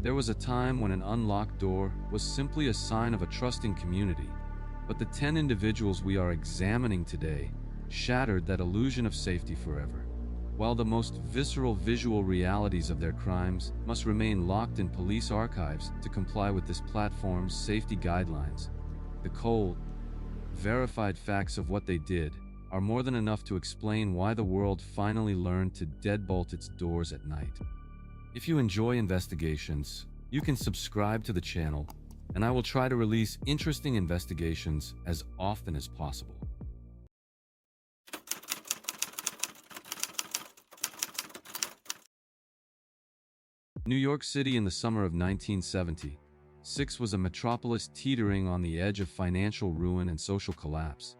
There was a time when an unlocked door was simply a sign of a trusting community, but the 10 individuals we are examining today shattered that illusion of safety forever. While the most visceral visual realities of their crimes must remain locked in police archives to comply with this platform's safety guidelines, the cold, verified facts of what they did are more than enough to explain why the world finally learned to deadbolt its doors at night. If you enjoy investigations, you can subscribe to the channel, and I will try to release interesting investigations as often as possible. New York City in the summer of 1976 was a metropolis teetering on the edge of financial ruin and social collapse.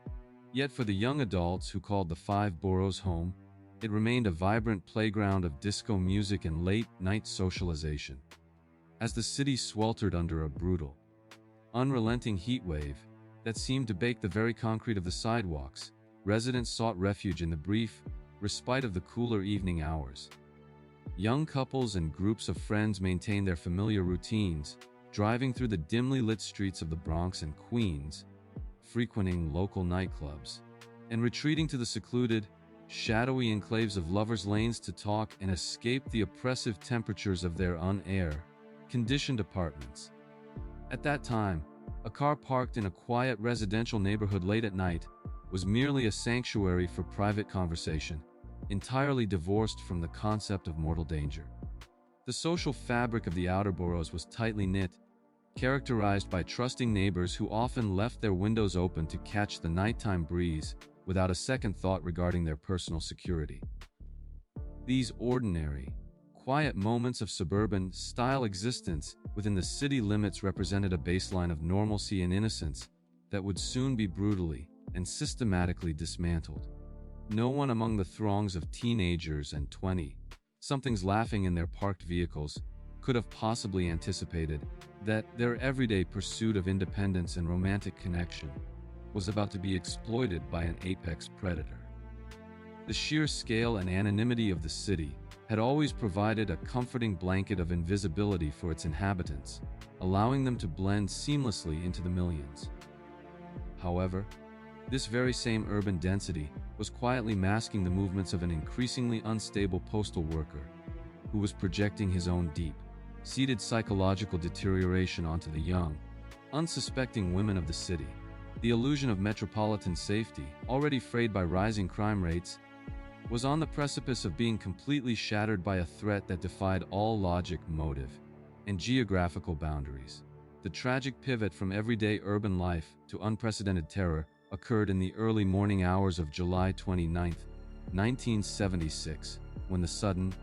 Yet for the young adults who called the five boroughs home, it remained a vibrant playground of disco music and late-night socialization. As the city sweltered under a brutal, unrelenting heat wave that seemed to bake the very concrete of the sidewalks, residents sought refuge in the brief respite of the cooler evening hours. Young couples and groups of friends maintained their familiar routines, driving through the dimly lit streets of the Bronx and Queens, frequenting local nightclubs, and retreating to the secluded, shadowy enclaves of lovers' lanes to talk and escape the oppressive temperatures of their air-conditioned apartments. At that time, a car parked in a quiet residential neighborhood late at night was merely a sanctuary for private conversation, entirely divorced from the concept of mortal danger. The social fabric of the outer boroughs was tightly knit, characterized by trusting neighbors who often left their windows open to catch the nighttime breeze without a second thought regarding their personal security. These ordinary, quiet moments of suburban-style existence within the city limits represented a baseline of normalcy and innocence that would soon be brutally and systematically dismantled. No one among the throngs of teenagers and 20-somethings laughing in their parked vehicles could have possibly anticipated that their everyday pursuit of independence and romantic connection was about to be exploited by an apex predator. The sheer scale and anonymity of the city had always provided a comforting blanket of invisibility for its inhabitants, allowing them to blend seamlessly into the millions. However, this very same urban density was quietly masking the movements of an increasingly unstable postal worker who was projecting his own deep-seated psychological deterioration onto the young, unsuspecting women of the city. The illusion of metropolitan safety, already frayed by rising crime rates, was on the precipice of being completely shattered by a threat that defied all logic, motive, and geographical boundaries. The tragic pivot from everyday urban life to unprecedented terror occurred in the early morning hours of July 29, 1976, when the sudden,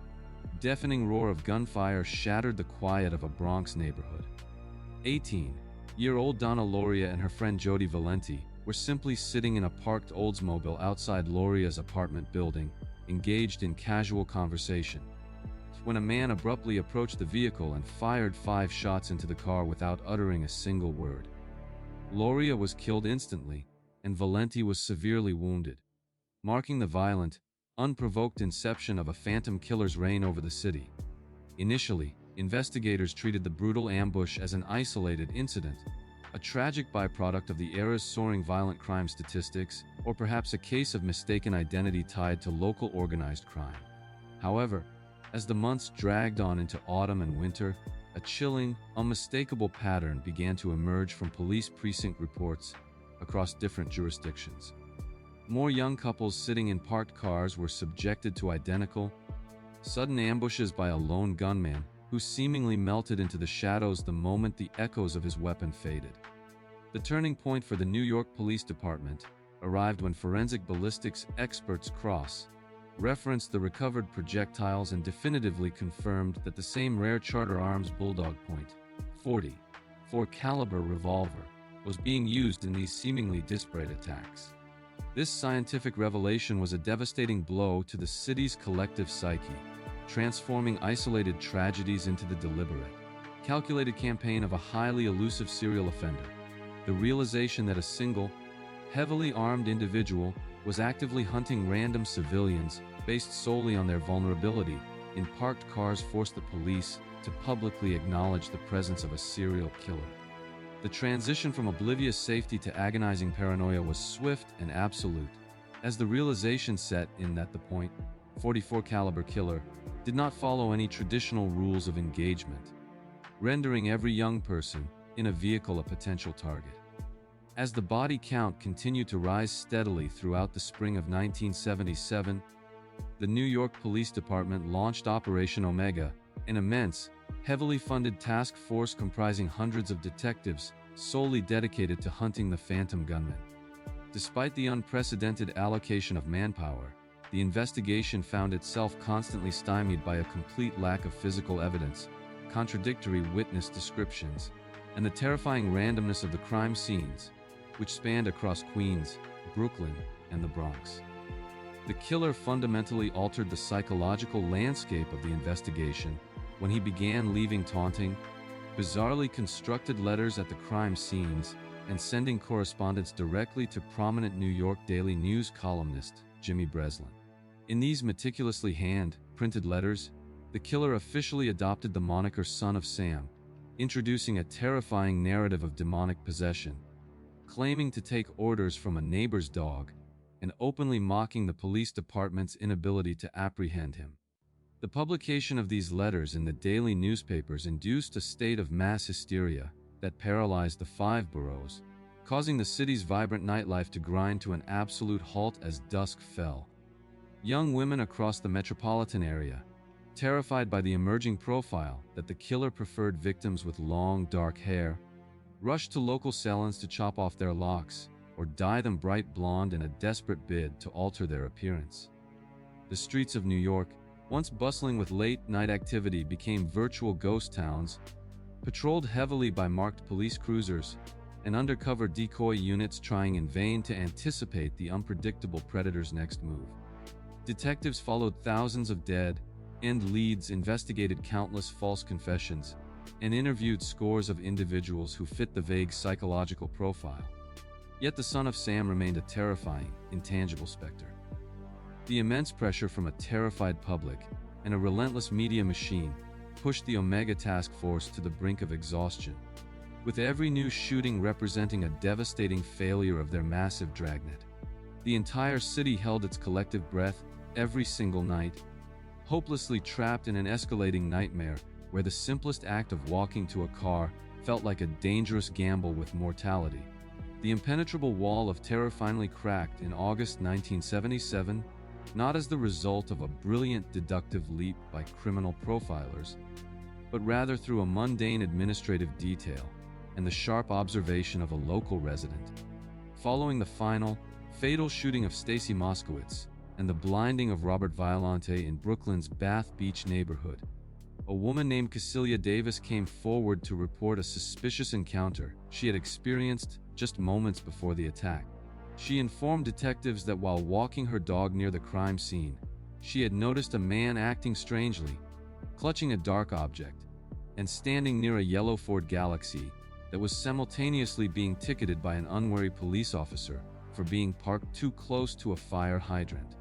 deafening roar of gunfire shattered the quiet of a Bronx neighborhood. 18-year-old Donna Loria and her friend Jody Valenti were simply sitting in a parked Oldsmobile outside Loria's apartment building, engaged in casual conversation, when a man abruptly approached the vehicle and fired 5 shots into the car without uttering a single word. Loria was killed instantly, and Valenti was severely wounded, marking the violent, unprovoked inception of a phantom killer's reign over the city. Initially, investigators treated the brutal ambush as an isolated incident, a tragic byproduct of the era's soaring violent crime statistics, or perhaps a case of mistaken identity tied to local organized crime. However, as the months dragged on into autumn and winter, a chilling, unmistakable pattern began to emerge from police precinct reports across different jurisdictions. More young couples sitting in parked cars were subjected to identical, sudden ambushes by a lone gunman who seemingly melted into the shadows the moment the echoes of his weapon faded. The turning point for the New York Police Department arrived when forensic ballistics experts cross-referenced the recovered projectiles and definitively confirmed that the same rare Charter Arms Bulldog .44 caliber revolver was being used in these seemingly disparate attacks. This scientific revelation was a devastating blow to the city's collective psyche, transforming isolated tragedies into the deliberate, calculated campaign of a highly elusive serial offender. The realization that a single, heavily armed individual was actively hunting random civilians based solely on their vulnerability in parked cars forced the police to publicly acknowledge the presence of a serial killer. The transition from oblivious safety to agonizing paranoia was swift and absolute, as the realization set in that the .44 caliber killer did not follow any traditional rules of engagement, rendering every young person in a vehicle a potential target. As the body count continued to rise steadily throughout the spring of 1977, the New York Police Department launched Operation Omega, an immense, heavily funded task force comprising hundreds of detectives solely dedicated to hunting the phantom gunman. Despite the unprecedented allocation of manpower, the investigation found itself constantly stymied by a complete lack of physical evidence, contradictory witness descriptions, and the terrifying randomness of the crime scenes, which spanned across Queens, Brooklyn, and the Bronx. The killer fundamentally altered the psychological landscape of the investigation when he began leaving taunting, bizarrely constructed letters at the crime scenes and sending correspondence directly to prominent New York Daily News columnist Jimmy Breslin. In these meticulously hand-printed letters, the killer officially adopted the moniker Son of Sam, introducing a terrifying narrative of demonic possession, claiming to take orders from a neighbor's dog, and openly mocking the police department's inability to apprehend him. The publication of these letters in the daily newspapers induced a state of mass hysteria that paralyzed the 5 boroughs, causing the city's vibrant nightlife to grind to an absolute halt as dusk fell. Young women across the metropolitan area, terrified by the emerging profile that the killer preferred victims with long, dark hair, rushed to local salons to chop off their locks or dye them bright blonde in a desperate bid to alter their appearance. The streets of New York, once bustling with late-night activity, became virtual ghost towns, patrolled heavily by marked police cruisers and undercover decoy units trying in vain to anticipate the unpredictable predator's next move. Detectives followed thousands of dead-end leads, investigated countless false confessions, and interviewed scores of individuals who fit the vague psychological profile. Yet the Son of Sam remained a terrifying, intangible specter. The immense pressure from a terrified public and a relentless media machine pushed the Omega Task Force to the brink of exhaustion, with every new shooting representing a devastating failure of their massive dragnet. The entire city held its collective breath every single night, hopelessly trapped in an escalating nightmare where the simplest act of walking to a car felt like a dangerous gamble with mortality. The impenetrable wall of terror finally cracked in August 1977, not as the result of a brilliant deductive leap by criminal profilers, but rather through a mundane administrative detail and the sharp observation of a local resident. Following the final, fatal shooting of Stacy Moskowitz and the blinding of Robert Violante in Brooklyn's Bath Beach neighborhood, a woman named Cecilia Davis came forward to report a suspicious encounter she had experienced just moments before the attack. She informed detectives that while walking her dog near the crime scene, she had noticed a man acting strangely, clutching a dark object, and standing near a yellow Ford Galaxy that was simultaneously being ticketed by an unwary police officer for being parked too close to a fire hydrant.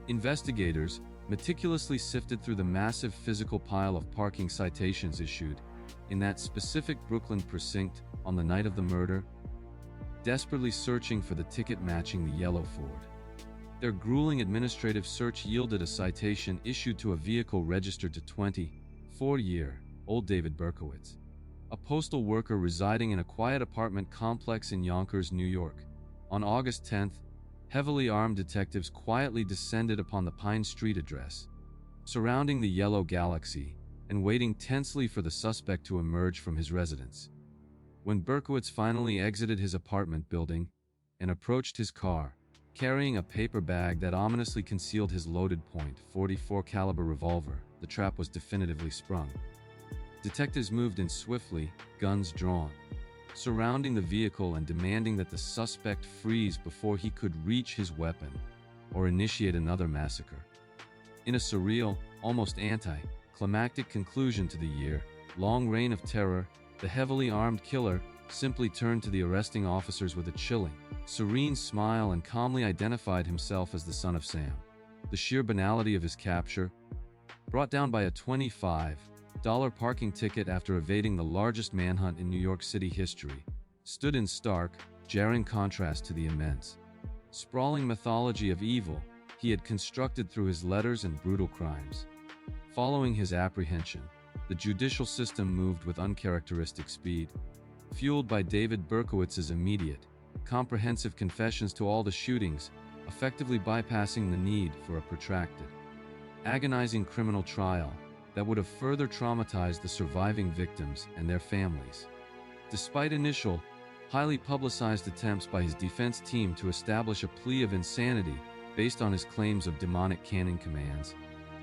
Investigators meticulously sifted through the massive physical pile of parking citations issued in that specific Brooklyn precinct on the night of the murder, desperately searching for the ticket matching the yellow Ford. Their grueling administrative search yielded a citation issued to a vehicle registered to 24-year-old David Berkowitz, a postal worker residing in a quiet apartment complex in Yonkers, New York. On August 10th, heavily armed detectives quietly descended upon the Pine Street address, surrounding the yellow Galaxy and waiting tensely for the suspect to emerge from his residence. When Berkowitz finally exited his apartment building and approached his car, carrying a paper bag that ominously concealed his loaded .44 caliber revolver, the trap was definitively sprung. Detectives moved in swiftly, guns drawn, surrounding the vehicle and demanding that the suspect freeze before he could reach his weapon or initiate another massacre. In a surreal, almost anti-climactic conclusion to the year-long reign of terror, the heavily armed killer simply turned to the arresting officers with a chilling, serene smile and calmly identified himself as the Son of Sam. The sheer banality of his capture, Brought down by a $25 parking ticket after evading the largest manhunt in New York City history, stood in stark, jarring contrast to the immense, sprawling mythology of evil he had constructed through his letters and brutal crimes. Following his apprehension, the judicial system moved with uncharacteristic speed, fueled by David Berkowitz's immediate, comprehensive confessions to all the shootings, effectively bypassing the need for a protracted, agonizing criminal trial that would have further traumatized the surviving victims and their families. Despite initial, highly publicized attempts by his defense team to establish a plea of insanity based on his claims of demonic canon commands,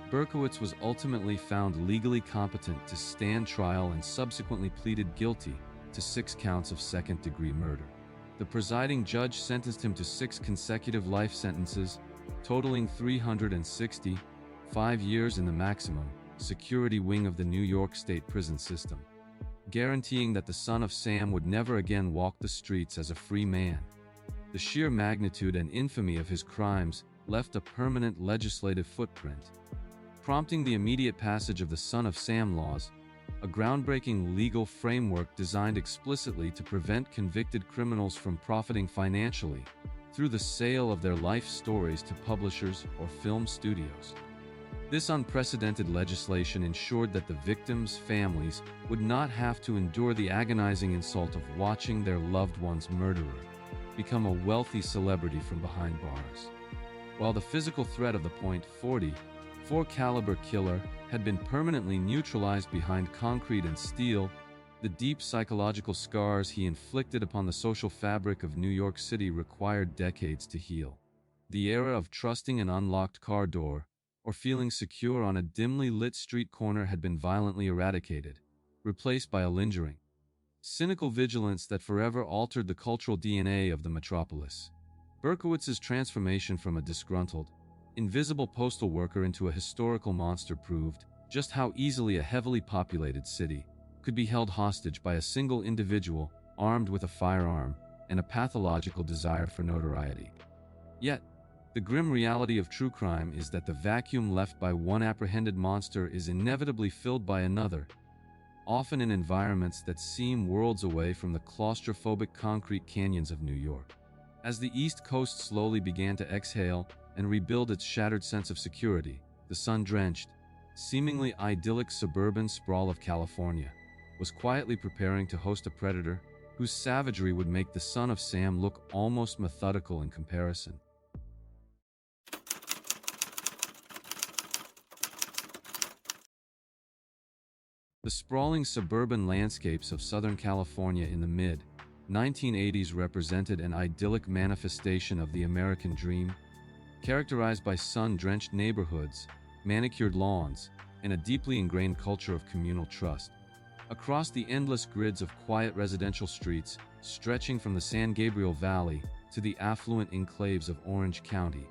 Berkowitz was ultimately found legally competent to stand trial and subsequently pleaded guilty to 6 counts of second-degree murder. The presiding judge sentenced him to 6 consecutive life sentences, totaling 365 years in the maximum security wing of the New York State prison system, guaranteeing that the son of Sam would never again walk the streets as a free man. The sheer magnitude and infamy of his crimes left a permanent legislative footprint, prompting the immediate passage of the Son of Sam laws, a groundbreaking legal framework designed explicitly to prevent convicted criminals from profiting financially through the sale of their life stories to publishers or film studios. This unprecedented legislation ensured that the victims' families would not have to endure the agonizing insult of watching their loved one's murderer become a wealthy celebrity from behind bars. While the physical threat of the .44 caliber killer had been permanently neutralized behind concrete and steel, the deep psychological scars he inflicted upon the social fabric of New York City required decades to heal. The era of trusting an unlocked car door or feeling secure on a dimly lit street corner had been violently eradicated, replaced by a lingering, cynical vigilance that forever altered the cultural DNA of the metropolis. Berkowitz's transformation from a disgruntled, invisible postal worker into a historical monster proved just how easily a heavily populated city could be held hostage by a single individual armed with a firearm and a pathological desire for notoriety. Yet, the grim reality of true crime is that the vacuum left by one apprehended monster is inevitably filled by another, often in environments that seem worlds away from the claustrophobic concrete canyons of New York. As the East Coast slowly began to exhale and rebuild its shattered sense of security, the sun-drenched, seemingly idyllic suburban sprawl of California was quietly preparing to host a predator whose savagery would make the Son of Sam look almost methodical in comparison. The sprawling suburban landscapes of Southern California in the mid-1980s represented an idyllic manifestation of the American dream, characterized by sun-drenched neighborhoods, manicured lawns, and a deeply ingrained culture of communal trust. Across the endless grids of quiet residential streets stretching from the San Gabriel Valley to the affluent enclaves of Orange County,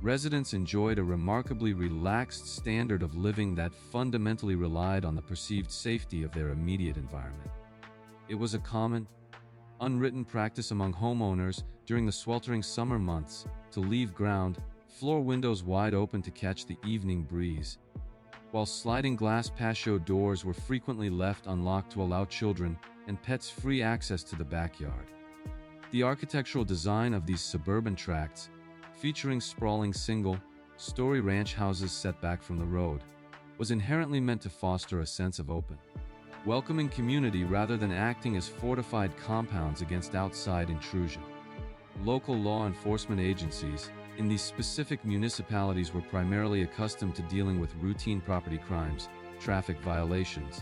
residents enjoyed a remarkably relaxed standard of living that fundamentally relied on the perceived safety of their immediate environment. It was a common, unwritten practice among homeowners during the sweltering summer months to leave ground floor windows wide open to catch the evening breeze, while sliding glass patio doors were frequently left unlocked to allow children and pets free access to the backyard. The architectural design of these suburban tracts, featuring sprawling single-story ranch houses set back from the road, was inherently meant to foster a sense of open, welcoming community rather than acting as fortified compounds against outside intrusion. Local law enforcement agencies in these specific municipalities were primarily accustomed to dealing with routine property crimes, traffic violations,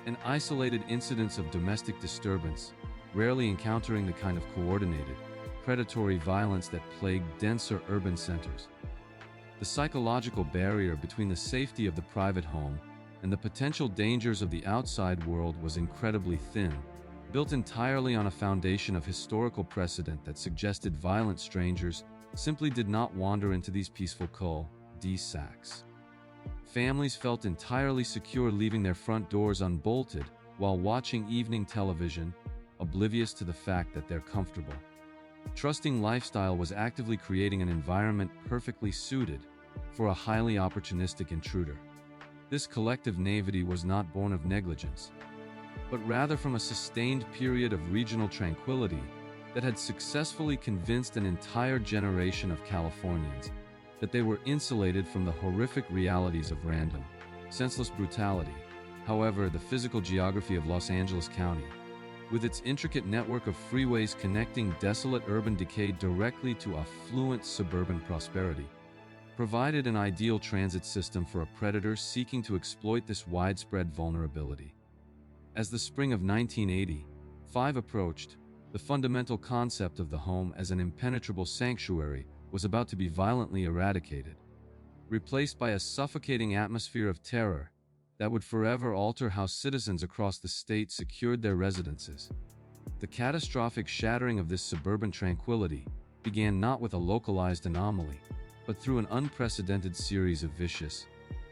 and isolated incidents of domestic disturbance, rarely encountering the kind of coordinated, predatory violence that plagued denser urban centers. The psychological barrier between the safety of the private home and the potential dangers of the outside world was incredibly thin, built entirely on a foundation of historical precedent that suggested violent strangers simply did not wander into these peaceful cul-de-sacs. Families felt entirely secure leaving their front doors unbolted while watching evening television, oblivious to the fact that they're comfortable. Trusting lifestyle was actively creating an environment perfectly suited for a highly opportunistic intruder. This collective naivety was not born of negligence, but rather from a sustained period of regional tranquility that had successfully convinced an entire generation of Californians that they were insulated from the horrific realities of random, senseless brutality. However, the physical geography of Los Angeles County, with its intricate network of freeways connecting desolate urban decay directly to affluent suburban prosperity, provided an ideal transit system for a predator seeking to exploit this widespread vulnerability. As the spring of 1985 approached, the fundamental concept of the home as an impenetrable sanctuary was about to be violently eradicated, replaced by a suffocating atmosphere of terror that would forever alter how citizens across the state secured their residences. The catastrophic shattering of this suburban tranquility began not with a localized anomaly, but through an unprecedented series of vicious,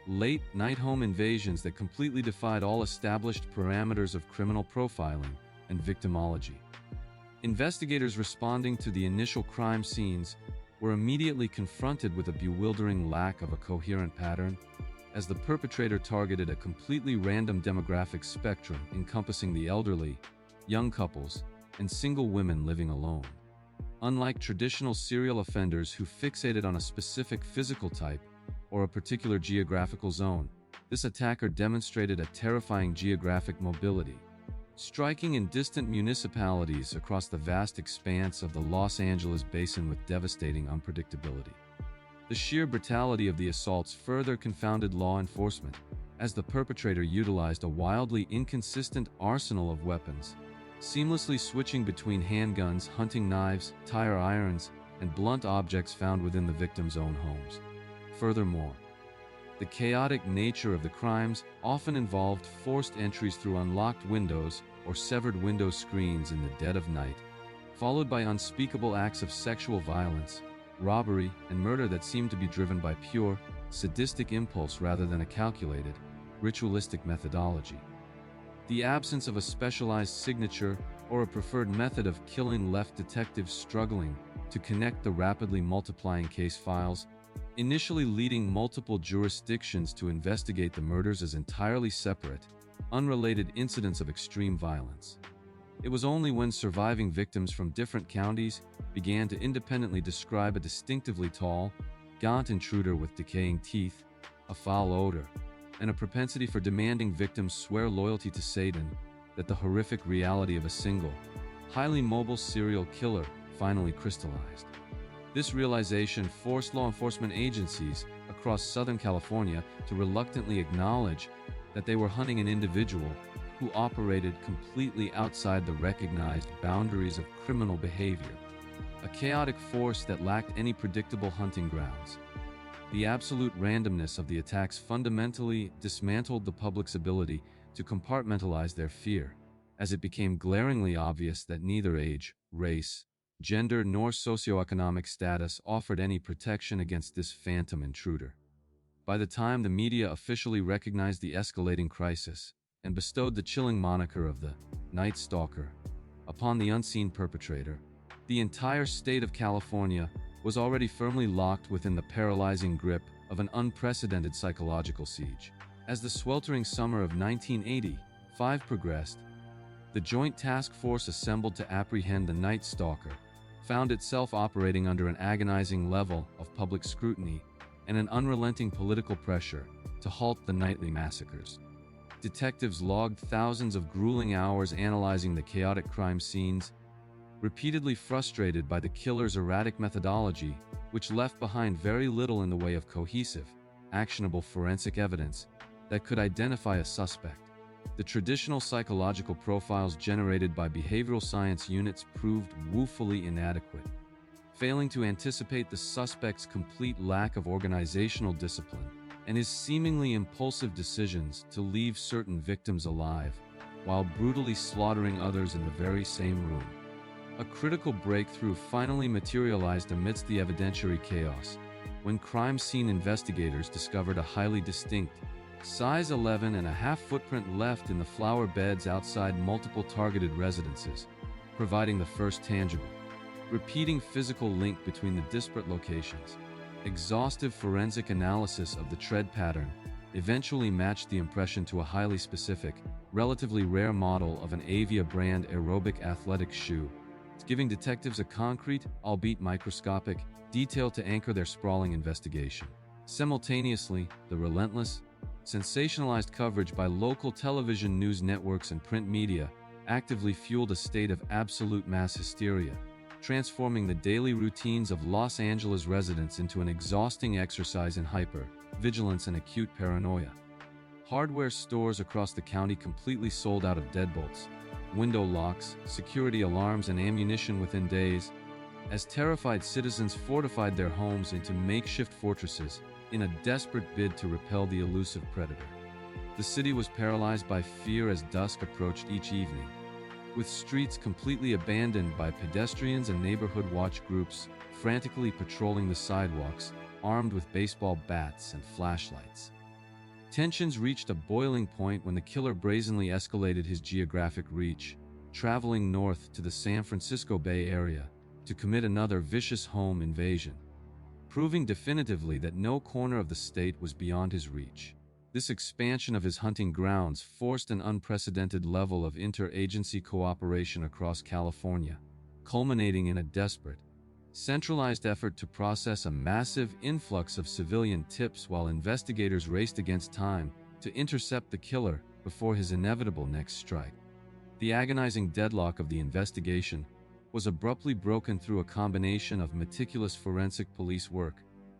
late-night home invasions that completely defied all established parameters of criminal profiling and victimology. Investigators responding to the initial crime scenes were immediately confronted with a bewildering lack of a coherent pattern, as the perpetrator targeted a completely random demographic spectrum encompassing the elderly, young couples, and single women living alone. Unlike traditional serial offenders who fixated on a specific physical type or a particular geographical zone, this attacker demonstrated a terrifying geographic mobility, striking in distant municipalities across the vast expanse of the Los Angeles basin with devastating unpredictability. The sheer brutality of the assaults further confounded law enforcement, as the perpetrator utilized a wildly inconsistent arsenal of weapons, seamlessly switching between handguns, hunting knives, tire irons, and blunt objects found within the victims' own homes. Furthermore, the chaotic nature of the crimes often involved forced entries through unlocked windows or severed window screens in the dead of night, followed by unspeakable acts of sexual violence, robbery, and murder that seemed to be driven by pure, sadistic impulse rather than a calculated, ritualistic methodology. The absence of a specialized signature or a preferred method of killing left detectives struggling to connect the rapidly multiplying case files, initially leading multiple jurisdictions to investigate the murders as entirely separate, unrelated incidents of extreme violence. It was only when surviving victims from different counties began to independently describe a distinctively tall, gaunt intruder with decaying teeth, a foul odor, and a propensity for demanding victims swear loyalty to Satan that the horrific reality of a single, highly mobile serial killer finally crystallized. This realization forced law enforcement agencies across Southern California to reluctantly acknowledge that they were hunting an individual who operated completely outside the recognized boundaries of criminal behavior, a chaotic force that lacked any predictable hunting grounds. The absolute randomness of the attacks fundamentally dismantled the public's ability to compartmentalize their fear, as it became glaringly obvious that neither age, race, gender, nor socioeconomic status offered any protection against this phantom intruder. By the time the media officially recognized the escalating crisis and bestowed the chilling moniker of the Night Stalker upon the unseen perpetrator, the entire state of California was already firmly locked within the paralyzing grip of an unprecedented psychological siege. As the sweltering summer of 1985 progressed, the joint task force assembled to apprehend the Night Stalker found itself operating under an agonizing level of public scrutiny and an unrelenting political pressure to halt the nightly massacres. Detectives logged thousands of grueling hours analyzing the chaotic crime scenes, repeatedly frustrated by the killer's erratic methodology, which left behind very little in the way of cohesive, actionable forensic evidence that could identify a suspect. The traditional psychological profiles generated by behavioral science units proved woefully inadequate, failing to anticipate the suspect's complete lack of organizational discipline and his seemingly impulsive decisions to leave certain victims alive while brutally slaughtering others in the very same room. A critical breakthrough finally materialized amidst the evidentiary chaos, when crime scene investigators discovered a highly distinct, size 11.5 footprint left in the flower beds outside multiple targeted residences, providing the first tangible, repeating physical link between the disparate locations. Exhaustive forensic analysis of the tread pattern eventually matched the impression to a highly specific, relatively rare model of an Avia brand aerobic athletic shoe, giving detectives a concrete, albeit microscopic, detail to anchor their sprawling investigation. Simultaneously, the relentless, sensationalized coverage by local television news networks and print media actively fueled a state of absolute mass hysteria, transforming the daily routines of Los Angeles residents into an exhausting exercise in hyper-vigilance and acute paranoia. Hardware stores across the county completely sold out of deadbolts, window locks, security alarms, and ammunition within days, as terrified citizens fortified their homes into makeshift fortresses in a desperate bid to repel the elusive predator. The city was paralyzed by fear as dusk approached each evening, with streets completely abandoned by pedestrians and neighborhood watch groups frantically patrolling the sidewalks, armed with baseball bats and flashlights. Tensions reached a boiling point when the killer brazenly escalated his geographic reach, traveling north to the San Francisco Bay Area to commit another vicious home invasion, proving definitively that no corner of the state was beyond his reach. This expansion of his hunting grounds forced an unprecedented level of interagency cooperation across California, culminating in a desperate, centralized effort to process a massive influx of civilian tips while investigators raced against time to intercept the killer before his inevitable next strike. The agonizing deadlock of the investigation was abruptly broken through a combination of meticulous forensic police work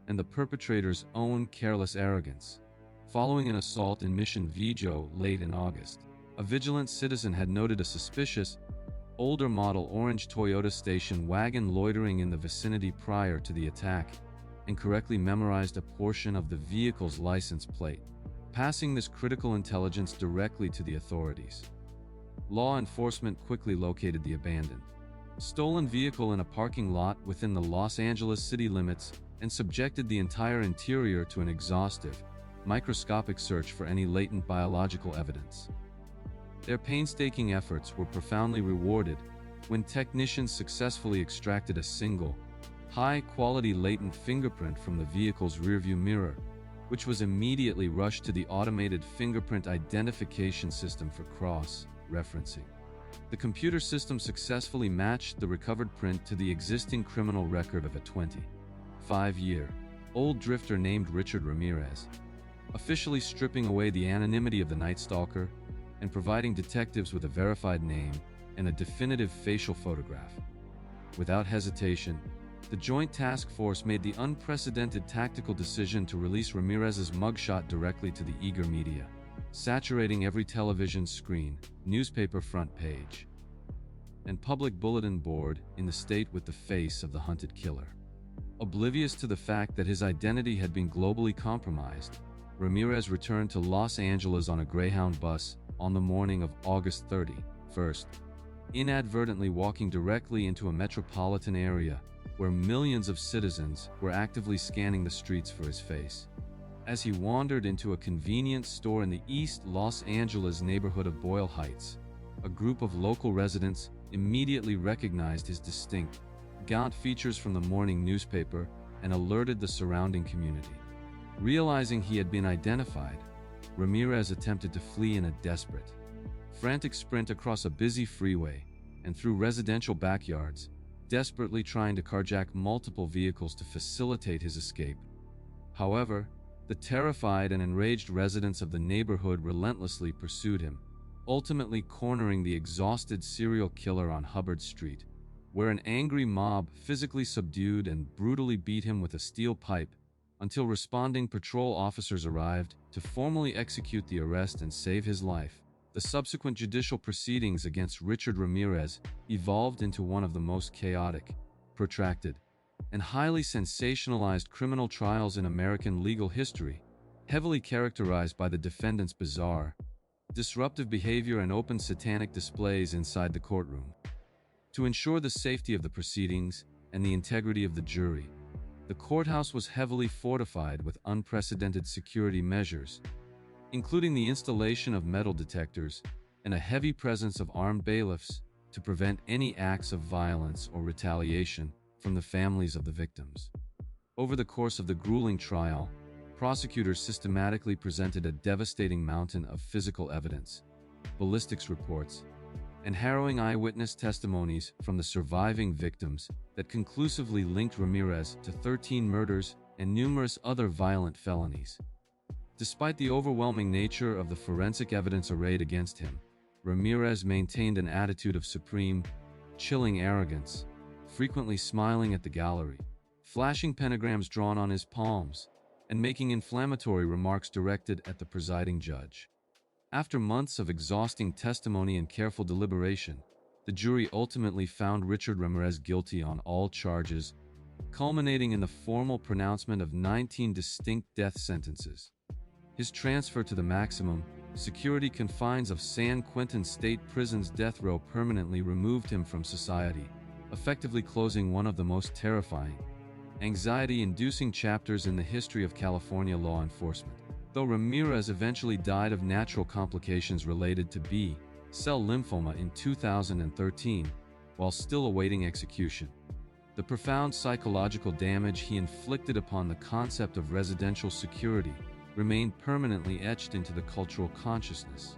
and the perpetrator's own careless arrogance. Following an assault in Mission Viejo late in August, a vigilant citizen had noted a suspicious, older model orange Toyota station wagon loitering in the vicinity prior to the attack and correctly memorized a portion of the vehicle's license plate, passing this critical intelligence directly to the authorities. Law enforcement quickly located the abandoned, stolen vehicle in a parking lot within the Los Angeles city limits and subjected the entire interior to an exhaustive, microscopic search for any latent biological evidence. Their painstaking efforts were profoundly rewarded when technicians successfully extracted a single, high-quality latent fingerprint from the vehicle's rearview mirror, which was immediately rushed to the automated fingerprint identification system for cross-referencing. The computer system successfully matched the recovered print to the existing criminal record of a 25-year-old drifter named Richard Ramirez, officially stripping away the anonymity of the Night Stalker and providing detectives with a verified name and a definitive facial photograph. Without hesitation, the Joint Task Force made the unprecedented tactical decision to release Ramirez's mugshot directly to the eager media, saturating every television screen, newspaper front page, and public bulletin board in the state with the face of the hunted killer. Oblivious to the fact that his identity had been globally compromised, Ramirez returned to Los Angeles on a Greyhound bus on the morning of August 31st, inadvertently walking directly into a metropolitan area where millions of citizens were actively scanning the streets for his face. As he wandered into a convenience store in the East Los Angeles neighborhood of Boyle Heights, a group of local residents immediately recognized his distinct, gaunt features from the morning newspaper and alerted the surrounding community. Realizing he had been identified, Ramirez attempted to flee in a desperate, frantic sprint across a busy freeway and through residential backyards, desperately trying to carjack multiple vehicles to facilitate his escape. However, the terrified and enraged residents of the neighborhood relentlessly pursued him, ultimately cornering the exhausted serial killer on Hubbard Street, where an angry mob physically subdued and brutally beat him with a steel pipe until responding patrol officers arrived to formally execute the arrest and save his life. The subsequent judicial proceedings against Richard Ramirez evolved into one of the most chaotic, protracted, and highly sensationalized criminal trials in American legal history, heavily characterized by the defendant's bizarre, disruptive behavior and open satanic displays inside the courtroom. To ensure the safety of the proceedings and the integrity of the jury, the courthouse was heavily fortified with unprecedented security measures, including the installation of metal detectors and a heavy presence of armed bailiffs to prevent any acts of violence or retaliation from the families of the victims. Over the course of the grueling trial, prosecutors systematically presented a devastating mountain of physical evidence, ballistics reports, and harrowing eyewitness testimonies from the surviving victims that conclusively linked Ramirez to 13 murders and numerous other violent felonies. Despite the overwhelming nature of the forensic evidence arrayed against him, Ramirez maintained an attitude of supreme, chilling arrogance, frequently smiling at the gallery, flashing pentagrams drawn on his palms, and making inflammatory remarks directed at the presiding judge. After months of exhausting testimony and careful deliberation, the jury ultimately found Richard Ramirez guilty on all charges, culminating in the formal pronouncement of 19 distinct death sentences. His transfer to the maximum security confines of San Quentin State Prison's death row permanently removed him from society, effectively closing one of the most terrifying, anxiety-inducing chapters in the history of California law enforcement. Though Ramirez eventually died of natural complications related to B-cell lymphoma in 2013, while still awaiting execution, the profound psychological damage he inflicted upon the concept of residential security remained permanently etched into the cultural consciousness.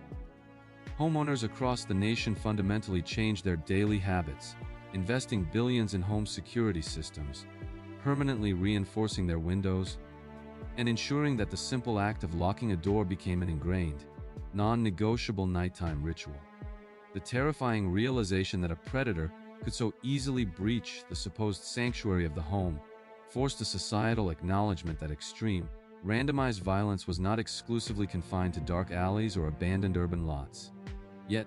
Homeowners across the nation fundamentally changed their daily habits, investing billions in home security systems, permanently reinforcing their windows, and ensuring that the simple act of locking a door became an ingrained, non-negotiable nighttime ritual. The terrifying realization that a predator could so easily breach the supposed sanctuary of the home forced a societal acknowledgement that extreme, randomized violence was not exclusively confined to dark alleys or abandoned urban lots. Yet,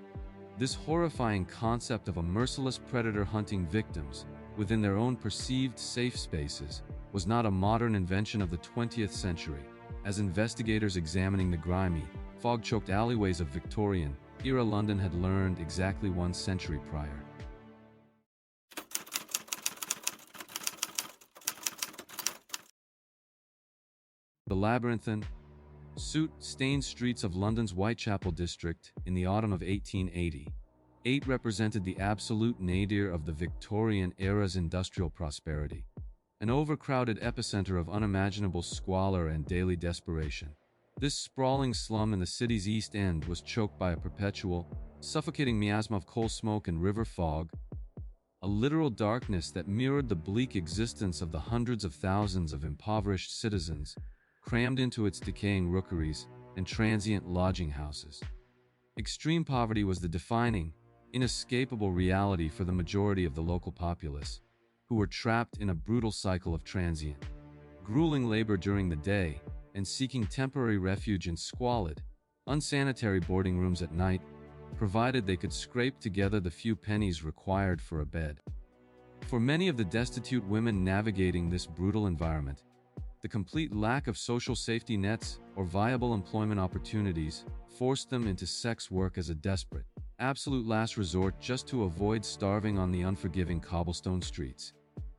this horrifying concept of a merciless predator hunting victims within their own perceived safe spaces was not a modern invention of the 20th century, as investigators examining the grimy, fog-choked alleyways of Victorian-era London had learned exactly 1 century prior. The labyrinthine, soot-stained streets of London's Whitechapel district in the autumn of 1888 represented the absolute nadir of the Victorian-era's industrial prosperity, an overcrowded epicenter of unimaginable squalor and daily desperation. This sprawling slum in the city's East End was choked by a perpetual, suffocating miasma of coal smoke and river fog, a literal darkness that mirrored the bleak existence of the hundreds of thousands of impoverished citizens crammed into its decaying rookeries and transient lodging houses. Extreme poverty was the defining, inescapable reality for the majority of the local populace, who were trapped in a brutal cycle of transient, grueling labor during the day and seeking temporary refuge in squalid, unsanitary boarding rooms at night, provided they could scrape together the few pennies required for a bed. For many of the destitute women navigating this brutal environment, the complete lack of social safety nets or viable employment opportunities forced them into sex work as a desperate, absolute last resort just to avoid starving on the unforgiving cobblestone streets.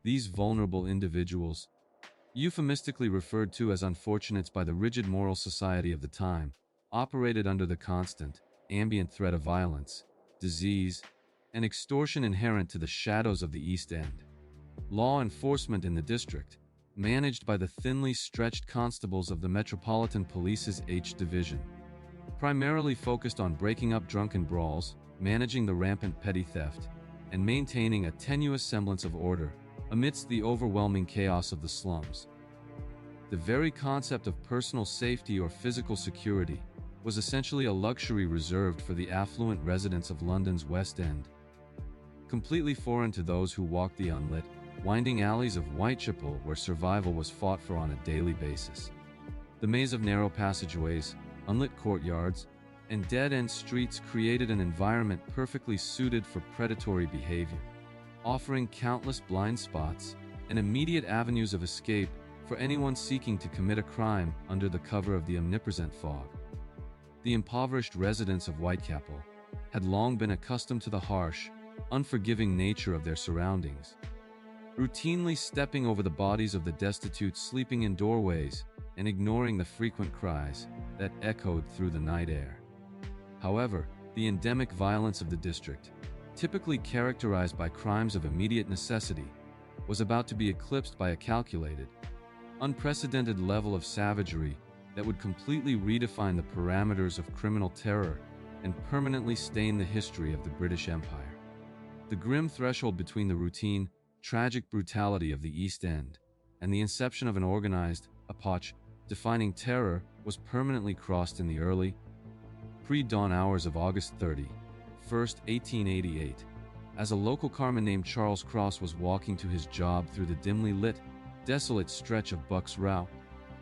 These vulnerable individuals, euphemistically referred to as unfortunates by the rigid moral society of the time, operated under the constant, ambient threat of violence, disease, and extortion inherent to the shadows of the East End. Law enforcement in the district, managed by the thinly stretched constables of the Metropolitan Police's H Division, primarily focused on breaking up drunken brawls, managing the rampant petty theft, and maintaining a tenuous semblance of order amidst the overwhelming chaos of the slums. The very concept of personal safety or physical security was essentially a luxury reserved for the affluent residents of London's West End, completely foreign to those who walked the unlit, winding alleys of Whitechapel where survival was fought for on a daily basis. The maze of narrow passageways, unlit courtyards, and dead-end streets created an environment perfectly suited for predatory behavior, offering countless blind spots and immediate avenues of escape for anyone seeking to commit a crime under the cover of the omnipresent fog. The impoverished residents of Whitechapel had long been accustomed to the harsh, unforgiving nature of their surroundings, routinely stepping over the bodies of the destitute sleeping in doorways and ignoring the frequent cries that echoed through the night air. However, the endemic violence of the district, typically characterized by crimes of immediate necessity, was about to be eclipsed by a calculated, unprecedented level of savagery that would completely redefine the parameters of criminal terror and permanently stain the history of the British Empire. The grim threshold between the routine, tragic brutality of the East End and the inception of an organized, epoch-defining terror was permanently crossed in the early, pre-dawn hours of August 31st, 1888, as a local carman named Charles Cross was walking to his job through the dimly lit, desolate stretch of Bucks Row.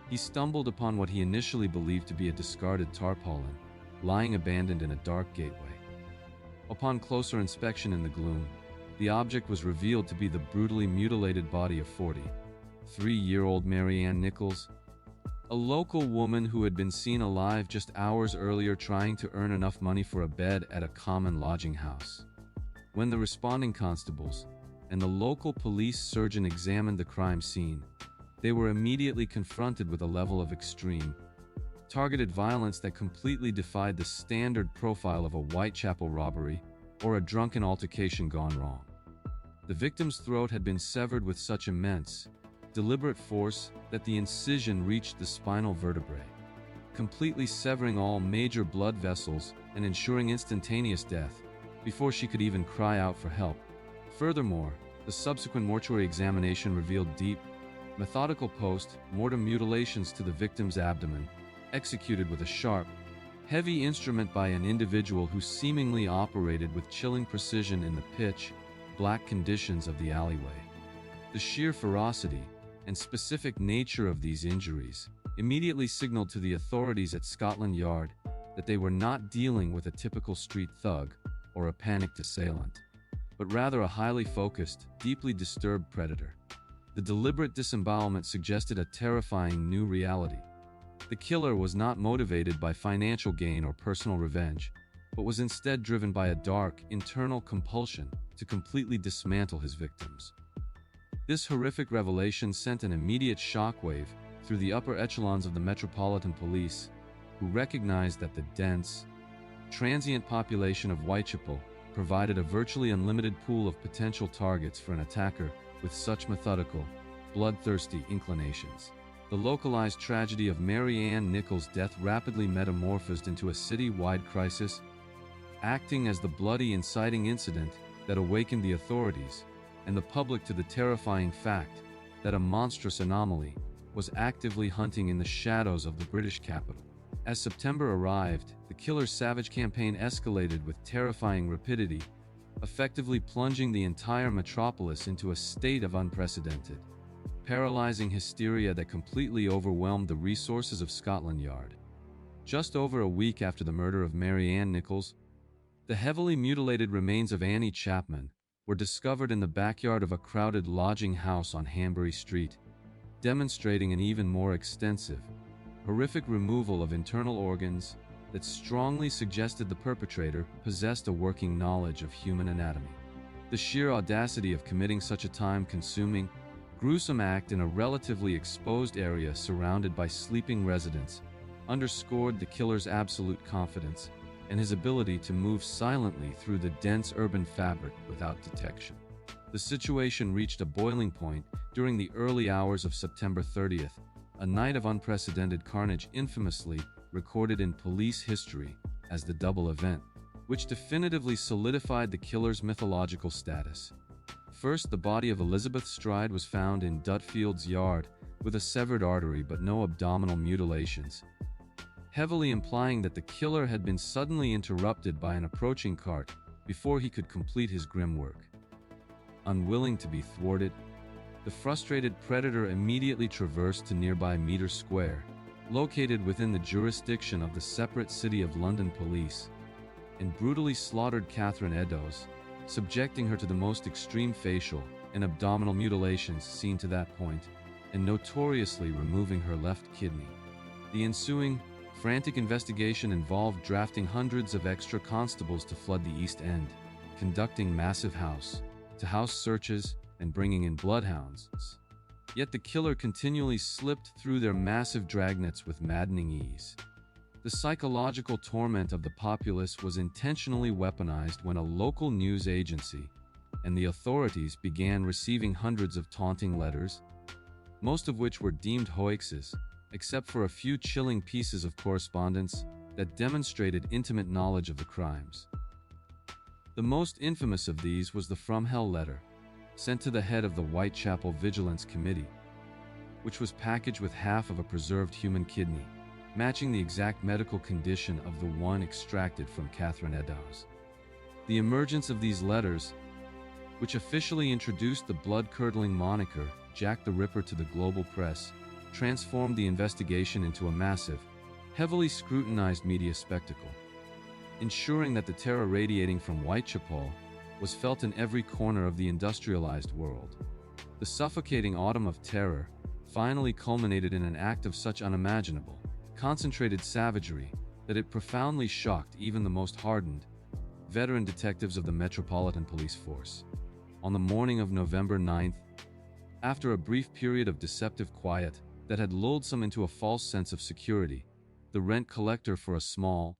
He stumbled upon what he initially believed to be a discarded tarpaulin, lying abandoned in a dark gateway. Upon closer inspection in the gloom, the object was revealed to be the brutally mutilated body of 43-year-old Mary Ann Nichols, a local woman who had been seen alive just hours earlier trying to earn enough money for a bed at a common lodging house. When the responding constables and the local police surgeon examined the crime scene, they were immediately confronted with a level of extreme, targeted violence that completely defied the standard profile of a Whitechapel robbery or a drunken altercation gone wrong. The victim's throat had been severed with such immense, deliberate force that the incision reached the spinal vertebrae, completely severing all major blood vessels and ensuring instantaneous death before she could even cry out for help. Furthermore, the subsequent mortuary examination revealed deep, methodical post-mortem mutilations to the victim's abdomen, executed with a sharp, heavy instrument by an individual who seemingly operated with chilling precision in the pitch-black conditions of the alleyway. The sheer ferocity and specific nature of these injuries immediately signaled to the authorities at Scotland Yard that they were not dealing with a typical street thug or a panicked assailant, but rather a highly focused, deeply disturbed predator. The deliberate disembowelment suggested a terrifying new reality. The killer was not motivated by financial gain or personal revenge, but was instead driven by a dark, internal compulsion to completely dismantle his victims. This horrific revelation sent an immediate shockwave through the upper echelons of the Metropolitan Police, who recognized that the dense, transient population of Whitechapel provided a virtually unlimited pool of potential targets for an attacker with such methodical, bloodthirsty inclinations. The localized tragedy of Mary Ann Nichols' death rapidly metamorphosed into a city-wide crisis, acting as the bloody inciting incident that awakened the authorities and the public to the terrifying fact that a monstrous anomaly was actively hunting in the shadows of the British capital. As September arrived, the killer's savage campaign escalated with terrifying rapidity, effectively plunging the entire metropolis into a state of unprecedented, paralyzing hysteria that completely overwhelmed the resources of Scotland Yard. Just over a week after the murder of Mary Ann Nichols, the heavily mutilated remains of Annie Chapman were discovered in the backyard of a crowded lodging house on Hanbury Street, demonstrating an even more extensive, horrific removal of internal organs that strongly suggested the perpetrator possessed a working knowledge of human anatomy. The sheer audacity of committing such a time-consuming, gruesome act in a relatively exposed area surrounded by sleeping residents underscored the killer's absolute confidence and his ability to move silently through the dense urban fabric without detection. The situation reached a boiling point during the early hours of September 30th, a night of unprecedented carnage infamously recorded in police history as the double event, which definitively solidified the killer's mythological status. First, the body of Elizabeth Stride was found in Dutfield's yard with a severed artery but no abdominal mutilations, heavily implying that the killer had been suddenly interrupted by an approaching cart before he could complete his grim work. Unwilling to be thwarted, the frustrated predator immediately traversed to nearby Meter Square, located within the jurisdiction of the separate City of London Police, and brutally slaughtered Catherine Eddowes, subjecting her to the most extreme facial and abdominal mutilations seen to that point, and notoriously removing her left kidney. The ensuing, frantic investigation involved drafting hundreds of extra constables to flood the East End, conducting massive house-to-house searches, and bringing in bloodhounds. Yet the killer continually slipped through their massive dragnets with maddening ease. The psychological torment of the populace was intentionally weaponized when a local news agency and the authorities began receiving hundreds of taunting letters, most of which were deemed hoaxes, except for a few chilling pieces of correspondence that demonstrated intimate knowledge of the crimes. The most infamous of these was the From Hell letter, sent to the head of the Whitechapel Vigilance Committee, which was packaged with half of a preserved human kidney, matching the exact medical condition of the one extracted from Catherine Eddowes. The emergence of these letters, which officially introduced the blood-curdling moniker Jack the Ripper to the global press, transformed the investigation into a massive, heavily scrutinized media spectacle, ensuring that the terror radiating from Whitechapel was felt in every corner of the industrialized world. The suffocating autumn of terror finally culminated in an act of such unimaginable, concentrated savagery that it profoundly shocked even the most hardened, veteran detectives of the Metropolitan Police Force. On the morning of November 9th, after a brief period of deceptive quiet that had lulled some into a false sense of security, the rent collector for a small,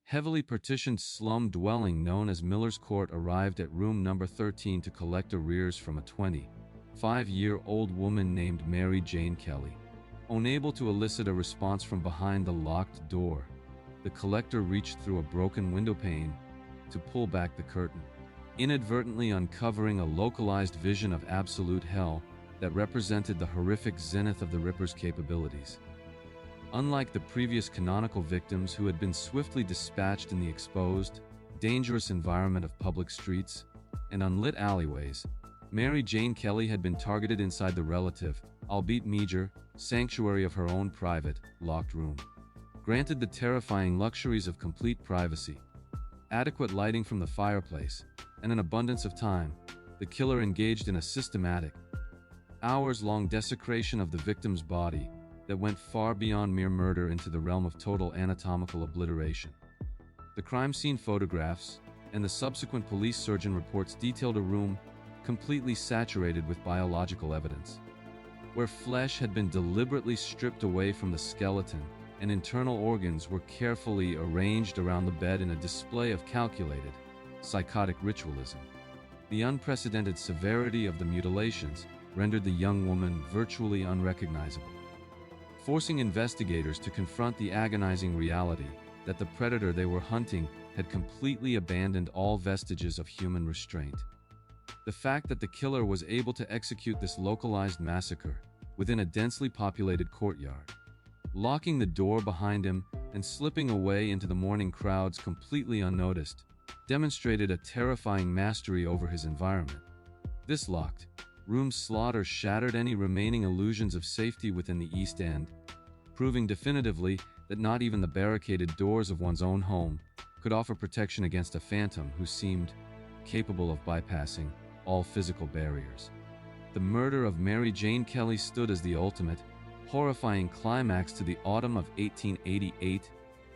heavily partitioned slum dwelling known as Miller's Court arrived at room number 13 to collect arrears from a 25-year-old woman named Mary Jane Kelly. Unable to elicit a response from behind the locked door, the collector reached through a broken windowpane to pull back the curtain, inadvertently uncovering a localized vision of absolute hell that represented the horrific zenith of the Ripper's capabilities. Unlike the previous canonical victims who had been swiftly dispatched in the exposed, dangerous environment of public streets and unlit alleyways, Mary Jane Kelly had been targeted inside the relative, albeit meager, sanctuary of her own private, locked room. Granted the terrifying luxuries of complete privacy, adequate lighting from the fireplace, and an abundance of time, the killer engaged in a systematic, hours-long desecration of the victim's body that went far beyond mere murder into the realm of total anatomical obliteration. The crime scene photographs and the subsequent police surgeon reports detailed a room completely saturated with biological evidence, where flesh had been deliberately stripped away from the skeleton and internal organs were carefully arranged around the bed in a display of calculated, psychotic ritualism. The unprecedented severity of the mutilations rendered the young woman virtually unrecognizable, forcing investigators to confront the agonizing reality that the predator they were hunting had completely abandoned all vestiges of human restraint. The fact that the killer was able to execute this localized massacre within a densely populated courtyard, locking the door behind him and slipping away into the morning crowds completely unnoticed, demonstrated a terrifying mastery over his environment. This locked room slaughter shattered any remaining illusions of safety within the East End, proving definitively that not even the barricaded doors of one's own home could offer protection against a phantom who seemed capable of bypassing all physical barriers. The murder of Mary Jane Kelly stood as the ultimate, horrifying climax to the autumn of 1888,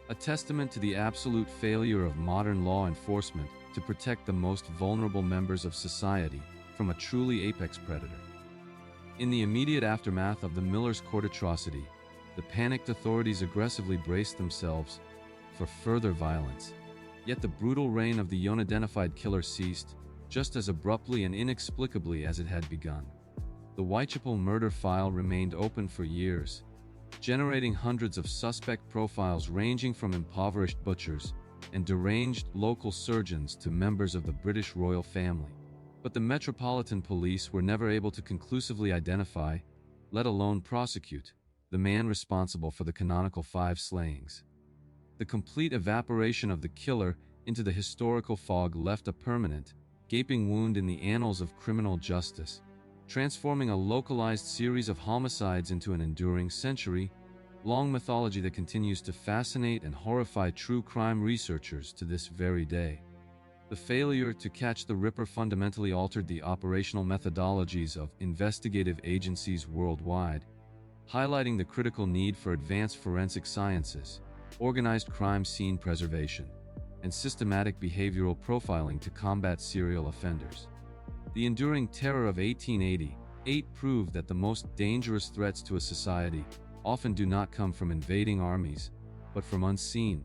a testament to the absolute failure of modern law enforcement to protect the most vulnerable members of society from a truly apex predator. In the immediate aftermath of the Miller's Court atrocity, the panicked authorities aggressively braced themselves for further violence. Yet the brutal reign of the unidentified killer ceased just as abruptly and inexplicably as it had begun. The Whitechapel murder file remained open for years, generating hundreds of suspect profiles ranging from impoverished butchers and deranged local surgeons to members of the British royal family. But the Metropolitan Police were never able to conclusively identify, let alone prosecute, the man responsible for the canonical 5 slayings. The complete evaporation of the killer into the historical fog left a permanent, gaping wound in the annals of criminal justice, transforming a localized series of homicides into an enduring century-long mythology that continues to fascinate and horrify true crime researchers to this very day. The failure to catch the Ripper fundamentally altered the operational methodologies of investigative agencies worldwide, highlighting the critical need for advanced forensic sciences, organized crime scene preservation, and systematic behavioral profiling to combat serial offenders. The enduring terror of 1888 proved that the most dangerous threats to a society often do not come from invading armies, but from unseen,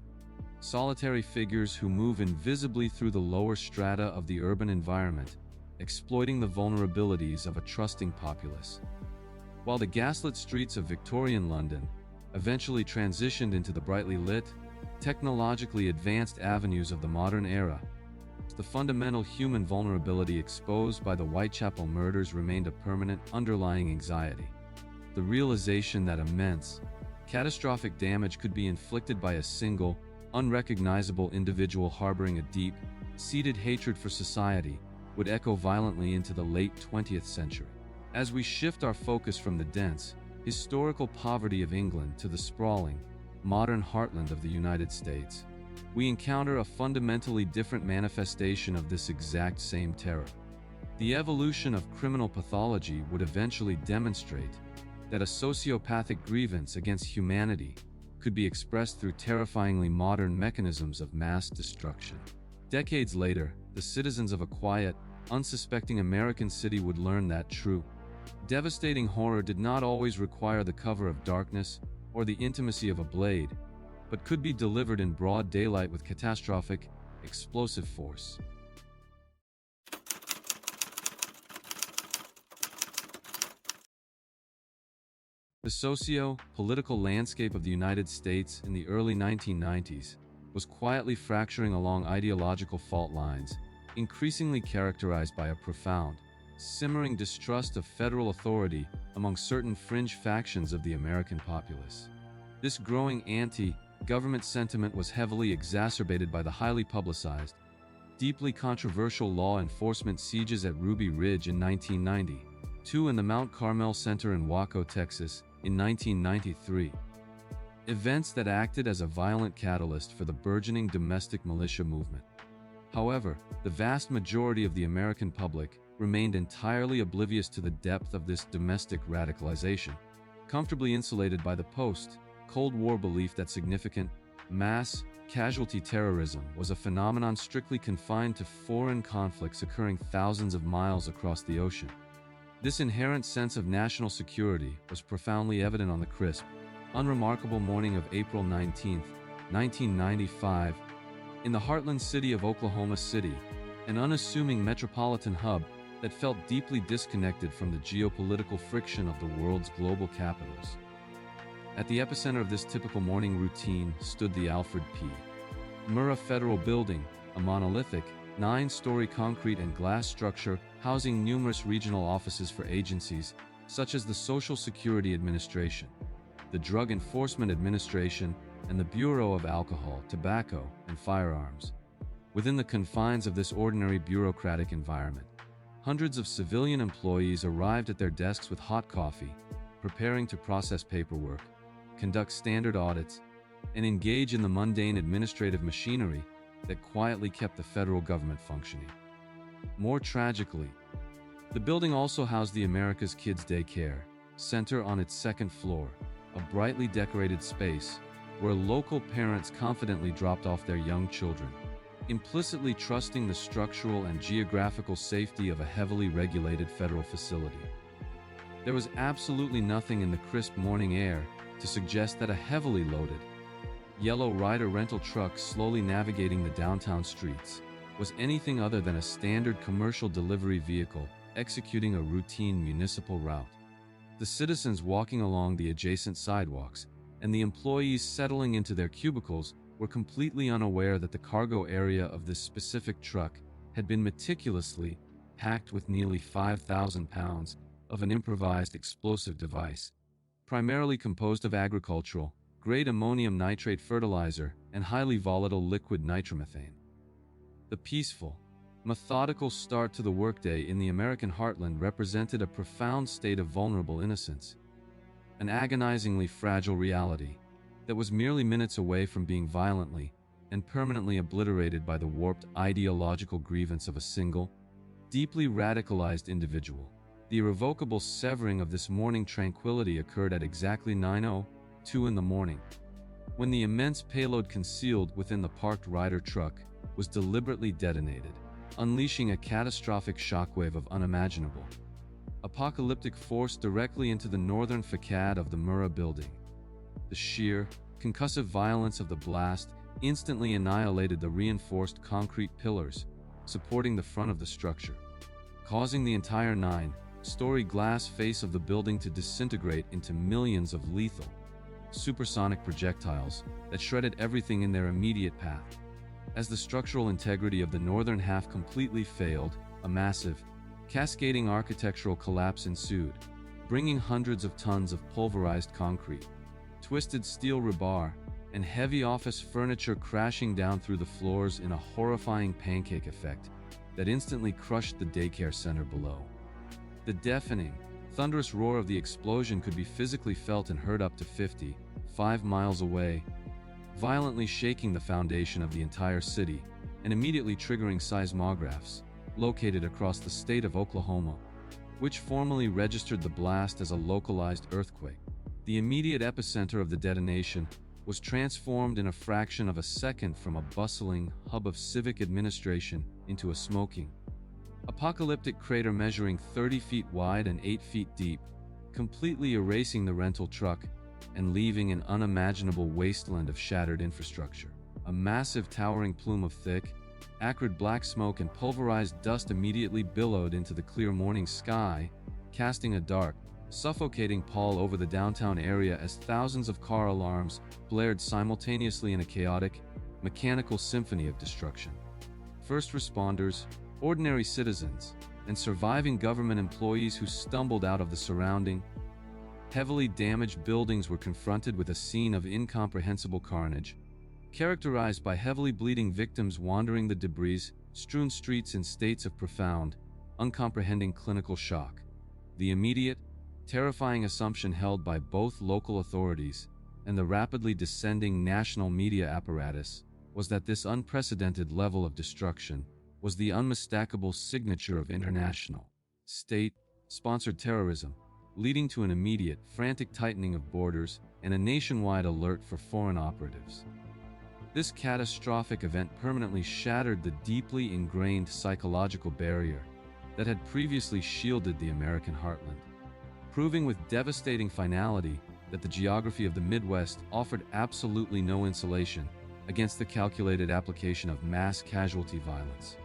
solitary figures who move invisibly through the lower strata of the urban environment, exploiting the vulnerabilities of a trusting populace. While the gaslit streets of Victorian London eventually transitioned into the brightly lit, technologically advanced avenues of the modern era, the fundamental human vulnerability exposed by the Whitechapel murders remained a permanent underlying anxiety. The realization that immense, catastrophic damage could be inflicted by a single, unrecognizable individual harboring a deep-seated hatred for society would echo violently into the late 20th century. As we shift our focus from the dense, historical poverty of England to the sprawling, modern heartland of the United States, we encounter a fundamentally different manifestation of this exact same terror. The evolution of criminal pathology would eventually demonstrate that a sociopathic grievance against humanity could be expressed through terrifyingly modern mechanisms of mass destruction. Decades later, the citizens of a quiet, unsuspecting American city would learn that true, devastating horror did not always require the cover of darkness or the intimacy of a blade, but could be delivered in broad daylight with catastrophic, explosive force. The socio-political landscape of the United States in the early 1990s was quietly fracturing along ideological fault lines, increasingly characterized by a profound, simmering distrust of federal authority among certain fringe factions of the American populace. This growing anti-government sentiment was heavily exacerbated by the highly publicized, deeply controversial law enforcement sieges at Ruby Ridge in 1992 and the Mount Carmel Center in Waco, Texas, in 1993. Events that acted as a violent catalyst for the burgeoning domestic militia movement. However, the vast majority of the American public remained entirely oblivious to the depth of this domestic radicalization, comfortably insulated by the post-Cold War belief that significant, mass, casualty terrorism was a phenomenon strictly confined to foreign conflicts occurring thousands of miles across the ocean. This inherent sense of national security was profoundly evident on the crisp, unremarkable morning of April 19, 1995, in the heartland city of Oklahoma City, an unassuming metropolitan hub that felt deeply disconnected from the geopolitical friction of the world's global capitals. At the epicenter of this typical morning routine stood the Alfred P. Murrah Federal Building, a monolithic, 9-story concrete and glass structure housing numerous regional offices for agencies such as the Social Security Administration, the Drug Enforcement Administration, and the Bureau of Alcohol, Tobacco, and Firearms. Within the confines of this ordinary bureaucratic environment, hundreds of civilian employees arrived at their desks with hot coffee, preparing to process paperwork, conduct standard audits, and engage in the mundane administrative machinery that quietly kept the federal government functioning. More tragically, the building also housed the America's Kids Daycare Center on its second floor, a brightly decorated space where local parents confidently dropped off their young children, implicitly trusting the structural and geographical safety of a heavily regulated federal facility. There was absolutely nothing in the crisp morning air to suggest that a heavily loaded, yellow Ryder rental truck slowly navigating the downtown streets was anything other than a standard commercial delivery vehicle executing a routine municipal route. The citizens walking along the adjacent sidewalks and the employees settling into their cubicles were completely unaware that the cargo area of this specific truck had been meticulously packed with nearly 5,000 pounds of an improvised explosive device, primarily composed of agricultural grade ammonium nitrate fertilizer and highly volatile liquid nitromethane. The peaceful, methodical start to the workday in the American heartland represented a profound state of vulnerable innocence, an agonizingly fragile reality that was merely minutes away from being violently and permanently obliterated by the warped ideological grievance of a single, deeply radicalized individual. The irrevocable severing of this morning tranquility occurred at exactly 9:02 in the morning, when the immense payload concealed within the parked Ryder truck was deliberately detonated, unleashing a catastrophic shockwave of unimaginable, apocalyptic force directly into the northern facade of the Murrah building. The sheer, concussive violence of the blast instantly annihilated the reinforced concrete pillars supporting the front of the structure, causing the entire 9 story glass face of the building to disintegrate into millions of lethal, supersonic projectiles that shredded everything in their immediate path. As the structural integrity of the northern half completely failed, a massive, cascading architectural collapse ensued, bringing hundreds of tons of pulverized concrete, twisted steel rebar, and heavy office furniture crashing down through the floors in a horrifying pancake effect that instantly crushed the daycare center below. The deafening, thunderous roar of the explosion could be physically felt and heard up to 55 miles away, violently shaking the foundation of the entire city and immediately triggering seismographs located across the state of Oklahoma, which formally registered the blast as a localized earthquake. The immediate epicenter of the detonation was transformed in a fraction of a second from a bustling hub of civic administration into a smoking, apocalyptic crater measuring 30 feet wide and 8 feet deep, completely erasing the rental truck and leaving an unimaginable wasteland of shattered infrastructure. A massive towering plume of thick, acrid black smoke and pulverized dust immediately billowed into the clear morning sky, casting a dark, suffocating pall over the downtown area as thousands of car alarms blared simultaneously in a chaotic, mechanical symphony of destruction. First responders, ordinary citizens, and surviving government employees who stumbled out of the surrounding, heavily damaged buildings were confronted with a scene of incomprehensible carnage, characterized by heavily bleeding victims wandering the debris-strewn streets in states of profound, uncomprehending clinical shock. The immediate, terrifying assumption held by both local authorities and the rapidly descending national media apparatus was that this unprecedented level of destruction was the unmistakable signature of international, state-sponsored terrorism, leading to an immediate, frantic tightening of borders and a nationwide alert for foreign operatives. This catastrophic event permanently shattered the deeply ingrained psychological barrier that had previously shielded the American heartland, proving with devastating finality that the geography of the Midwest offered absolutely no insulation against the calculated application of mass casualty violence.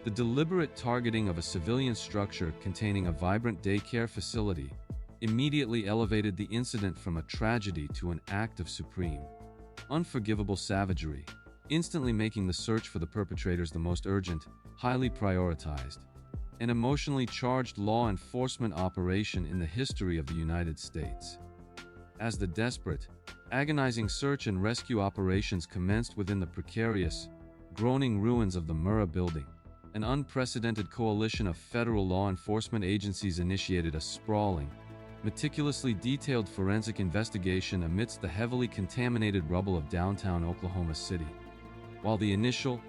The deliberate targeting of a civilian structure containing a vibrant daycare facility immediately elevated the incident from a tragedy to an act of supreme, unforgivable savagery, instantly making the search for the perpetrators the most urgent, highly prioritized, and emotionally charged law enforcement operation in the history of the United States. As the desperate, agonizing search and rescue operations commenced within the precarious, groaning ruins of the Murrah building, an unprecedented coalition of federal law enforcement agencies initiated a sprawling, meticulously detailed forensic investigation amidst the heavily contaminated rubble of downtown Oklahoma City. While the initial,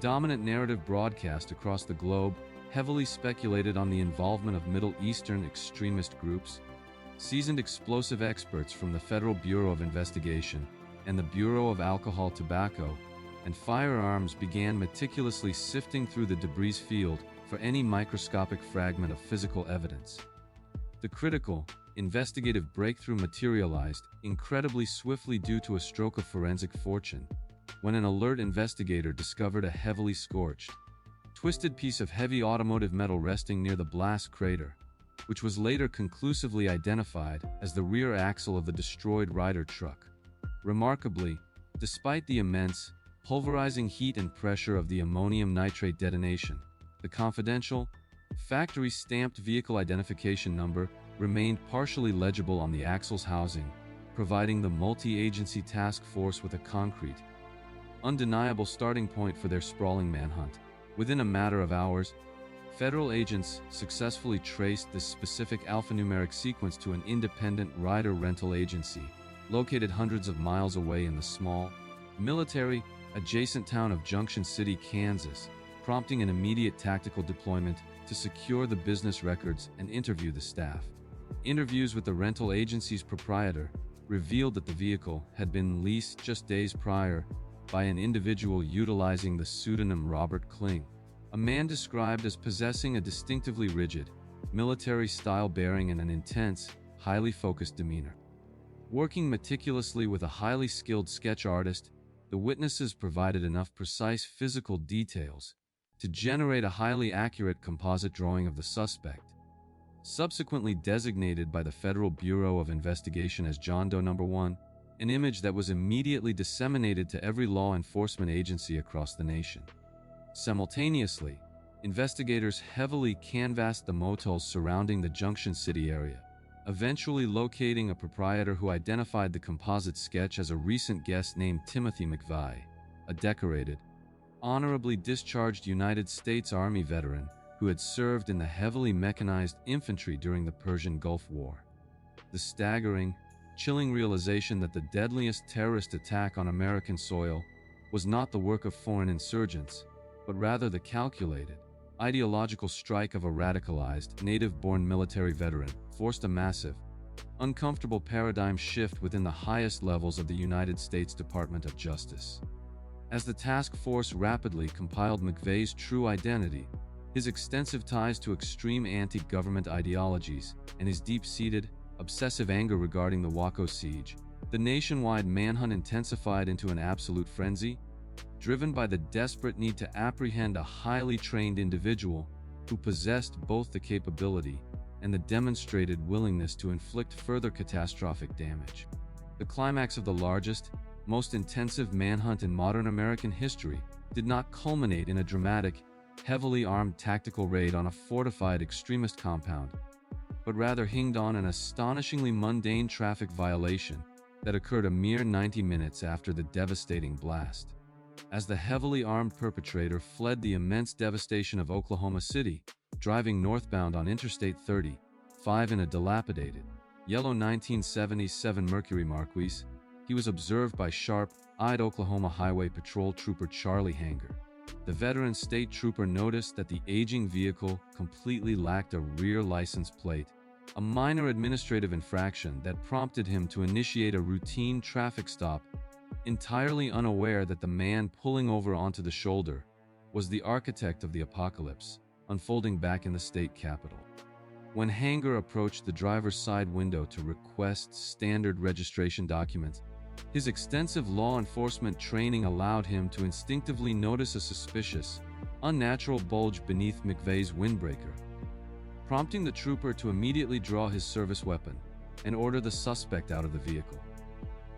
dominant narrative broadcast across the globe heavily speculated on the involvement of Middle Eastern extremist groups, seasoned explosive experts from the Federal Bureau of Investigation and the Bureau of Alcohol, Tobacco, and Firearms began meticulously sifting through the debris field for any microscopic fragment of physical evidence. The critical, investigative breakthrough materialized incredibly swiftly due to a stroke of forensic fortune, when an alert investigator discovered a heavily scorched, twisted piece of heavy automotive metal resting near the blast crater, which was later conclusively identified as the rear axle of the destroyed Ryder truck. Remarkably, despite the immense, pulverizing heat and pressure of the ammonium nitrate detonation, the confidential, factory-stamped vehicle identification number remained partially legible on the axle's housing, providing the multi-agency task force with a concrete, undeniable starting point for their sprawling manhunt. Within a matter of hours, federal agents successfully traced this specific alphanumeric sequence to an independent rider rental agency, located hundreds of miles away in the small, military-adjacent town of Junction City, Kansas, prompting an immediate tactical deployment to secure the business records and interview the staff. Interviews with the rental agency's proprietor revealed that the vehicle had been leased just days prior by an individual utilizing the pseudonym Robert Kling, a man described as possessing a distinctively rigid, military-style bearing and an intense, highly focused demeanor. Working meticulously with a highly skilled sketch artist, the witnesses provided enough precise physical details to generate a highly accurate composite drawing of the suspect, subsequently designated by the Federal Bureau of Investigation as John Doe Number 1, an image that was immediately disseminated to every law enforcement agency across the nation. Simultaneously, investigators heavily canvassed the motels surrounding the Junction City area, eventually locating a proprietor who identified the composite sketch as a recent guest named Timothy McVeigh, a decorated, honorably discharged United States Army veteran who had served in the heavily mechanized infantry during the Persian Gulf War. The staggering, chilling realization that the deadliest terrorist attack on American soil was not the work of foreign insurgents, but rather the calculated, ideological strike of a radicalized, native-born military veteran, forced a massive, uncomfortable paradigm shift within the highest levels of the United States Department of Justice. As the task force rapidly compiled McVeigh's true identity, his extensive ties to extreme anti-government ideologies, and his deep-seated, obsessive anger regarding the Waco siege, the nationwide manhunt intensified into an absolute frenzy, driven by the desperate need to apprehend a highly trained individual who possessed both the capability and the demonstrated willingness to inflict further catastrophic damage. The climax of the largest, most intensive manhunt in modern American history did not culminate in a dramatic, heavily armed tactical raid on a fortified extremist compound, but rather hinged on an astonishingly mundane traffic violation that occurred a mere 90 minutes after the devastating blast. As the heavily armed perpetrator fled the immense devastation of Oklahoma City, driving northbound on Interstate 35 in a dilapidated, yellow 1977 Mercury Marquis, he was observed by sharp-eyed Oklahoma Highway Patrol Trooper Charlie Hanger. The veteran state trooper noticed that the aging vehicle completely lacked a rear license plate, a minor administrative infraction that prompted him to initiate a routine traffic stop, entirely unaware that the man pulling over onto the shoulder was the architect of the apocalypse, unfolding back in the state capitol. When Hanger approached the driver's side window to request standard registration documents, his extensive law enforcement training allowed him to instinctively notice a suspicious, unnatural bulge beneath McVeigh's windbreaker, prompting the trooper to immediately draw his service weapon and order the suspect out of the vehicle.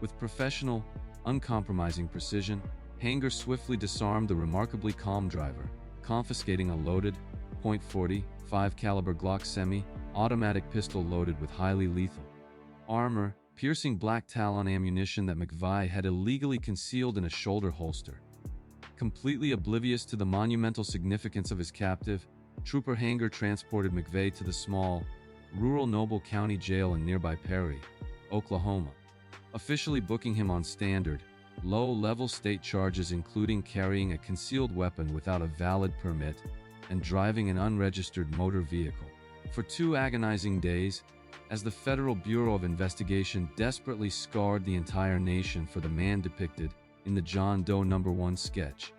With professional, uncompromising precision, Hanger swiftly disarmed the remarkably calm driver, confiscating a loaded .40 5-caliber Glock semi-automatic pistol loaded with highly lethal, armor-piercing black Talon ammunition that McVeigh had illegally concealed in a shoulder holster. Completely oblivious to the monumental significance of his captive, Trooper Hanger transported McVeigh to the small, rural Noble County Jail in nearby Perry, Oklahoma, officially booking him on standard, low-level state charges including carrying a concealed weapon without a valid permit and driving an unregistered motor vehicle. For 2 agonizing days, as the Federal Bureau of Investigation desperately scoured the entire nation for the man depicted in the John Doe Number 1 sketch,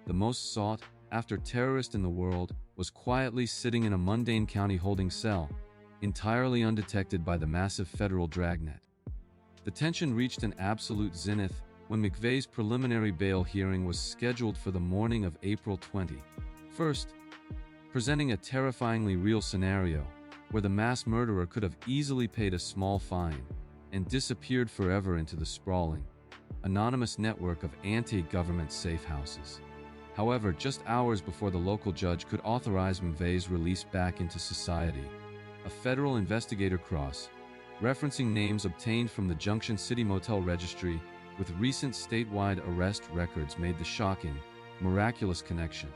the most sought-after terrorist in the world was quietly sitting in a mundane county holding cell, entirely undetected by the massive federal dragnet. The tension reached an absolute zenith when McVeigh's preliminary bail hearing was scheduled for the morning of April 21st, presenting a terrifyingly real scenario where the mass murderer could have easily paid a small fine and disappeared forever into the sprawling, anonymous network of anti-government safe houses. However, just hours before the local judge could authorize McVeigh's release back into society, a federal investigator referencing names obtained from the Junction City Motel Registry with recent statewide arrest records made the shocking, miraculous connection,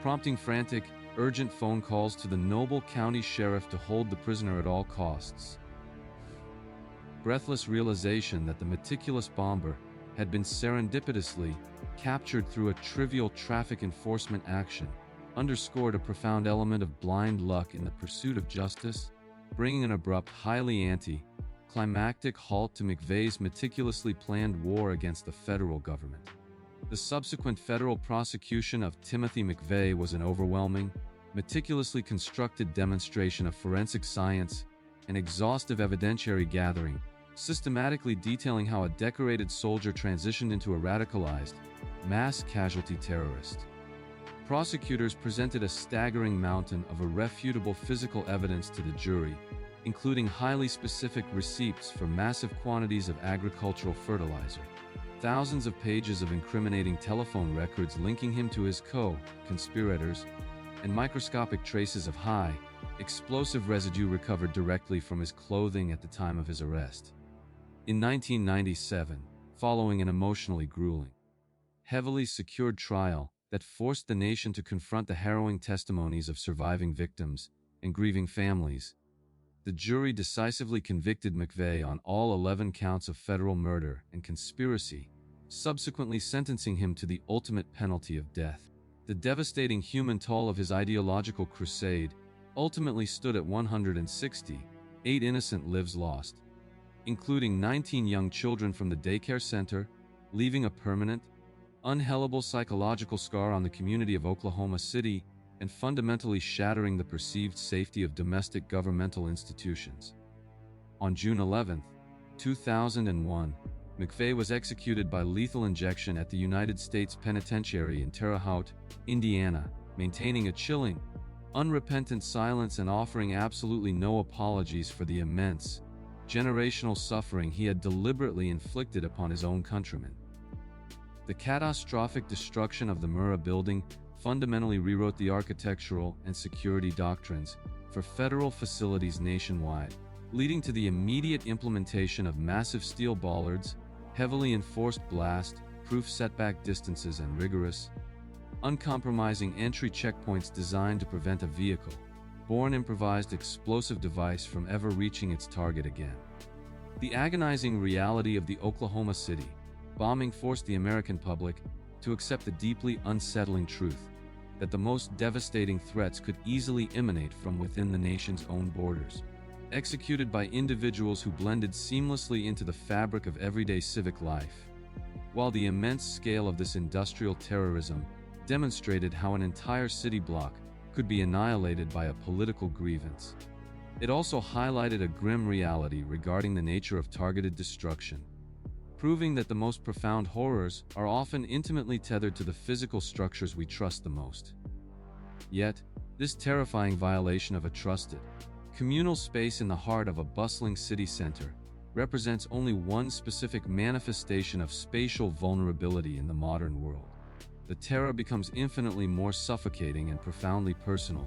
prompting frantic, urgent phone calls to the Noble County Sheriff to hold the prisoner at all costs. Breathless realization that the meticulous bomber had been serendipitously captured through a trivial traffic enforcement action underscored a profound element of blind luck in the pursuit of justice, bringing an abrupt, highly anti-climactic halt to McVeigh's meticulously planned war against the federal government. The subsequent federal prosecution of Timothy McVeigh was an overwhelming, meticulously constructed demonstration of forensic science and exhaustive evidentiary gathering, systematically detailing how a decorated soldier transitioned into a radicalized, mass casualty terrorist. Prosecutors presented a staggering mountain of irrefutable physical evidence to the jury, including highly specific receipts for massive quantities of agricultural fertilizer, thousands of pages of incriminating telephone records linking him to his co-conspirators, and microscopic traces of high, explosive residue recovered directly from his clothing at the time of his arrest. In 1997, following an emotionally grueling, heavily secured trial that forced the nation to confront the harrowing testimonies of surviving victims and grieving families, the jury decisively convicted McVeigh on all 11 counts of federal murder and conspiracy, subsequently sentencing him to the ultimate penalty of death. The devastating human toll of his ideological crusade ultimately stood at 160, 8 innocent lives lost, including 19 young children from the daycare center, leaving a permanent, unhellable psychological scar on the community of Oklahoma City and fundamentally shattering the perceived safety of domestic governmental institutions. On June 11, 2001, McVeigh was executed by lethal injection at the United States Penitentiary in Terre Haute, Indiana, maintaining a chilling, unrepentant silence and offering absolutely no apologies for the immense, generational suffering he had deliberately inflicted upon his own countrymen. The catastrophic destruction of the Murrah building fundamentally rewrote the architectural and security doctrines for federal facilities nationwide, leading to the immediate implementation of massive steel bollards, heavily enforced blast-proof setback distances and rigorous, uncompromising entry checkpoints designed to prevent a vehicle-borne improvised explosive device from ever reaching its target again. The agonizing reality of the Oklahoma City bombing forced the American public to accept the deeply unsettling truth that the most devastating threats could easily emanate from within the nation's own borders, executed by individuals who blended seamlessly into the fabric of everyday civic life. While the immense scale of this industrial terrorism demonstrated how an entire city block could be annihilated by a political grievance, it also highlighted a grim reality regarding the nature of targeted destruction, proving that the most profound horrors are often intimately tethered to the physical structures we trust the most. Yet, this terrifying violation of a trusted, communal space in the heart of a bustling city center represents only one specific manifestation of spatial vulnerability in the modern world. The terror becomes infinitely more suffocating and profoundly personal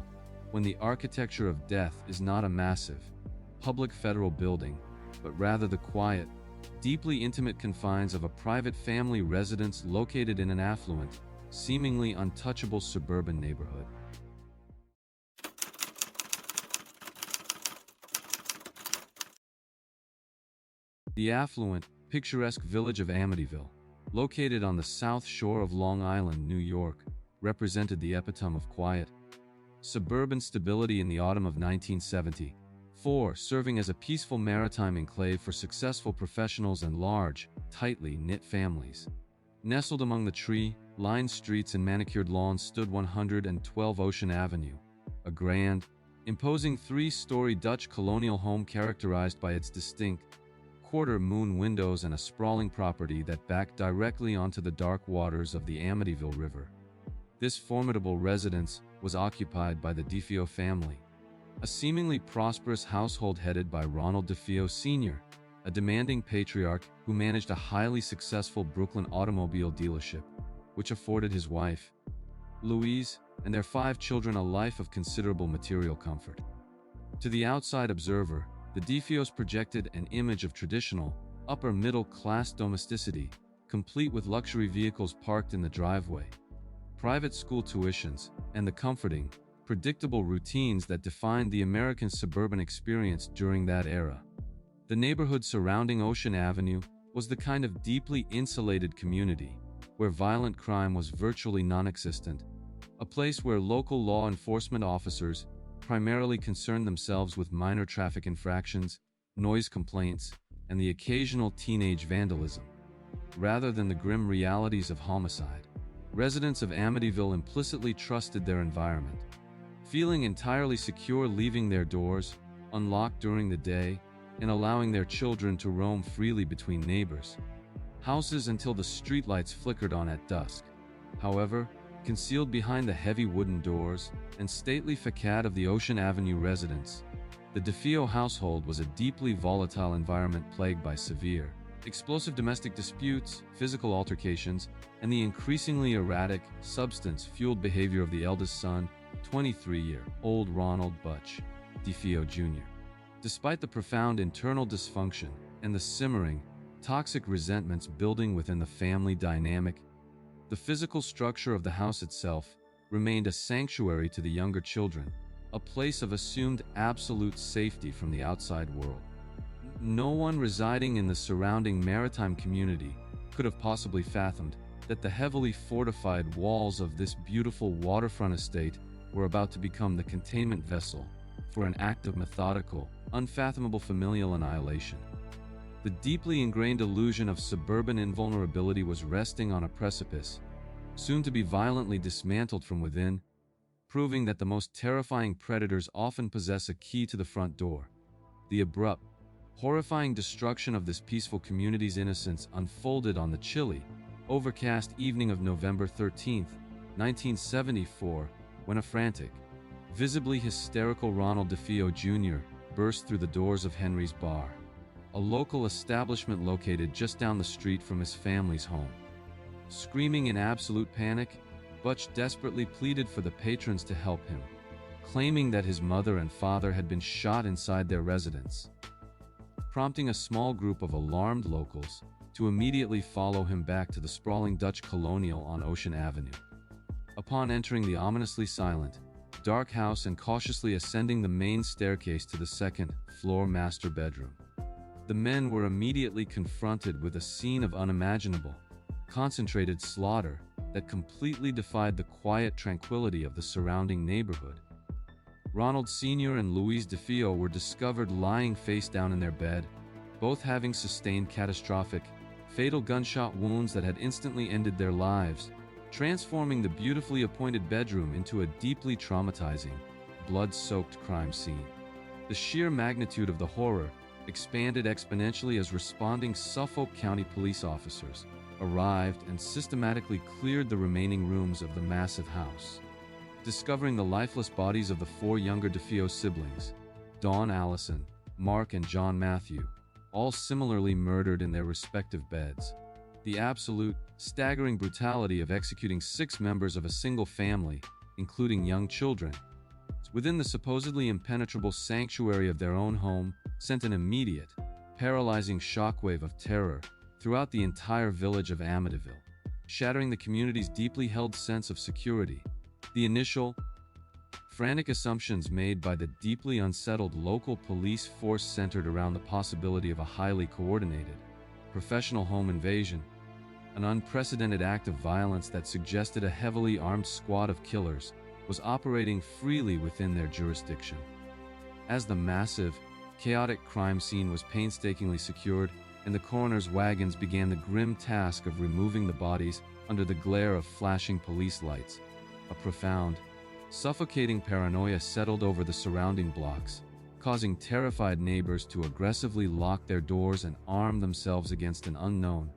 when the architecture of death is not a massive, public federal building, but rather the quiet, deeply intimate confines of a private family residence located in an affluent, seemingly untouchable suburban neighborhood. The affluent, picturesque village of Amityville, located on the south shore of Long Island, New York, represented the epitome of quiet, suburban stability in the autumn of 1974, serving as a peaceful maritime enclave for successful professionals and large, tightly knit families. Nestled among the tree-lined streets and manicured lawns stood 112 Ocean Avenue, a grand, imposing three-story Dutch colonial home characterized by its distinct, quarter-moon windows and a sprawling property that backed directly onto the dark waters of the Amityville River. This formidable residence was occupied by the DeFeo family, a seemingly prosperous household headed by Ronald DeFeo Sr., a demanding patriarch who managed a highly successful Brooklyn automobile dealership, which afforded his wife, Louise, and their 5 children a life of considerable material comfort. To the outside observer, the DeFeos projected an image of traditional, upper-middle-class domesticity, complete with luxury vehicles parked in the driveway, private school tuitions, and the comforting, predictable routines that defined the American suburban experience during that era. The neighborhood surrounding Ocean Avenue was the kind of deeply insulated community where violent crime was virtually non-existent, a place where local law enforcement officers primarily concerned themselves with minor traffic infractions, noise complaints, and the occasional teenage vandalism, rather than the grim realities of homicide. Residents of Amityville implicitly trusted their environment, feeling entirely secure leaving their doors unlocked during the day and allowing their children to roam freely between neighbors' houses until the streetlights flickered on at dusk. However, concealed behind the heavy wooden doors and stately facade of the Ocean Avenue residence. The DeFeo household was a deeply volatile environment plagued by severe, explosive domestic disputes, physical altercations, and the increasingly erratic, substance-fueled behavior of the eldest son, 23-year-old Ronald Butch DeFeo Jr. Despite the profound internal dysfunction and the simmering, toxic resentments building within the family dynamic, the physical structure of the house itself remained a sanctuary to the younger children, a place of assumed absolute safety from the outside world. No one residing in the surrounding maritime community could have possibly fathomed that the heavily fortified walls of this beautiful waterfront estate were about to become the containment vessel for an act of methodical, unfathomable familial annihilation. The deeply ingrained illusion of suburban invulnerability was resting on a precipice, soon to be violently dismantled from within, proving that the most terrifying predators often possess a key to the front door. The abrupt, horrifying destruction of this peaceful community's innocence unfolded on the chilly, overcast evening of November 13, 1974, when a frantic, visibly hysterical Ronald DeFeo Jr. burst through the doors of Henry's Bar, a local establishment located just down the street from his family's home. Screaming in absolute panic, Butch desperately pleaded for the patrons to help him, claiming that his mother and father had been shot inside their residence, prompting a small group of alarmed locals to immediately follow him back to the sprawling Dutch colonial on Ocean Avenue. Upon entering the ominously silent, dark house and cautiously ascending the main staircase to the second-floor master bedroom, the men were immediately confronted with a scene of unimaginable, concentrated slaughter that completely defied the quiet tranquility of the surrounding neighborhood. Ronald Sr. and Louise DeFeo were discovered lying face down in their bed, both having sustained catastrophic, fatal gunshot wounds that had instantly ended their lives, transforming the beautifully appointed bedroom into a deeply traumatizing, blood-soaked crime scene. The sheer magnitude of the horror expanded exponentially as responding Suffolk County police officers arrived and systematically cleared the remaining rooms of the massive house, discovering the lifeless bodies of the four younger DeFeo siblings, Dawn Allison, Mark and John Matthew, all similarly murdered in their respective beds. The absolute, staggering brutality of executing 6 members of a single family, including young children, within the supposedly impenetrable sanctuary of their own home, sent an immediate, paralyzing shockwave of terror throughout the entire village of Amityville, shattering the community's deeply held sense of security. The initial, frantic assumptions made by the deeply unsettled local police force centered around the possibility of a highly coordinated, professional home invasion, an unprecedented act of violence that suggested a heavily armed squad of killers was operating freely within their jurisdiction. As the massive, chaotic crime scene was painstakingly secured, and the coroner's wagons began the grim task of removing the bodies under the glare of flashing police lights, a profound, suffocating paranoia settled over the surrounding blocks, causing terrified neighbors to aggressively lock their doors and arm themselves against an unknown,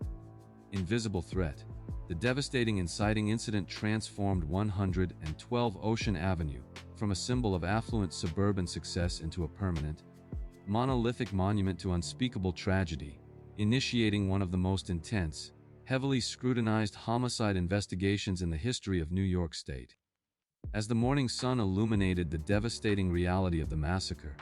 invisible threat. The devastating inciting incident transformed 112 Ocean Avenue from a symbol of affluent suburban success into a permanent, monolithic monument to unspeakable tragedy, initiating one of the most intense, heavily scrutinized homicide investigations in the history of New York State. As the morning sun illuminated the devastating reality of the massacre,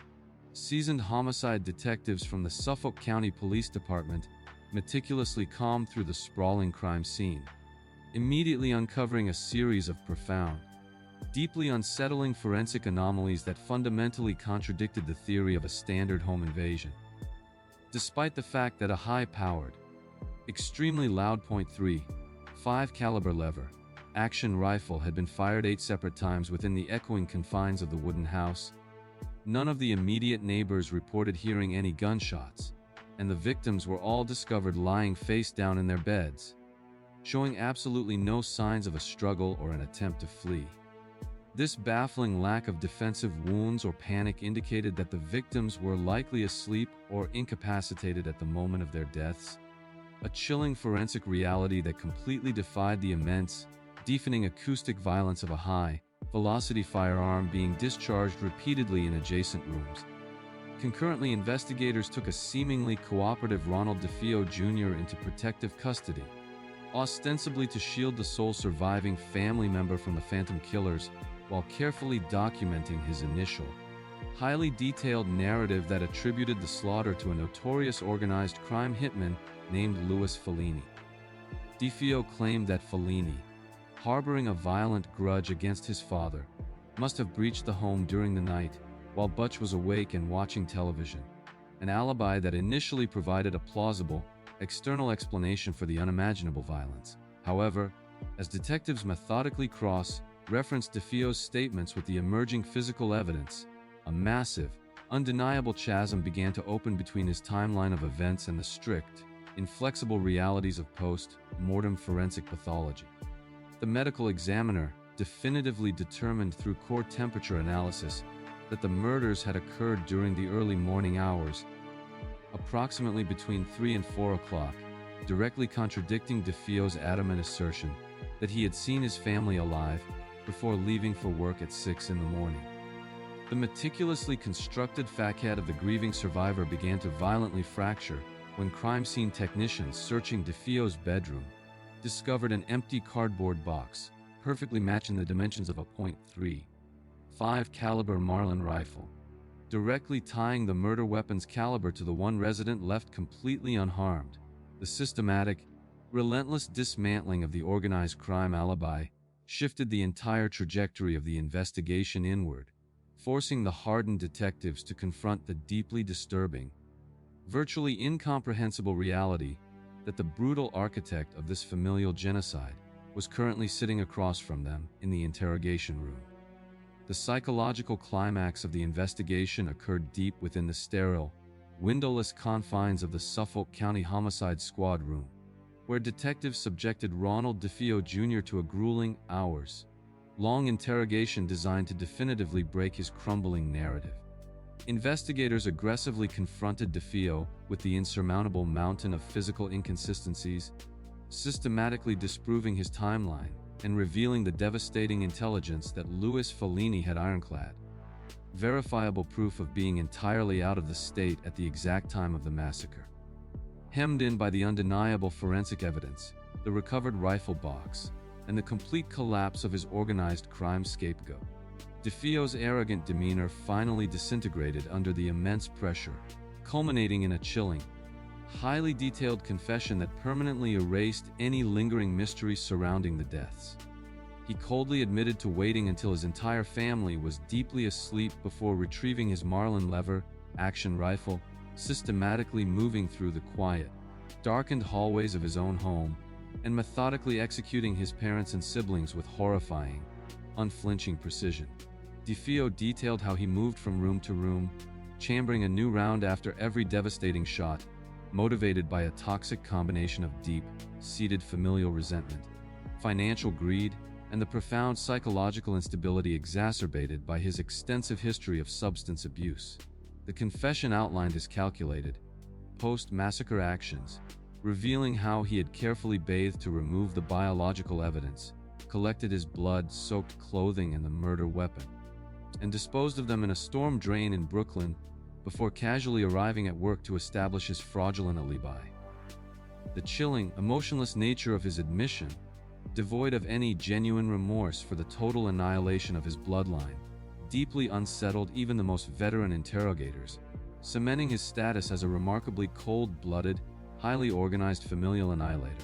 seasoned homicide detectives from the Suffolk County Police Department meticulously combed through the sprawling crime scene, immediately uncovering a series of profound, deeply unsettling forensic anomalies that fundamentally contradicted the theory of a standard home invasion. Despite the fact that a high-powered, extremely loud .35 caliber lever action rifle had been fired 8 separate times within the echoing confines of the wooden house, none of the immediate neighbors reported hearing any gunshots, and the victims were all discovered lying face down in their beds, showing absolutely no signs of a struggle or an attempt to flee. This baffling lack of defensive wounds or panic indicated that the victims were likely asleep or incapacitated at the moment of their deaths, a chilling forensic reality that completely defied the immense, deafening acoustic violence of a high-velocity firearm being discharged repeatedly in adjacent rooms. Concurrently, investigators took a seemingly cooperative Ronald DeFeo Jr. into protective custody, ostensibly to shield the sole surviving family member from the phantom killers, while carefully documenting his initial, highly detailed narrative that attributed the slaughter to a notorious organized crime hitman named Louis Fellini. DeFeo claimed that Fellini, harboring a violent grudge against his father, must have breached the home during the night while Butch was awake and watching television, an alibi that initially provided a plausible, external explanation for the unimaginable violence. However, as detectives methodically cross-referenced DeFeo's statements with the emerging physical evidence, a massive, undeniable chasm began to open between his timeline of events and the strict, inflexible realities of post-mortem forensic pathology. The medical examiner definitively determined through core temperature analysis that the murders had occurred during the early morning hours, approximately between 3 and 4 o'clock, directly contradicting DeFeo's adamant assertion that he had seen his family alive before leaving for work at 6 in the morning. The meticulously constructed facade of the grieving survivor began to violently fracture when crime scene technicians searching DeFeo's bedroom discovered an empty cardboard box, perfectly matching the dimensions of a .35 caliber Marlin rifle, directly tying the murder weapon's caliber to the one resident left completely unharmed. The systematic, relentless dismantling of the organized crime alibi shifted the entire trajectory of the investigation inward, forcing the hardened detectives to confront the deeply disturbing, virtually incomprehensible reality that the brutal architect of this familial genocide was currently sitting across from them in the interrogation room. The psychological climax of the investigation occurred deep within the sterile, windowless confines of the Suffolk County Homicide Squad room, where detectives subjected Ronald DeFeo Jr. to a grueling, hours-long interrogation designed to definitively break his crumbling narrative. Investigators aggressively confronted DeFeo with the insurmountable mountain of physical inconsistencies, systematically disproving his timeline and revealing the devastating intelligence that Louis Fellini had ironclad, verifiable proof of being entirely out of the state at the exact time of the massacre. Hemmed in by the undeniable forensic evidence, the recovered rifle box, and the complete collapse of his organized crime scapegoat, DeFeo's arrogant demeanor finally disintegrated under the immense pressure, culminating in a chilling, highly detailed confession that permanently erased any lingering mystery surrounding the deaths. He coldly admitted to waiting until his entire family was deeply asleep before retrieving his Marlin lever-action rifle, systematically moving through the quiet, darkened hallways of his own home, and methodically executing his parents and siblings with horrifying, unflinching precision. DeFeo detailed how he moved from room to room, chambering a new round after every devastating shot, motivated by a toxic combination of deep-seated familial resentment, financial greed, and the profound psychological instability exacerbated by his extensive history of substance abuse. The confession outlined his calculated, post-massacre actions, revealing how he had carefully bathed to remove the biological evidence, collected his blood-soaked clothing and the murder weapon, and disposed of them in a storm drain in Brooklyn before casually arriving at work to establish his fraudulent alibi. The chilling, emotionless nature of his admission, devoid of any genuine remorse for the total annihilation of his bloodline, deeply unsettled even the most veteran interrogators, cementing his status as a remarkably cold-blooded, highly organized familial annihilator.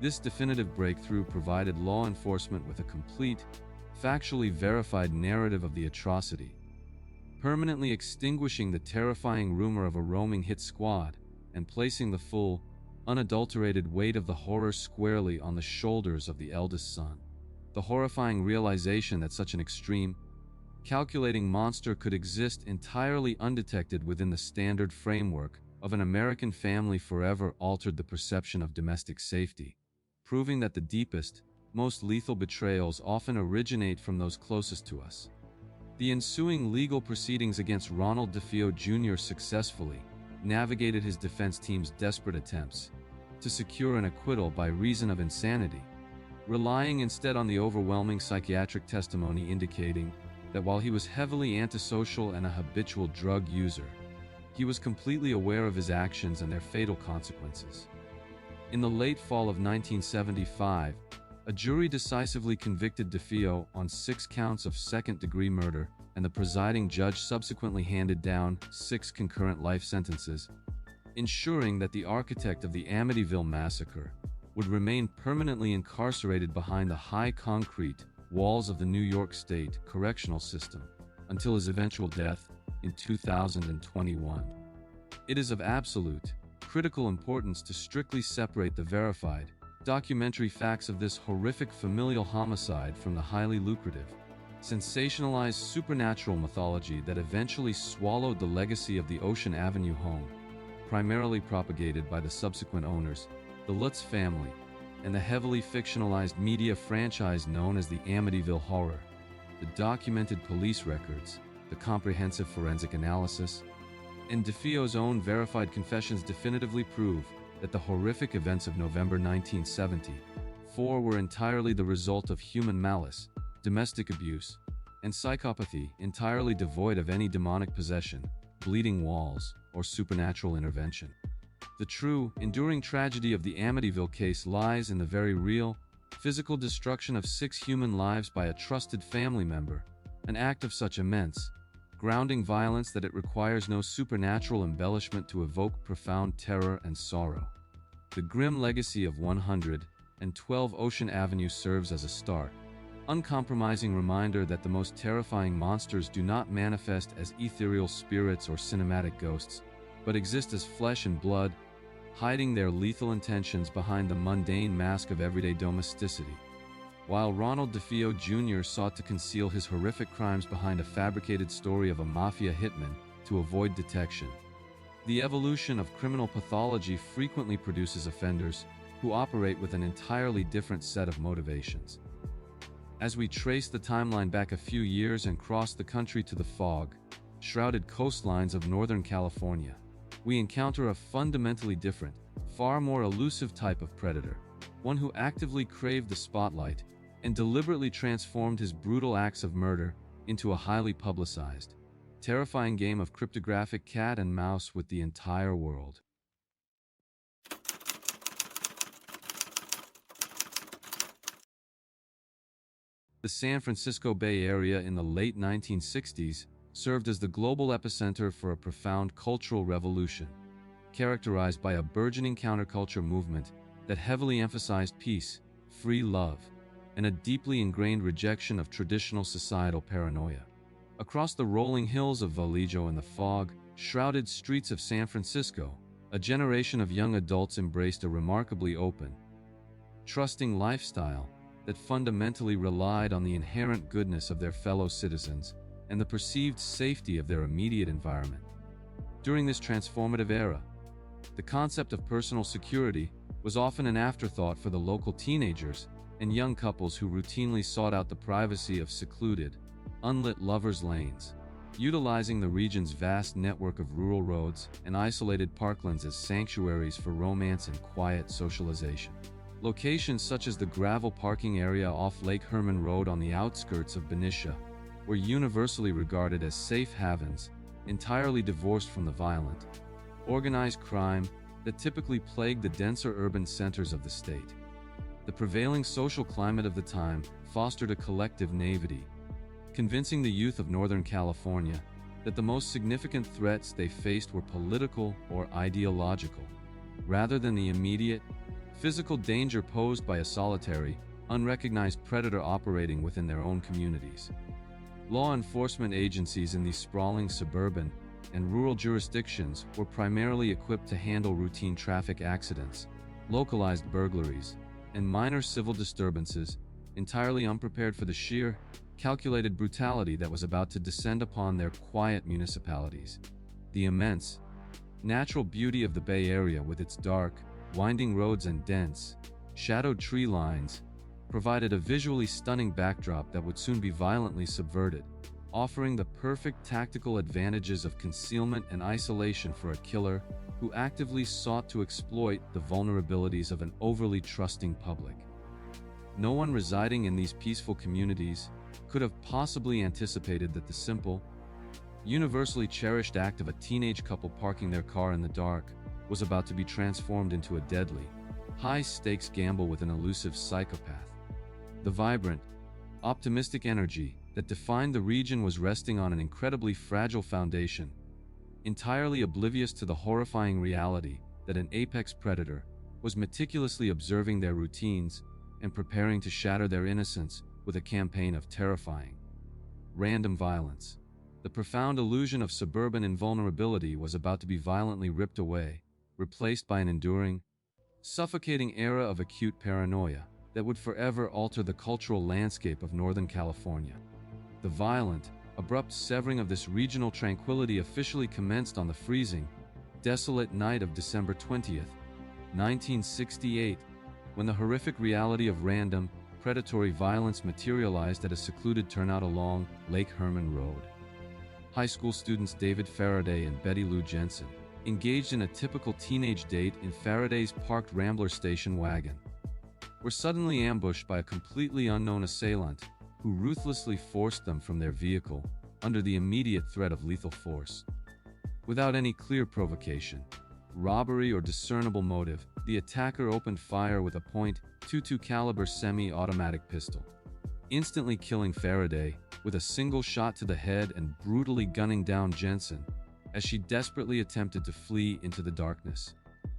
This definitive breakthrough provided law enforcement with a complete, factually verified narrative of the atrocity, permanently extinguishing the terrifying rumor of a roaming hit squad and placing the full, unadulterated weight of the horror squarely on the shoulders of the eldest son. The horrifying realization that such an extreme, calculating monster could exist entirely undetected within the standard framework of an American family forever altered the perception of domestic safety, proving that the deepest, most lethal betrayals often originate from those closest to us. The ensuing legal proceedings against Ronald DeFeo Jr. successfully navigated his defense team's desperate attempts to secure an acquittal by reason of insanity, relying instead on the overwhelming psychiatric testimony indicating that while he was heavily antisocial and a habitual drug user, he was completely aware of his actions and their fatal consequences. In the late fall of 1975, a jury decisively convicted DeFeo on 6 counts of second-degree murder, and the presiding judge subsequently handed down 6 concurrent life sentences, ensuring that the architect of the Amityville massacre would remain permanently incarcerated behind the high concrete walls of the New York State correctional system until his eventual death in 2021. It is of absolute, critical importance to strictly separate the verified, documentary facts of this horrific familial homicide from the highly lucrative, sensationalized supernatural mythology that eventually swallowed the legacy of the Ocean Avenue home, primarily propagated by the subsequent owners, the Lutz family, and the heavily fictionalized media franchise known as the Amityville Horror. The documented police records, the comprehensive forensic analysis, and DeFeo's own verified confessions definitively prove that the horrific events of November 1974 were entirely the result of human malice, domestic abuse, and psychopathy entirely devoid of any demonic possession, bleeding walls, or supernatural intervention. The true, enduring tragedy of the Amityville case lies in the very real, physical destruction of 6 human lives by a trusted family member, an act of such immense, grounding violence that it requires no supernatural embellishment to evoke profound terror and sorrow. The grim legacy of 112 Ocean Avenue serves as a stark, uncompromising reminder that the most terrifying monsters do not manifest as ethereal spirits or cinematic ghosts, but exist as flesh and blood, hiding their lethal intentions behind the mundane mask of everyday domesticity. While Ronald DeFeo Jr. sought to conceal his horrific crimes behind a fabricated story of a mafia hitman to avoid detection, the evolution of criminal pathology frequently produces offenders who operate with an entirely different set of motivations. As we trace the timeline back a few years and cross the country to the fog-shrouded coastlines of Northern California, we encounter a fundamentally different, far more elusive type of predator, one who actively craved the spotlight and deliberately transformed his brutal acts of murder into a highly publicized, terrifying game of cryptographic cat and mouse with the entire world. The San Francisco Bay Area in the late 1960s served as the global epicenter for a profound cultural revolution, characterized by a burgeoning counterculture movement that heavily emphasized peace, free love, and a deeply ingrained rejection of traditional societal paranoia. Across the rolling hills of Vallejo and the fog-shrouded streets of San Francisco, a generation of young adults embraced a remarkably open, trusting lifestyle that fundamentally relied on the inherent goodness of their fellow citizens and the perceived safety of their immediate environment. During this transformative era, the concept of personal security was often an afterthought for the local teenagers and young couples who routinely sought out the privacy of secluded, unlit lovers' lanes, utilizing the region's vast network of rural roads and isolated parklands as sanctuaries for romance and quiet socialization. Locations such as the gravel parking area off Lake Herman Road on the outskirts of Benicia were universally regarded as safe havens, entirely divorced from the violent, organized crime that typically plagued the denser urban centers of the state. The prevailing social climate of the time fostered a collective naivety, convincing the youth of Northern California that the most significant threats they faced were political or ideological, rather than the immediate, physical danger posed by a solitary, unrecognized predator operating within their own communities. Law enforcement agencies in these sprawling suburban and rural jurisdictions were primarily equipped to handle routine traffic accidents, localized burglaries, and minor civil disturbances, entirely unprepared for the sheer, calculated brutality that was about to descend upon their quiet municipalities. The immense, natural beauty of the Bay Area with its dark, winding roads and dense, shadowed tree lines provided a visually stunning backdrop that would soon be violently subverted, offering the perfect tactical advantages of concealment and isolation for a killer who actively sought to exploit the vulnerabilities of an overly trusting public. No one residing in these peaceful communities could have possibly anticipated that the simple, universally cherished act of a teenage couple parking their car in the dark was about to be transformed into a deadly, high-stakes gamble with an elusive psychopath. The vibrant, optimistic energy that defined the region was resting on an incredibly fragile foundation, entirely oblivious to the horrifying reality that an apex predator was meticulously observing their routines and preparing to shatter their innocence with a campaign of terrifying, random violence. The profound illusion of suburban invulnerability was about to be violently ripped away, replaced by an enduring, suffocating era of acute paranoia that would forever alter the cultural landscape of Northern California. The violent, abrupt severing of this regional tranquility officially commenced on the freezing, desolate night of December 20th, 1968, when the horrific reality of random, predatory violence materialized at a secluded turnout along Lake Herman Road. High school students David Faraday and Betty Lou Jensen engaged in a typical teenage date in Faraday's parked Rambler station wagon, were suddenly ambushed by a completely unknown assailant who ruthlessly forced them from their vehicle under the immediate threat of lethal force. Without any clear provocation, robbery, or discernible motive, the attacker opened fire with a .22 caliber semi-automatic pistol, instantly killing Faraday with a single shot to the head and brutally gunning down Jensen as she desperately attempted to flee into the darkness.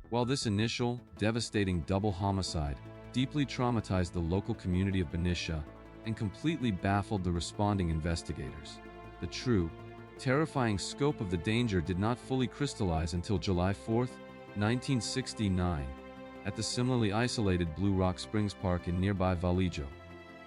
While this initial, devastating double homicide deeply traumatized the local community of Benicia and completely baffled the responding investigators, the true, terrifying scope of the danger did not fully crystallize until July 4, 1969, at the similarly isolated Blue Rock Springs Park in nearby Vallejo.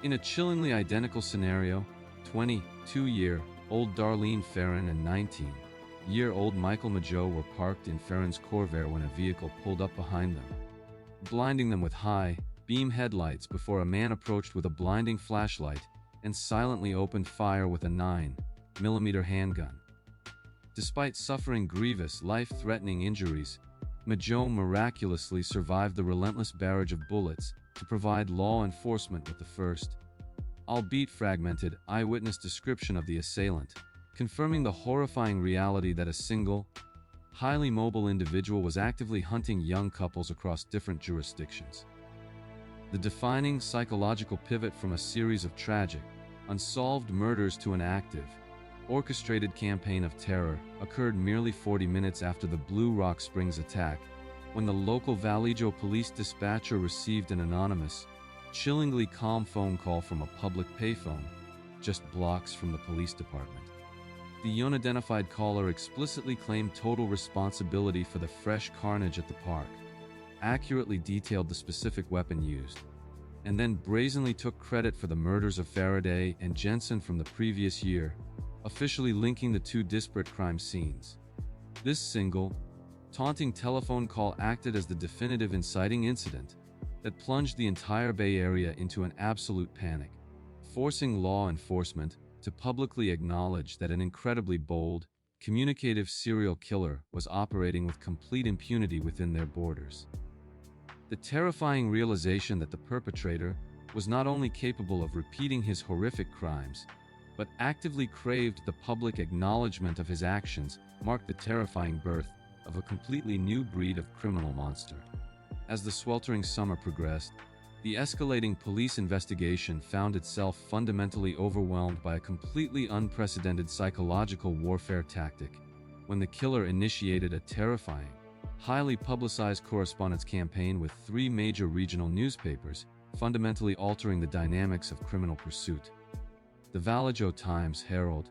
In a chillingly identical scenario, 22-year-old Darlene Farron and 19-year-old Michael Mageau were parked in Farron's Corvair when a vehicle pulled up behind them, blinding them with high-beam headlights before a man approached with a blinding flashlight and silently opened fire with a 9mm handgun. Despite suffering grievous, life-threatening injuries, Mageau miraculously survived the relentless barrage of bullets to provide law enforcement with the first, albeit fragmented, eyewitness description of the assailant, confirming the horrifying reality that a single, highly mobile individual was actively hunting young couples across different jurisdictions. The defining psychological pivot from a series of tragic, unsolved murders to an active, orchestrated campaign of terror occurred merely 40 minutes after the Blue Rock Springs attack, when the local Vallejo police dispatcher received an anonymous, chillingly calm phone call from a public payphone just blocks from the police department. The unidentified caller explicitly claimed total responsibility for the fresh carnage at the park, accurately detailed the specific weapon used, and then brazenly took credit for the murders of Faraday and Jensen from the previous year, officially linking the two disparate crime scenes. This single, taunting telephone call acted as the definitive inciting incident that plunged the entire Bay Area into an absolute panic, forcing law enforcement to publicly acknowledge that an incredibly bold, communicative serial killer was operating with complete impunity within their borders. The terrifying realization that the perpetrator was not only capable of repeating his horrific crimes, but actively craved the public acknowledgement of his actions marked the terrifying birth of a completely new breed of criminal monster. As the sweltering summer progressed, the escalating police investigation found itself fundamentally overwhelmed by a completely unprecedented psychological warfare tactic when the killer initiated a terrifying, highly publicized correspondence campaign with 3 major regional newspapers, fundamentally altering the dynamics of criminal pursuit. The Vallejo Times-Herald,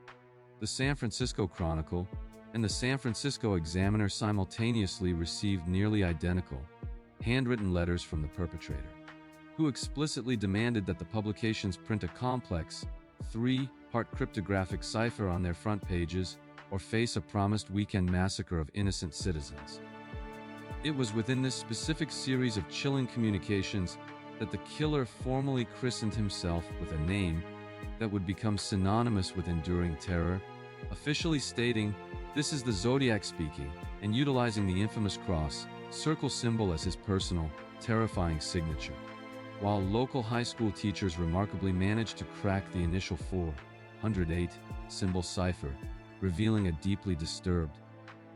the San Francisco Chronicle, and the San Francisco Examiner simultaneously received nearly identical, handwritten letters from the perpetrator, who explicitly demanded that the publications print a complex, 3-part cryptographic cipher on their front pages or face a promised weekend massacre of innocent citizens. It was within this specific series of chilling communications that the killer formally christened himself with a name that would become synonymous with enduring terror, officially stating, "This is the Zodiac speaking," and utilizing the infamous cross, circle symbol as his personal, terrifying signature. while local high school teachers remarkably managed to crack the initial 408 symbol cipher, revealing a deeply disturbed,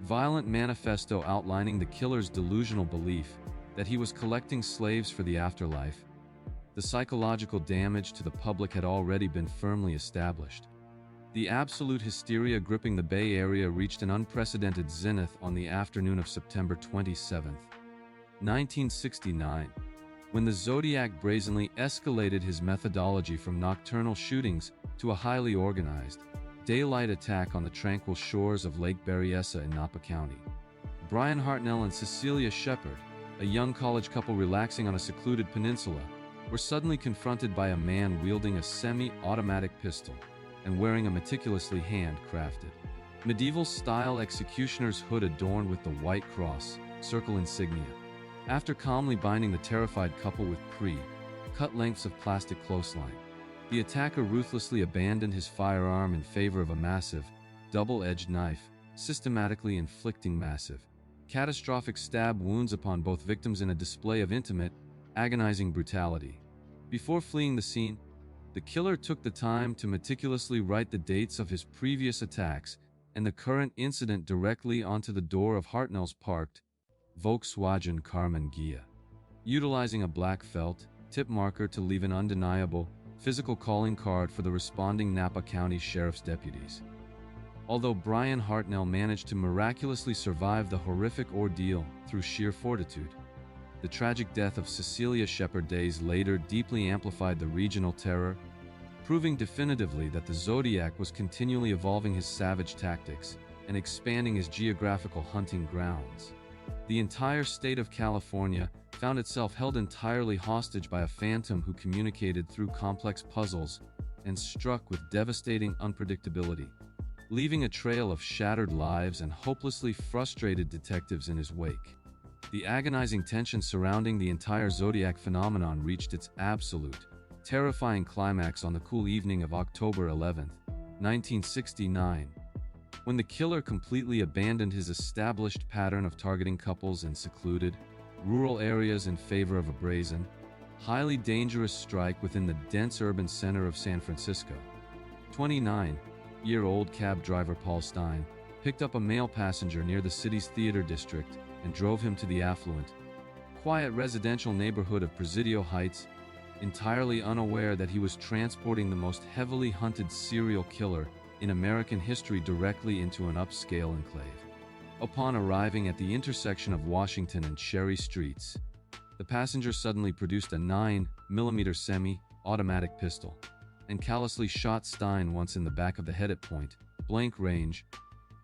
violent manifesto outlining the killer's delusional belief that he was collecting slaves for the afterlife. The psychological damage to the public had already been firmly established. The absolute hysteria gripping the Bay Area reached an unprecedented zenith on the afternoon of September 27, 1969, when the Zodiac brazenly escalated his methodology from nocturnal shootings to a highly organized, daylight attack on the tranquil shores of Lake Berryessa in Napa County. Brian Hartnell and Cecilia Shepard, a young college couple relaxing on a secluded peninsula, were suddenly confronted by a man wielding a semi-automatic pistol and wearing a meticulously handcrafted, medieval-style executioner's hood adorned with the White Cross circle insignia. After calmly binding the terrified couple with pre-cut lengths of plastic clothesline, the attacker ruthlessly abandoned his firearm in favor of a massive, double-edged knife, systematically inflicting massive, catastrophic stab wounds upon both victims in a display of intimate, agonizing brutality. Before fleeing the scene, the killer took the time to meticulously write the dates of his previous attacks and the current incident directly onto the door of Hartnell's parked Volkswagen Karmann Ghia, utilizing a black felt tip marker to leave an undeniable, physical calling card for the responding Napa County Sheriff's deputies. Although Brian Hartnell managed to miraculously survive the horrific ordeal through sheer fortitude, the tragic death of Cecilia Shepard days later deeply amplified the regional terror, proving definitively that the Zodiac was continually evolving his savage tactics and expanding his geographical hunting grounds. The entire state of California found itself held entirely hostage by a phantom who communicated through complex puzzles and struck with devastating unpredictability, leaving a trail of shattered lives and hopelessly frustrated detectives in his wake. The agonizing tension surrounding the entire Zodiac phenomenon reached its absolute, terrifying climax on the cool evening of October 11, 1969, when the killer completely abandoned his established pattern of targeting couples in secluded, rural areas in favor of a brazen, highly dangerous strike within the dense urban center of San Francisco. 29-year-old cab driver Paul Stein picked up a male passenger near the city's theater district and drove him to the affluent, quiet residential neighborhood of Presidio Heights, entirely unaware that he was transporting the most heavily hunted serial killer in American history directly into an upscale enclave. Upon arriving at the intersection of Washington and Cherry Streets, the passenger suddenly produced a 9mm semi-automatic pistol and callously shot Stein once in the back of the head at point-blank range,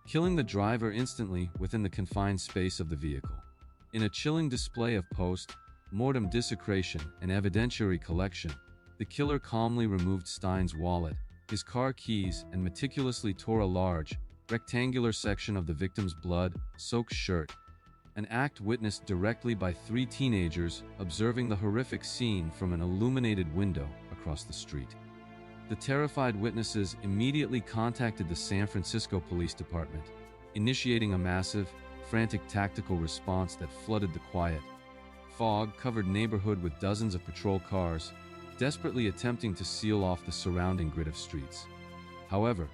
killing the driver instantly within the confined space of the vehicle. In a chilling display of post-mortem desecration and evidentiary collection, the killer calmly removed Stein's wallet, his car keys, and meticulously tore a large, rectangular section of the victim's blood-soaked shirt, an act witnessed directly by 3 teenagers observing the horrific scene from an illuminated window across the street. The terrified witnesses immediately contacted the San Francisco Police Department, initiating a massive, frantic tactical response that flooded the quiet, fog-covered neighborhood with dozens of patrol cars, desperately attempting to seal off the surrounding grid of streets. However,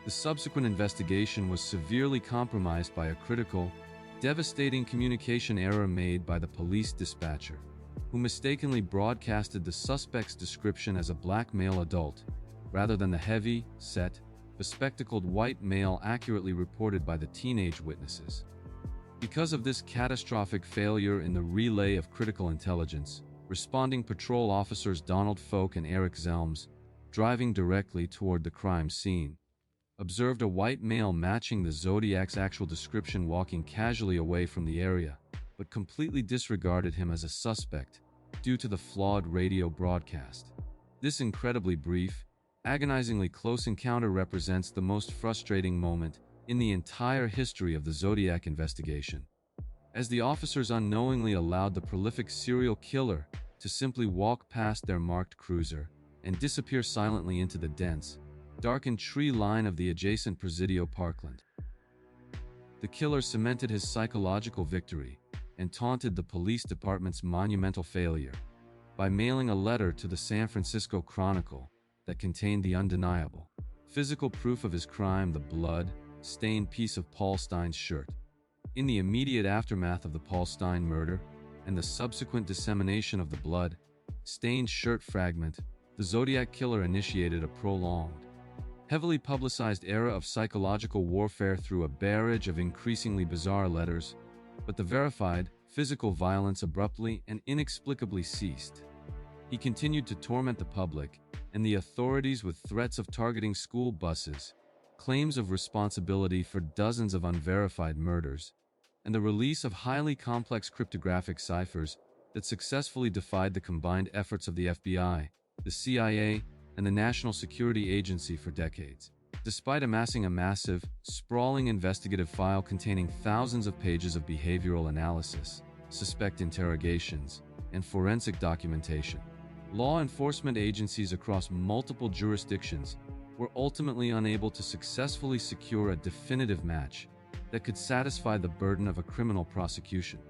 the subsequent investigation was severely compromised by a critical, devastating communication error made by the police dispatcher, who mistakenly broadcasted the suspect's description as a black male adult, rather than the heavy-set, bespectacled white male accurately reported by the teenage witnesses. Because of this catastrophic failure in the relay of critical intelligence, responding patrol officers Donald Folk and Eric Zelms, driving directly toward the crime scene, observed a white male matching the Zodiac's actual description walking casually away from the area, but completely disregarded him as a suspect due to the flawed radio broadcast. This incredibly brief, agonizingly close encounter represents the most frustrating moment in the entire history of the Zodiac investigation, as the officers unknowingly allowed the prolific serial killer to simply walk past their marked cruiser and disappear silently into the dense, darkened tree line of the adjacent Presidio parkland. The killer cemented his psychological victory and taunted the police department's monumental failure, by mailing a letter to the San Francisco Chronicle that contained the undeniable physical proof of his crime, the blood-stained piece of Paul Stein's shirt. In the immediate aftermath of the Paul Stein murder and the subsequent dissemination of the blood-stained shirt fragment, the Zodiac Killer initiated a prolonged, heavily publicized era of psychological warfare through a barrage of increasingly bizarre letters, but the verified, physical violence abruptly and inexplicably ceased. He continued to torment the public and the authorities with threats of targeting school buses, claims of responsibility for dozens of unverified murders, and the release of highly complex cryptographic ciphers that successfully defied the combined efforts of the FBI, the CIA, and the National Security Agency for decades. Despite amassing a massive, sprawling investigative file containing thousands of pages of behavioral analysis, suspect interrogations, and forensic documentation, law enforcement agencies across multiple jurisdictions were ultimately unable to successfully secure a definitive match that could satisfy the burden of a criminal prosecution.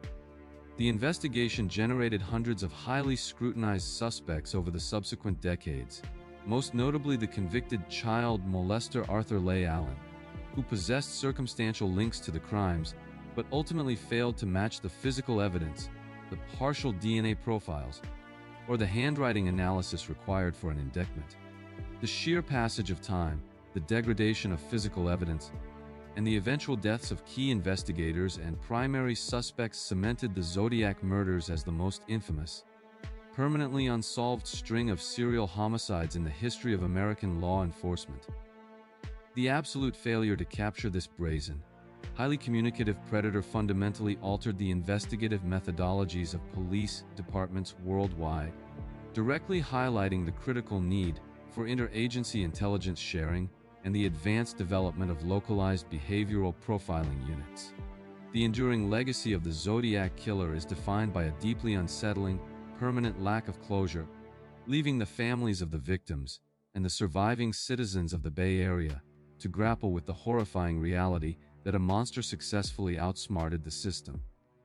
The investigation generated hundreds of highly scrutinized suspects over the subsequent decades, most notably the convicted child molester Arthur Leigh Allen, who possessed circumstantial links to the crimes but ultimately failed to match the physical evidence, the partial DNA profiles, or the handwriting analysis required for an indictment. The sheer passage of time, the degradation of physical evidence, and the eventual deaths of key investigators and primary suspects cemented the Zodiac murders as the most infamous, permanently unsolved string of serial homicides in the history of American law enforcement. The absolute failure to capture this brazen, highly communicative predator fundamentally altered the investigative methodologies of police departments worldwide, directly highlighting the critical need for interagency intelligence sharing and the advanced development of localized behavioral profiling units. The enduring legacy of the Zodiac Killer is defined by a deeply unsettling, permanent lack of closure, leaving the families of the victims and the surviving citizens of the Bay Area to grapple with the horrifying reality that a monster successfully outsmarted the system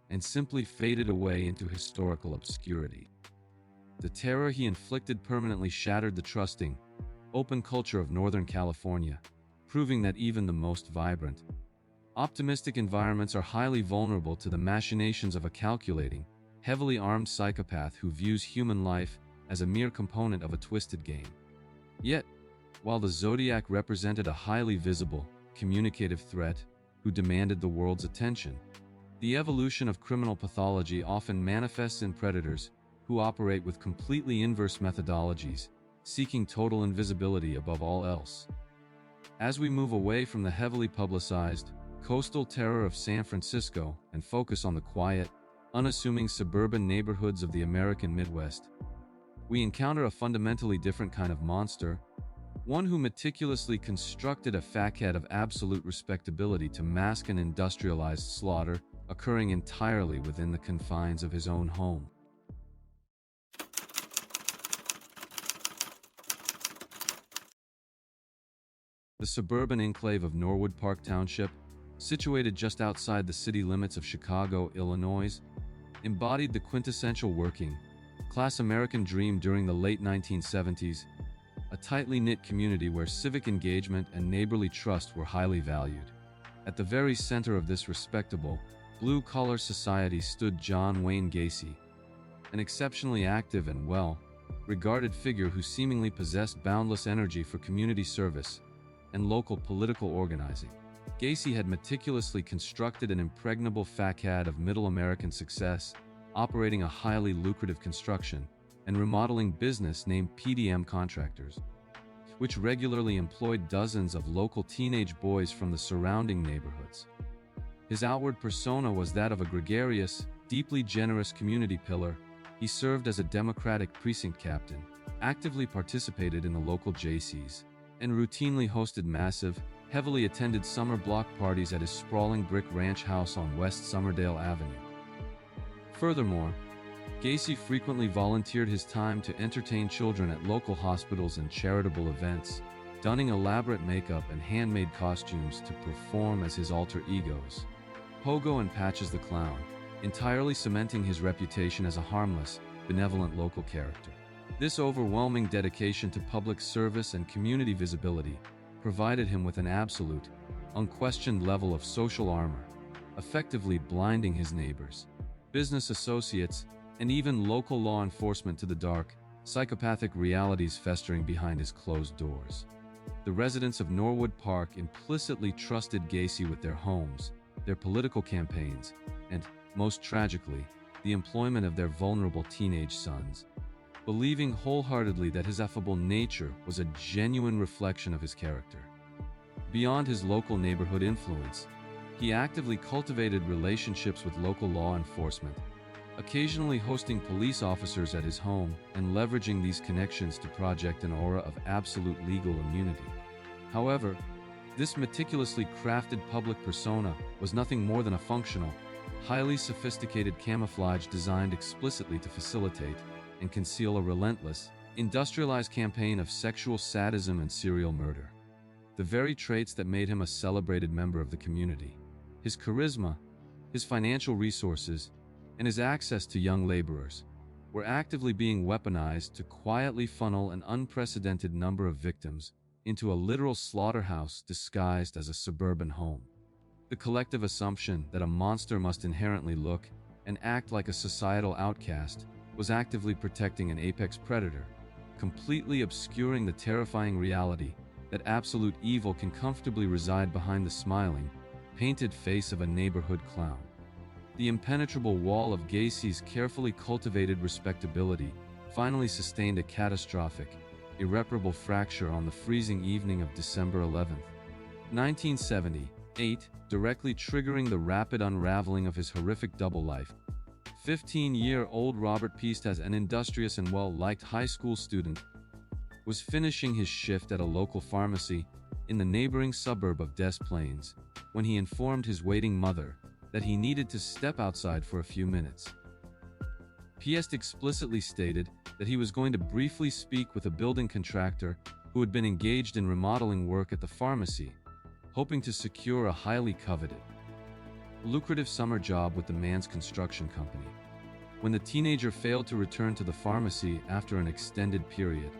and simply faded away into historical obscurity. The terror he inflicted permanently shattered the trusting, open culture of Northern California, proving that even the most vibrant, optimistic environments are highly vulnerable to the machinations of a calculating, heavily armed psychopath who views human life as a mere component of a twisted game. Yet, while the Zodiac represented a highly visible, communicative threat who demanded the world's attention, the evolution of criminal pathology often manifests in predators who operate with completely inverse methodologies, seeking total invisibility above all else. As we move away from the heavily publicized, coastal terror of San Francisco and focus on the quiet, unassuming suburban neighborhoods of the American Midwest, we encounter a fundamentally different kind of monster, one who meticulously constructed a facade of absolute respectability to mask an industrialized slaughter occurring entirely within the confines of his own home. The suburban enclave of Norwood Park Township, situated just outside the city limits of Chicago, Illinois, embodied the quintessential working-class American dream during the late 1970s, a tightly knit community where civic engagement and neighborly trust were highly valued. At the very center of this respectable, blue-collar society stood John Wayne Gacy, an exceptionally active and well-regarded figure who seemingly possessed boundless energy for community service and local political organizing. Gacy had meticulously constructed an impregnable facade of middle American success, operating a highly lucrative construction and remodeling business named PDM Contractors, which regularly employed dozens of local teenage boys from the surrounding neighborhoods. His outward persona was that of a gregarious, deeply generous community pillar. He served as a Democratic precinct captain, actively participated in the local JCs, and routinely hosted massive, heavily attended summer block parties at his sprawling brick ranch house on West Somerdale Avenue. Furthermore, Gacy frequently volunteered his time to entertain children at local hospitals and charitable events, donning elaborate makeup and handmade costumes to perform as his alter egos, Pogo and Patches the Clown, entirely cementing his reputation as a harmless, benevolent local character. This overwhelming dedication to public service and community visibility provided him with an absolute, unquestioned level of social armor, effectively blinding his neighbors, business associates, and even local law enforcement to the dark, psychopathic realities festering behind his closed doors. The residents of Norwood Park implicitly trusted Gacy with their homes, their political campaigns, and, most tragically, the employment of their vulnerable teenage sons, believing wholeheartedly that his affable nature was a genuine reflection of his character. Beyond his local neighborhood influence, he actively cultivated relationships with local law enforcement, occasionally hosting police officers at his home and leveraging these connections to project an aura of absolute legal immunity. However, this meticulously crafted public persona was nothing more than a functional, highly sophisticated camouflage designed explicitly to facilitate and conceal a relentless, industrialized campaign of sexual sadism and serial murder. The very traits that made him a celebrated member of the community, his charisma, his financial resources, and his access to young laborers, were actively being weaponized to quietly funnel an unprecedented number of victims into a literal slaughterhouse disguised as a suburban home. The collective assumption that a monster must inherently look and act like a societal outcast was actively protecting an apex predator, completely obscuring the terrifying reality that absolute evil can comfortably reside behind the smiling, painted face of a neighborhood clown. The impenetrable wall of Gacy's carefully cultivated respectability finally sustained a catastrophic, irreparable fracture on the freezing evening of December 11, 1978, directly triggering the rapid unraveling of his horrific double life. 15-year-old Robert Piest, as an industrious and well-liked high school student, was finishing his shift at a local pharmacy in the neighboring suburb of Des Plaines when he informed his waiting mother that he needed to step outside for a few minutes. Piest explicitly stated that he was going to briefly speak with a building contractor who had been engaged in remodeling work at the pharmacy, hoping to secure a highly coveted, lucrative summer job with the man's construction company. When the teenager failed to return to the pharmacy after an extended period,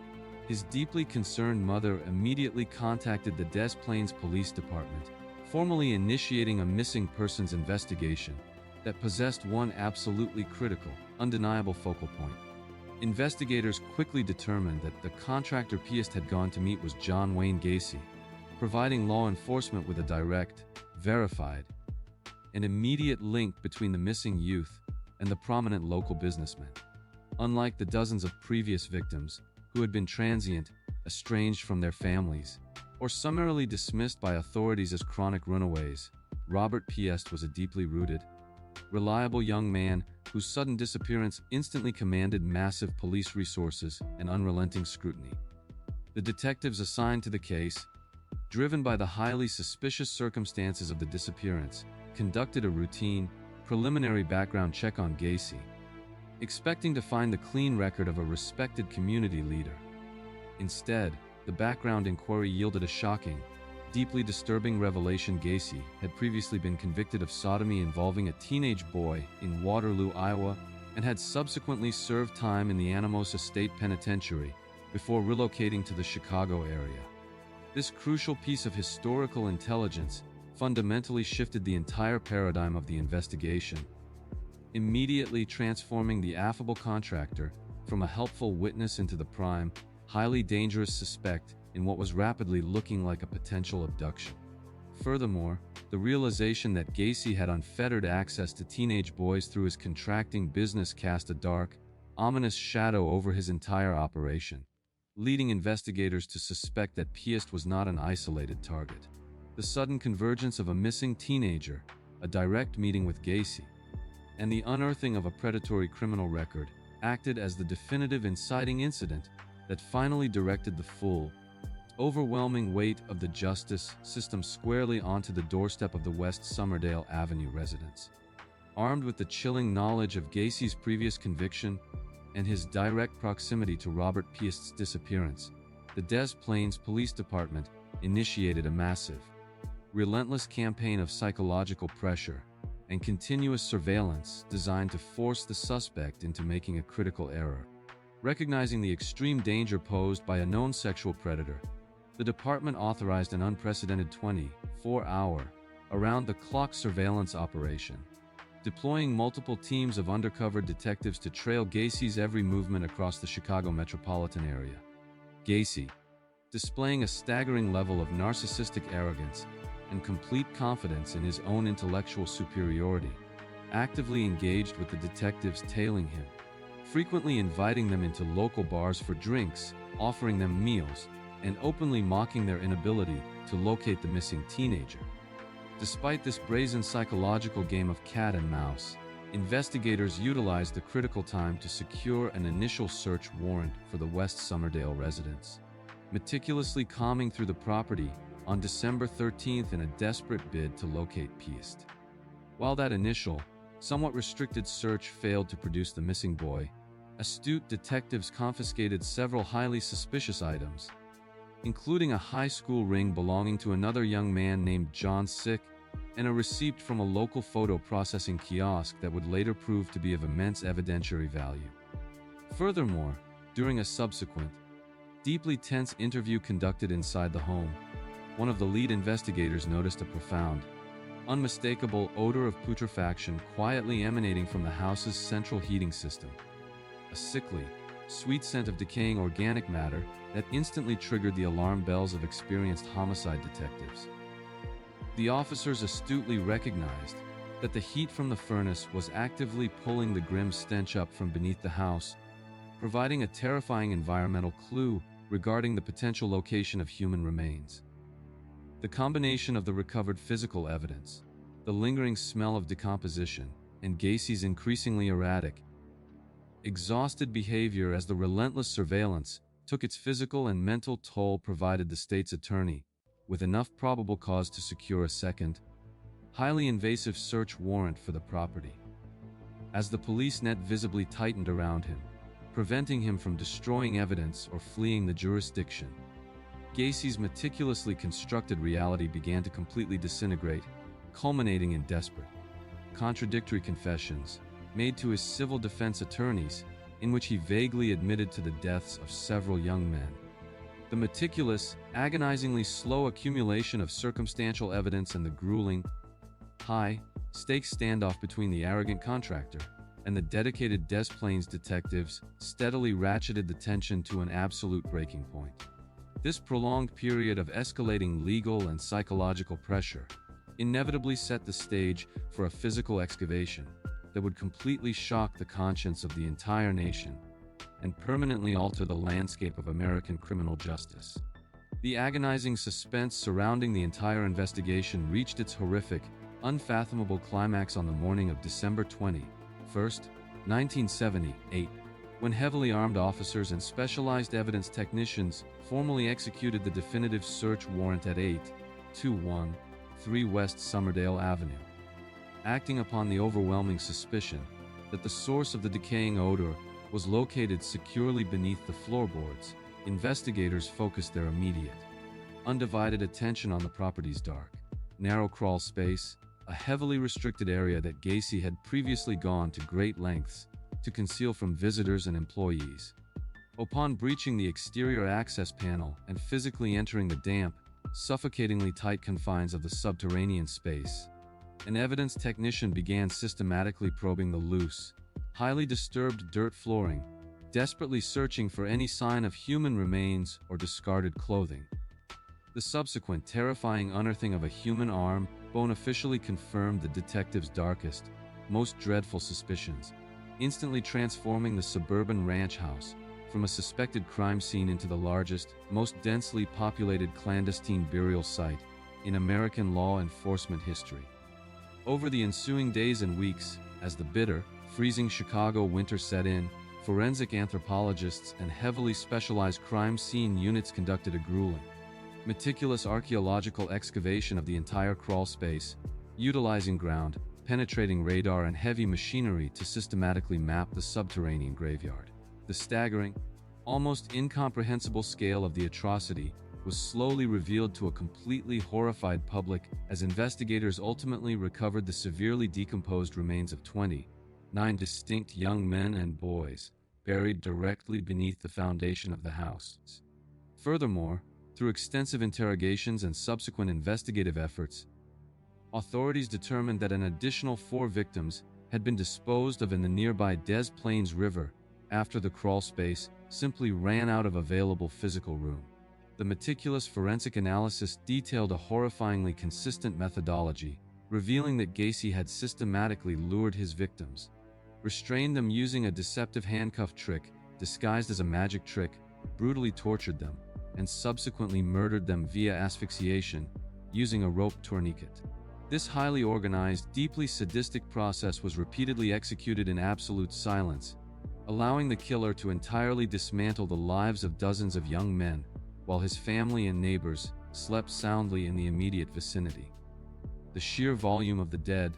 his deeply concerned mother immediately contacted the Des Plaines Police Department, formally initiating a missing persons investigation that possessed one absolutely critical, undeniable focal point. Investigators quickly determined that the contractor Piest had gone to meet was John Wayne Gacy, providing law enforcement with a direct, verified, and immediate link between the missing youth and the prominent local businessman. Unlike the dozens of previous victims who had been transient, estranged from their families, or summarily dismissed by authorities as chronic runaways, Robert Piest was a deeply rooted, reliable young man whose sudden disappearance instantly commanded massive police resources and unrelenting scrutiny. The detectives assigned to the case, driven by the highly suspicious circumstances of the disappearance, conducted a routine, preliminary background check on Gacy, expecting to find the clean record of a respected community leader. Instead, the background inquiry yielded a shocking, deeply disturbing revelation. Gacy had previously been convicted of sodomy involving a teenage boy in Waterloo, Iowa, and had subsequently served time in the Anamosa State Penitentiary before relocating to the Chicago area. This crucial piece of historical intelligence fundamentally shifted the entire paradigm of the investigation, immediately transforming the affable contractor from a helpful witness into the prime, highly dangerous suspect in what was rapidly looking like a potential abduction. Furthermore, the realization that Gacy had unfettered access to teenage boys through his contracting business cast a dark, ominous shadow over his entire operation, leading investigators to suspect that Piest was not an isolated target. The sudden convergence of a missing teenager, a direct meeting with Gacy, and the unearthing of a predatory criminal record acted as the definitive inciting incident that finally directed the full, overwhelming weight of the justice system squarely onto the doorstep of the West Somerdale Avenue residence. Armed with the chilling knowledge of Gacy's previous conviction and his direct proximity to Robert Piest's disappearance, the Des Plaines Police Department initiated a massive, relentless campaign of psychological pressure, and continuous surveillance designed to force the suspect into making a critical error. Recognizing the extreme danger posed by a known sexual predator, the department authorized an unprecedented 24-hour, around-the-clock surveillance operation, deploying multiple teams of undercover detectives to trail Gacy's every movement across the Chicago metropolitan area. Gacy, displaying a staggering level of narcissistic arrogance and complete confidence in his own intellectual superiority, actively engaged with the detectives tailing him, frequently inviting them into local bars for drinks, offering them meals, and openly mocking their inability to locate the missing teenager. Despite this brazen psychological game of cat and mouse, investigators utilized the critical time to secure an initial search warrant for the West Somerdale residence, meticulously combing through the property on December 13th in a desperate bid to locate Piest. While that initial, somewhat restricted search failed to produce the missing boy, astute detectives confiscated several highly suspicious items, including a high school ring belonging to another young man named John Sick, and a receipt from a local photo processing kiosk that would later prove to be of immense evidentiary value. Furthermore, during a subsequent, deeply tense interview conducted inside the home, one of the lead investigators noticed a profound, unmistakable odor of putrefaction quietly emanating from the house's central heating system. A sickly, sweet scent of decaying organic matter that instantly triggered the alarm bells of experienced homicide detectives. The officers astutely recognized that the heat from the furnace was actively pulling the grim stench up from beneath the house, providing a terrifying environmental clue regarding the potential location of human remains. The combination of the recovered physical evidence, the lingering smell of decomposition, and Gacy's increasingly erratic, exhausted behavior as the relentless surveillance took its physical and mental toll provided the state's attorney with enough probable cause to secure a second, highly invasive search warrant for the property. As the police net visibly tightened around him, preventing him from destroying evidence or fleeing the jurisdiction, Gacy's meticulously constructed reality began to completely disintegrate, culminating in desperate, contradictory confessions made to his civil defense attorneys, in which he vaguely admitted to the deaths of several young men. The meticulous, agonizingly slow accumulation of circumstantial evidence and the grueling, high-stakes standoff between the arrogant contractor and the dedicated Des Plaines detectives steadily ratcheted the tension to an absolute breaking point. This prolonged period of escalating legal and psychological pressure inevitably set the stage for a physical excavation that would completely shock the conscience of the entire nation and permanently alter the landscape of American criminal justice. The agonizing suspense surrounding the entire investigation reached its horrific, unfathomable climax on the morning of December 21, 1978, when heavily armed officers and specialized evidence technicians formally executed the definitive search warrant at 8213 West Somerdale Avenue. Acting upon the overwhelming suspicion that the source of the decaying odor was located securely beneath the floorboards, investigators focused their immediate, undivided attention on the property's dark, narrow crawl space, a heavily restricted area that Gacy had previously gone to great lengths to conceal from visitors and employees. Upon breaching the exterior access panel and physically entering the damp, suffocatingly tight confines of the subterranean space, an evidence technician began systematically probing the loose, highly disturbed dirt flooring, desperately searching for any sign of human remains or discarded clothing. The subsequent terrifying unearthing of a human arm bone officially confirmed the detective's darkest, most dreadful suspicions, instantly transforming the suburban ranch house from a suspected crime scene into the largest, most densely populated clandestine burial site in American law enforcement history. Over the ensuing days and weeks, as the bitter, freezing Chicago winter set in, forensic anthropologists and heavily specialized crime scene units conducted a grueling, meticulous archaeological excavation of the entire crawl space, utilizing ground-penetrating radar and heavy machinery to systematically map the subterranean graveyard. The staggering, almost incomprehensible scale of the atrocity was slowly revealed to a completely horrified public as investigators ultimately recovered the severely decomposed remains of 29 distinct young men and boys, buried directly beneath the foundation of the house. Furthermore, through extensive interrogations and subsequent investigative efforts, authorities determined that an additional 4 victims had been disposed of in the nearby Des Plaines River after the crawl space simply ran out of available physical room. The meticulous forensic analysis detailed a horrifyingly consistent methodology, revealing that Gacy had systematically lured his victims, restrained them using a deceptive handcuff trick disguised as a magic trick, brutally tortured them, and subsequently murdered them via asphyxiation using a rope tourniquet. This highly organized, deeply sadistic process was repeatedly executed in absolute silence, allowing the killer to entirely dismantle the lives of dozens of young men, while his family and neighbors slept soundly in the immediate vicinity. The sheer volume of the dead,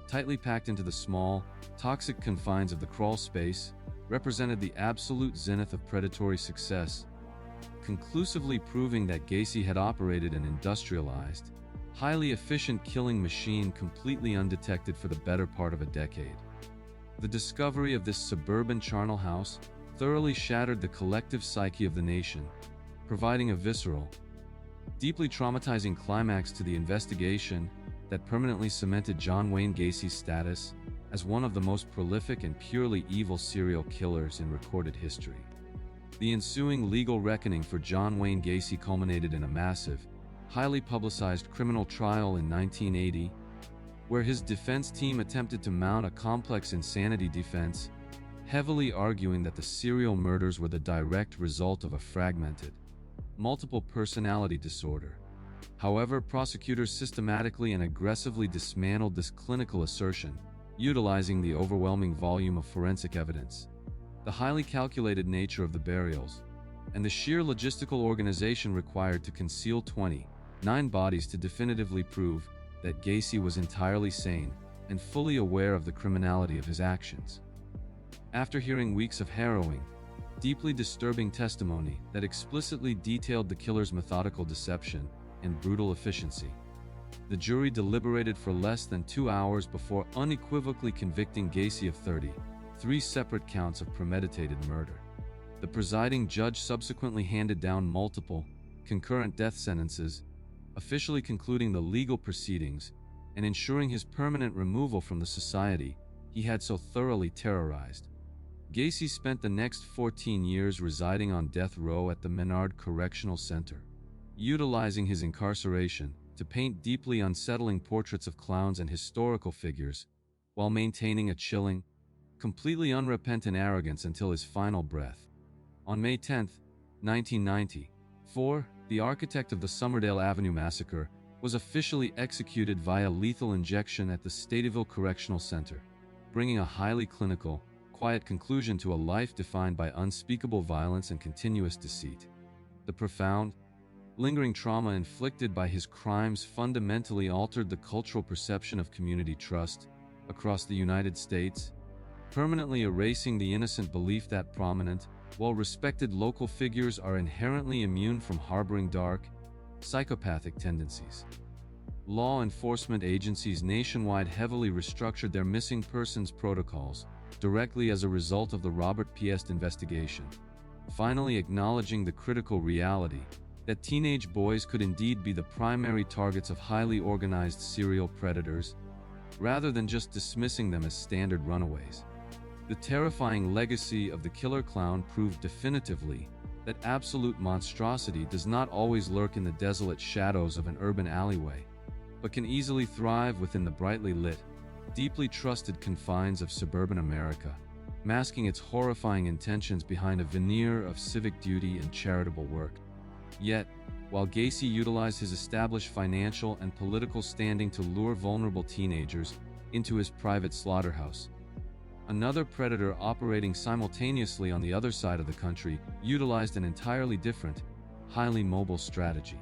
tightly packed into the small, toxic confines of the crawl space, represented the absolute zenith of predatory success, conclusively proving that Gacy had operated an industrialized, highly efficient killing machine completely undetected for the better part of a decade. The discovery of this suburban charnel house thoroughly shattered the collective psyche of the nation, providing a visceral, deeply traumatizing climax to the investigation that permanently cemented John Wayne Gacy's status as one of the most prolific and purely evil serial killers in recorded history. The ensuing legal reckoning for John Wayne Gacy culminated in a massive, highly publicized criminal trial in 1980, where his defense team attempted to mount a complex insanity defense, heavily arguing that the serial murders were the direct result of a fragmented, multiple personality disorder. However, prosecutors systematically and aggressively dismantled this clinical assertion, utilizing the overwhelming volume of forensic evidence, the highly calculated nature of the burials, and the sheer logistical organization required to conceal 29 bodies to definitively prove that Gacy was entirely sane and fully aware of the criminality of his actions. After hearing weeks of harrowing, deeply disturbing testimony that explicitly detailed the killer's methodical deception and brutal efficiency, the jury deliberated for less than 2 hours before unequivocally convicting Gacy of 33 separate counts of premeditated murder. The presiding judge subsequently handed down multiple, concurrent death sentences, officially concluding the legal proceedings and ensuring his permanent removal from the society he had so thoroughly terrorized. Gacy spent the next 14 years residing on death row at the Menard Correctional Center, utilizing his incarceration to paint deeply unsettling portraits of clowns and historical figures, while maintaining a chilling, completely unrepentant arrogance until his final breath. On May 10, 1994, the architect of the Somerdale Avenue massacre was officially executed via lethal injection at the Statieville Correctional Center, bringing a highly clinical, quiet conclusion to a life defined by unspeakable violence and continuous deceit. The profound, lingering trauma inflicted by his crimes fundamentally altered the cultural perception of community trust across the United States, permanently erasing the innocent belief that prominent, well-respected local figures are inherently immune from harboring dark, psychopathic tendencies. Law enforcement agencies nationwide heavily restructured their missing persons protocols directly as a result of the Robert Piest investigation, finally acknowledging the critical reality that teenage boys could indeed be the primary targets of highly organized serial predators, rather than just dismissing them as standard runaways. The terrifying legacy of the killer clown proved definitively that absolute monstrosity does not always lurk in the desolate shadows of an urban alleyway, but can easily thrive within the brightly lit, deeply trusted confines of suburban America, masking its horrifying intentions behind a veneer of civic duty and charitable work. Yet, while Gacy utilized his established financial and political standing to lure vulnerable teenagers into his private slaughterhouse, another predator operating simultaneously on the other side of the country utilized an entirely different, highly mobile strategy.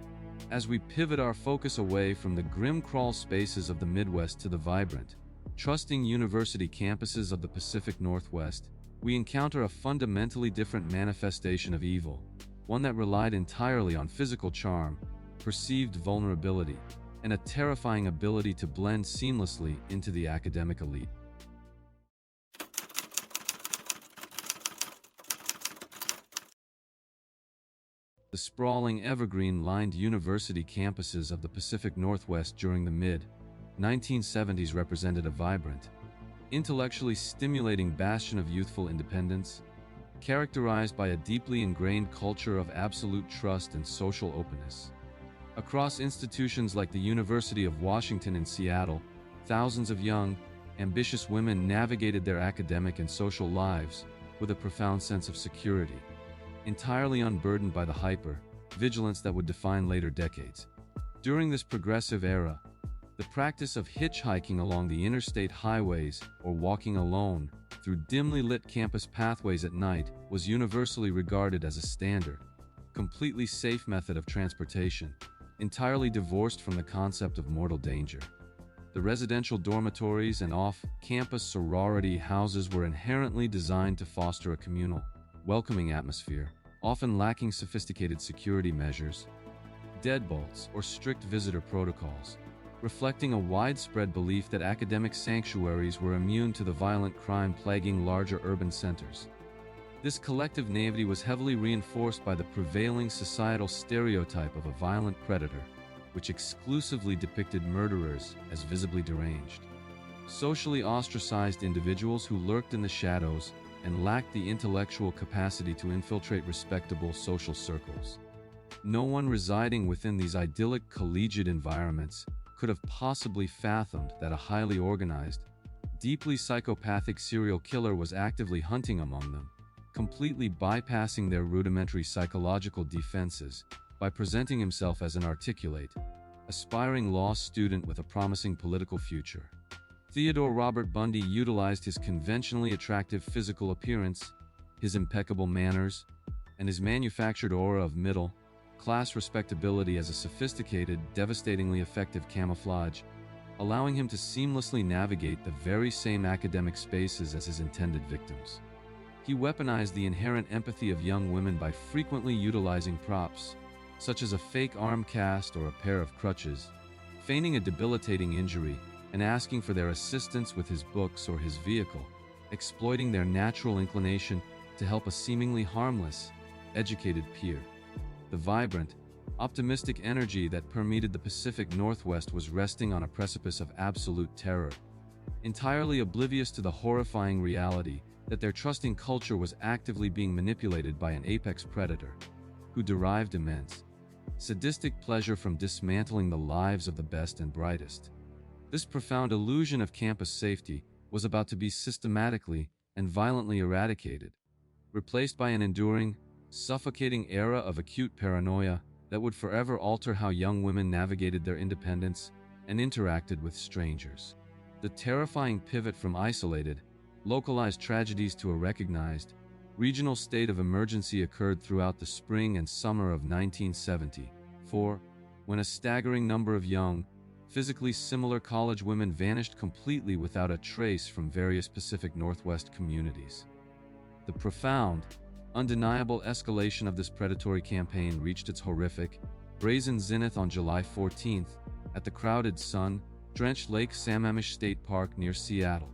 As we pivot our focus away from the grim crawl spaces of the Midwest to the vibrant, trusting university campuses of the Pacific Northwest, we encounter a fundamentally different manifestation of evil, one that relied entirely on physical charm, perceived vulnerability, and a terrifying ability to blend seamlessly into the academic elite. The sprawling evergreen-lined university campuses of the Pacific Northwest during the mid-1970s represented a vibrant, intellectually stimulating bastion of youthful independence, characterized by a deeply ingrained culture of absolute trust and social openness. Across institutions like the University of Washington in Seattle, thousands of young, ambitious women navigated their academic and social lives with a profound sense of security, entirely unburdened by the hyper-vigilance that would define later decades. During this progressive era, the practice of hitchhiking along the interstate highways or walking alone through dimly lit campus pathways at night was universally regarded as a standard, completely safe method of transportation, entirely divorced from the concept of mortal danger. The residential dormitories and off-campus sorority houses were inherently designed to foster a communal, welcoming atmosphere, often lacking sophisticated security measures, deadbolts, or strict visitor protocols, reflecting a widespread belief that academic sanctuaries were immune to the violent crime plaguing larger urban centers. This collective naivety was heavily reinforced by the prevailing societal stereotype of a violent predator, which exclusively depicted murderers as visibly deranged, socially ostracized individuals who lurked in the shadows and lacked the intellectual capacity to infiltrate respectable social circles. No one residing within these idyllic collegiate environments could have possibly fathomed that a highly organized, deeply psychopathic serial killer was actively hunting among them, completely bypassing their rudimentary psychological defenses by presenting himself as an articulate, aspiring law student with a promising political future. Theodore Robert Bundy utilized his conventionally attractive physical appearance, his impeccable manners, and his manufactured aura of middle-class respectability as a sophisticated, devastatingly effective camouflage, allowing him to seamlessly navigate the very same academic spaces as his intended victims. He weaponized the inherent empathy of young women by frequently utilizing props, such as a fake arm cast or a pair of crutches, feigning a debilitating injury, and asking for their assistance with his books or his vehicle, exploiting their natural inclination to help a seemingly harmless, educated peer. The vibrant, optimistic energy that permeated the Pacific Northwest was resting on a precipice of absolute terror, entirely oblivious to the horrifying reality that their trusting culture was actively being manipulated by an apex predator, who derived immense, sadistic pleasure from dismantling the lives of the best and brightest. This profound illusion of campus safety was about to be systematically and violently eradicated, replaced by an enduring, suffocating era of acute paranoia that would forever alter how young women navigated their independence and interacted with strangers. The terrifying pivot from isolated, localized tragedies to a recognized, regional state of emergency occurred throughout the spring and summer of 1974, when a staggering number of young, physically similar college women vanished completely without a trace from various Pacific Northwest communities. The profound, undeniable escalation of this predatory campaign reached its horrific, brazen zenith on July 14th at the crowded sun-drenched Lake Sammamish State Park near Seattle,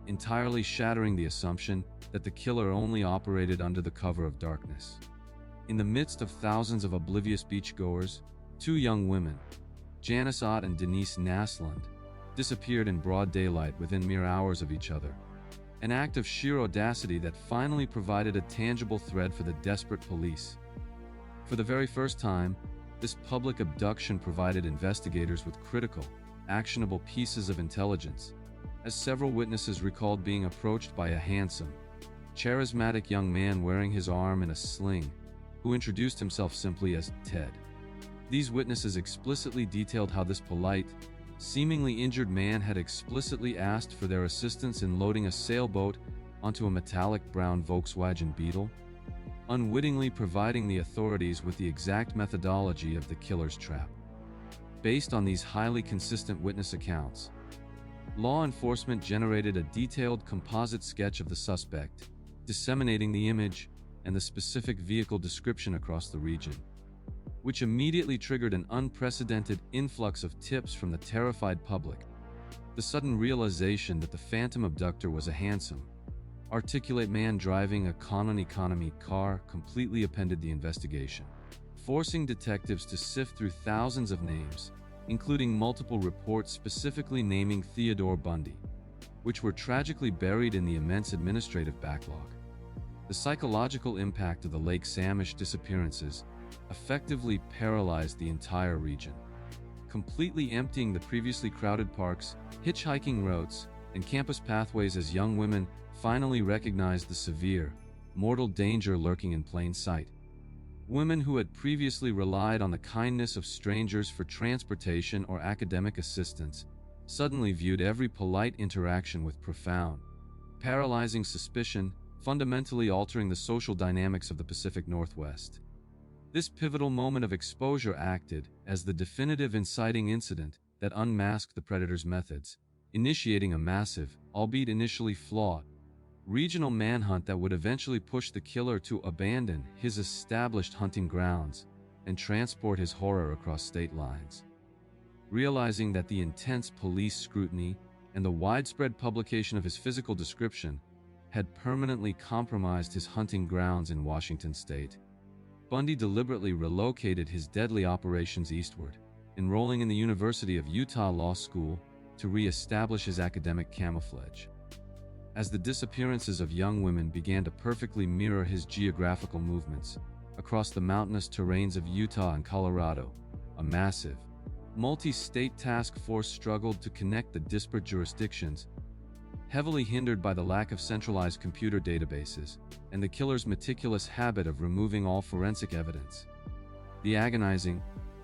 entirely shattering the assumption that the killer only operated under the cover of darkness. In the midst of thousands of oblivious beachgoers, two young women, Janice Ott and Denise Naslund, disappeared in broad daylight within mere hours of each other, an act of sheer audacity that finally provided a tangible thread for the desperate police. For the very first time, this public abduction provided investigators with critical, actionable pieces of intelligence, as several witnesses recalled being approached by a handsome, charismatic young man wearing his arm in a sling, who introduced himself simply as Ted. These witnesses explicitly detailed how this polite, seemingly injured man had explicitly asked for their assistance in loading a sailboat onto a metallic brown Volkswagen Beetle, unwittingly providing the authorities with the exact methodology of the killer's trap. Based on these highly consistent witness accounts, law enforcement generated a detailed composite sketch of the suspect, disseminating the image and the specific vehicle description across the region, which immediately triggered an unprecedented influx of tips from the terrified public. The sudden realization that the phantom abductor was a handsome, articulate man driving a common economy car completely upended the investigation, forcing detectives to sift through thousands of names, including multiple reports specifically naming Theodore Bundy, which were tragically buried in the immense administrative backlog. The psychological impact of the Lake Samish disappearances effectively paralyzed the entire region, completely emptying the previously crowded parks, hitchhiking routes, and campus pathways as young women finally recognized the severe, mortal danger lurking in plain sight. Women who had previously relied on the kindness of strangers for transportation or academic assistance suddenly viewed every polite interaction with profound, paralyzing suspicion, fundamentally altering the social dynamics of the Pacific Northwest. This pivotal moment of exposure acted as the definitive inciting incident that unmasked the predator's methods, initiating a massive, albeit initially flawed, regional manhunt that would eventually push the killer to abandon his established hunting grounds and transport his horror across state lines. Realizing that the intense police scrutiny and the widespread publication of his physical description had permanently compromised his hunting grounds in Washington state, Bundy deliberately relocated his deadly operations eastward, enrolling in the University of Utah Law School to re-establish his academic camouflage. As the disappearances of young women began to perfectly mirror his geographical movements across the mountainous terrains of Utah and Colorado, a massive, multi-state task force struggled to connect the disparate jurisdictions, heavily hindered by the lack of centralized computer databases and the killer's meticulous habit of removing all forensic evidence. The agonizing,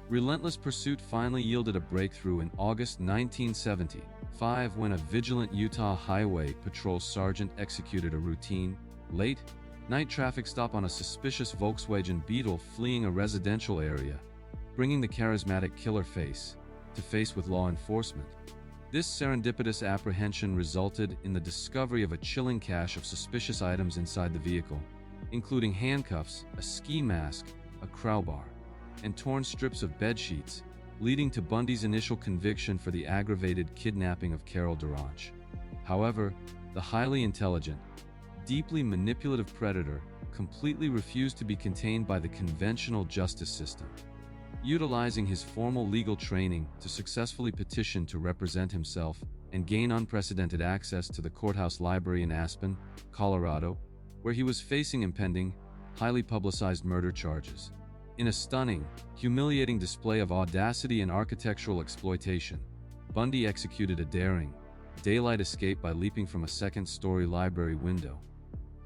relentless pursuit finally yielded a breakthrough in August 1975 when a vigilant Utah Highway Patrol sergeant executed a routine, late-night traffic stop on a suspicious Volkswagen Beetle fleeing a residential area, bringing the charismatic killer face to face with law enforcement. This serendipitous apprehension resulted in the discovery of a chilling cache of suspicious items inside the vehicle, including handcuffs, a ski mask, a crowbar, and torn strips of bedsheets, leading to Bundy's initial conviction for the aggravated kidnapping of Carol Duranch. However, the highly intelligent, deeply manipulative predator completely refused to be contained by the conventional justice system. Utilizing his formal legal training to successfully petition to represent himself and gain unprecedented access to the courthouse library in Aspen, Colorado, where he was facing impending, highly publicized murder charges. In a stunning, humiliating display of audacity and architectural exploitation, Bundy executed a daring, daylight escape by leaping from a second-story library window,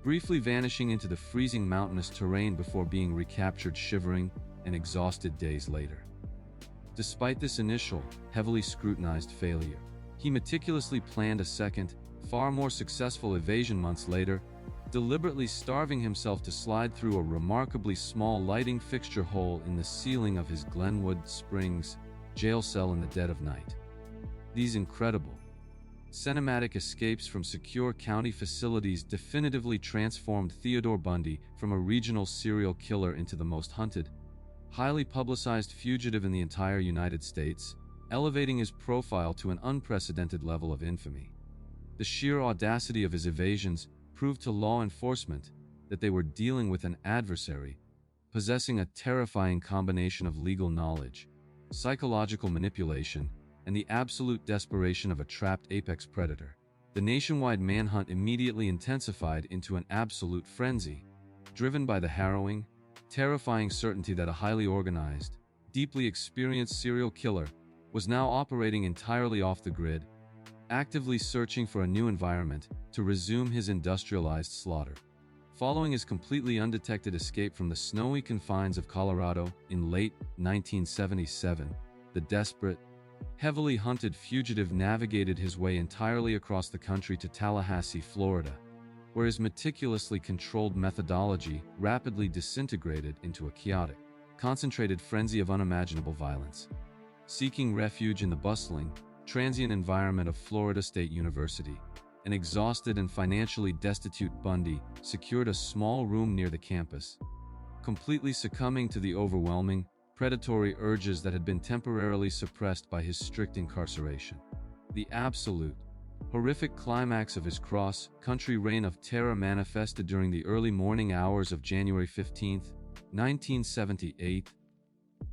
briefly vanishing into the freezing mountainous terrain before being recaptured shivering and exhausted days later. Despite this initial, heavily scrutinized failure, he meticulously planned a second, far more successful evasion months later, deliberately starving himself to slide through a remarkably small lighting fixture hole in the ceiling of his Glenwood Springs jail cell in the dead of night. These incredible, cinematic escapes from secure county facilities definitively transformed Theodore Bundy from a regional serial killer into the most hunted, highly publicized fugitive in the entire United States, elevating his profile to an unprecedented level of infamy. The sheer audacity of his evasions proved to law enforcement that they were dealing with an adversary possessing a terrifying combination of legal knowledge, psychological manipulation, and the absolute desperation of a trapped apex predator. The nationwide manhunt immediately intensified into an absolute frenzy, driven by the harrowing, terrifying certainty that a highly organized, deeply experienced serial killer was now operating entirely off the grid, actively searching for a new environment to resume his industrialized slaughter. Following his completely undetected escape from the snowy confines of Colorado in late 1977, the desperate, heavily hunted fugitive navigated his way entirely across the country to Tallahassee, Florida, where his meticulously controlled methodology rapidly disintegrated into a chaotic, concentrated frenzy of unimaginable violence. Seeking refuge in the bustling, transient environment of Florida State University, an exhausted and financially destitute Bundy secured a small room near the campus, completely succumbing to the overwhelming, predatory urges that had been temporarily suppressed by his strict incarceration. The absolute, horrific climax of his cross-country reign of terror manifested during the early morning hours of January 15, 1978,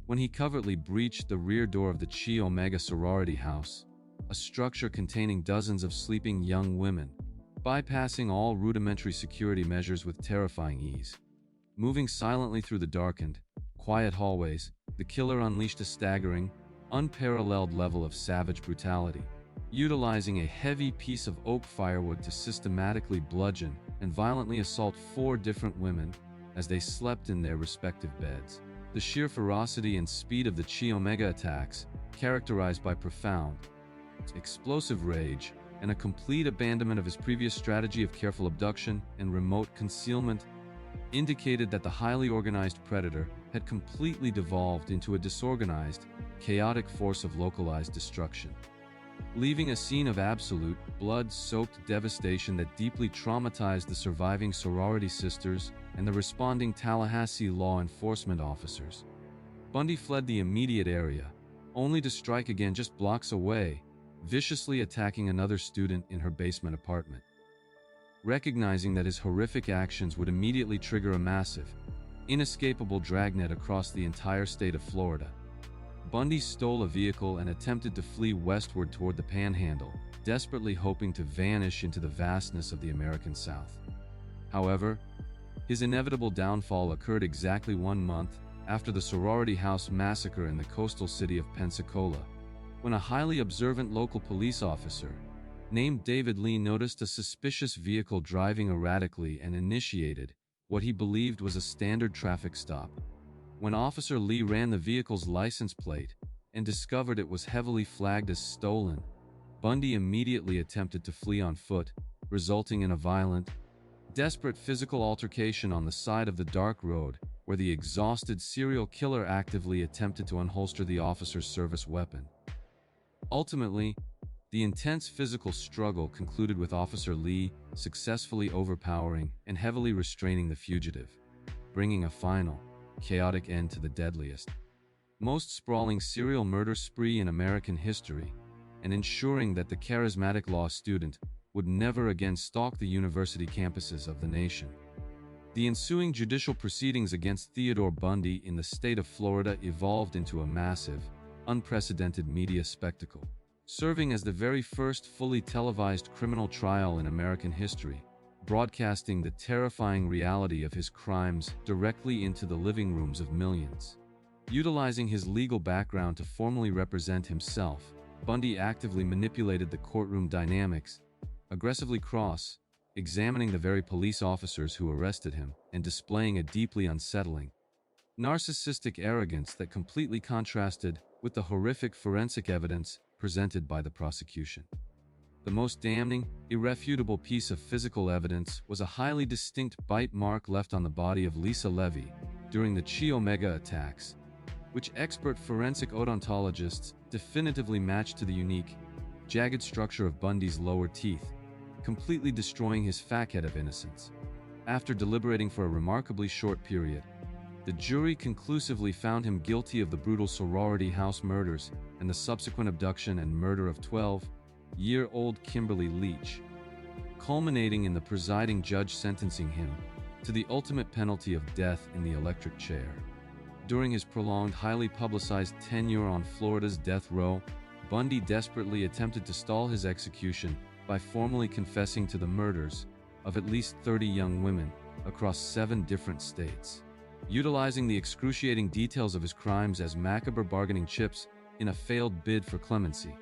when he covertly breached the rear door of the Chi Omega sorority house, a structure containing dozens of sleeping young women, bypassing all rudimentary security measures with terrifying ease. Moving silently through the darkened, quiet hallways, the killer unleashed a staggering, unparalleled level of savage brutality, utilizing a heavy piece of oak firewood to systematically bludgeon and violently assault 4 different women as they slept in their respective beds. The sheer ferocity and speed of the Chi Omega attacks, characterized by profound, explosive rage and a complete abandonment of his previous strategy of careful abduction and remote concealment, indicated that the highly organized predator had completely devolved into a disorganized, chaotic force of localized destruction, leaving a scene of absolute, blood-soaked devastation that deeply traumatized the surviving sorority sisters and the responding Tallahassee law enforcement officers. Bundy fled the immediate area, only to strike again just blocks away, viciously attacking another student in her basement apartment. Recognizing that his horrific actions would immediately trigger a massive, inescapable dragnet across the entire state of Florida, Bundy stole a vehicle and attempted to flee westward toward the Panhandle, desperately hoping to vanish into the vastness of the American South. However, his inevitable downfall occurred exactly 1 month after the sorority house massacre in the coastal city of Pensacola, when a highly observant local police officer named David Lee noticed a suspicious vehicle driving erratically and initiated what he believed was a standard traffic stop. When Officer Lee ran the vehicle's license plate and discovered it was heavily flagged as stolen, Bundy immediately attempted to flee on foot, resulting in a violent, desperate physical altercation on the side of the dark road, where the exhausted serial killer actively attempted to unholster the officer's service weapon. Ultimately, the intense physical struggle concluded with Officer Lee successfully overpowering and heavily restraining the fugitive, bringing a final, chaotic end to the deadliest, most sprawling serial murder spree in American history, and ensuring that the charismatic law student would never again stalk the university campuses of the nation. The ensuing judicial proceedings against Theodore Bundy in the state of Florida evolved into a massive, unprecedented media spectacle, serving as the very first fully televised criminal trial in American history, broadcasting the terrifying reality of his crimes directly into the living rooms of millions. Utilizing his legal background to formally represent himself, Bundy actively manipulated the courtroom dynamics, aggressively examining the very police officers who arrested him, and displaying a deeply unsettling, narcissistic arrogance that completely contrasted with the horrific forensic evidence presented by the prosecution. The most damning, irrefutable piece of physical evidence was a highly distinct bite mark left on the body of Lisa Levy during the Chi Omega attacks, which expert forensic odontologists definitively matched to the unique, jagged structure of Bundy's lower teeth, completely destroying his facade of innocence. After deliberating for a remarkably short period, the jury conclusively found him guilty of the brutal sorority house murders and the subsequent abduction and murder of 12-year-old Kimberly Leach, culminating in the presiding judge sentencing him to the ultimate penalty of death in the electric chair. During his prolonged, highly publicized tenure on Florida's death row, Bundy desperately attempted to stall his execution by formally confessing to the murders of at least 30 young women across 7 different states, utilizing the excruciating details of his crimes as macabre bargaining chips in a failed bid for clemency.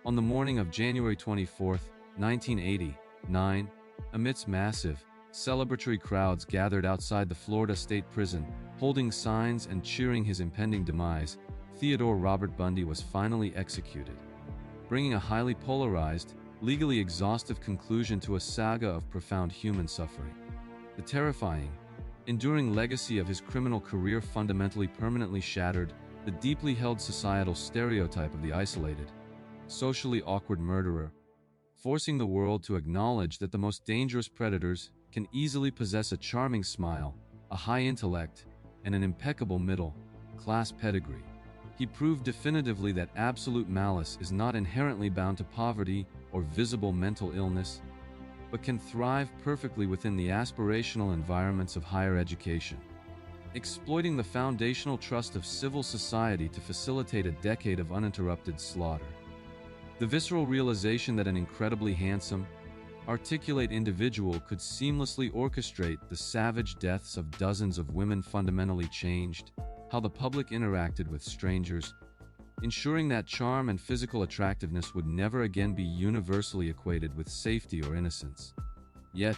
On the morning of January 24, 1989, amidst massive, celebratory crowds gathered outside the Florida State Prison, holding signs and cheering his impending demise, Theodore Robert Bundy was finally executed, bringing a highly polarized, legally exhaustive conclusion to a saga of profound human suffering. The terrifying, enduring legacy of his criminal career fundamentally permanently shattered the deeply held societal stereotype of the isolated, socially awkward murderer, forcing the world to acknowledge that the most dangerous predators can easily possess a charming smile, a high intellect, and an impeccable middle-class pedigree. He proved definitively that absolute malice is not inherently bound to poverty or visible mental illness, but can thrive perfectly within the aspirational environments of higher education, exploiting the foundational trust of civil society to facilitate a decade of uninterrupted slaughter. The visceral realization that an incredibly handsome, articulate individual could seamlessly orchestrate the savage deaths of dozens of women fundamentally changed how the public interacted with strangers, ensuring that charm and physical attractiveness would never again be universally equated with safety or innocence. Yet,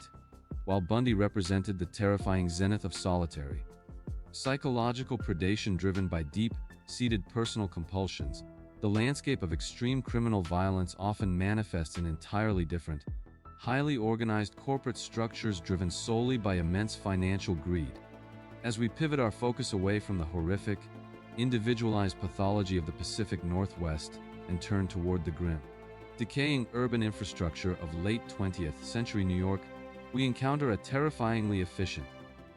while Bundy represented the terrifying zenith of solitary, psychological predation driven by deep-seated personal compulsions, the landscape of extreme criminal violence often manifests in entirely different, highly organized corporate structures driven solely by immense financial greed. As we pivot our focus away from the horrific, individualized pathology of the Pacific Northwest and turn toward the grim, decaying urban infrastructure of late 20th century New York, we encounter a terrifyingly efficient,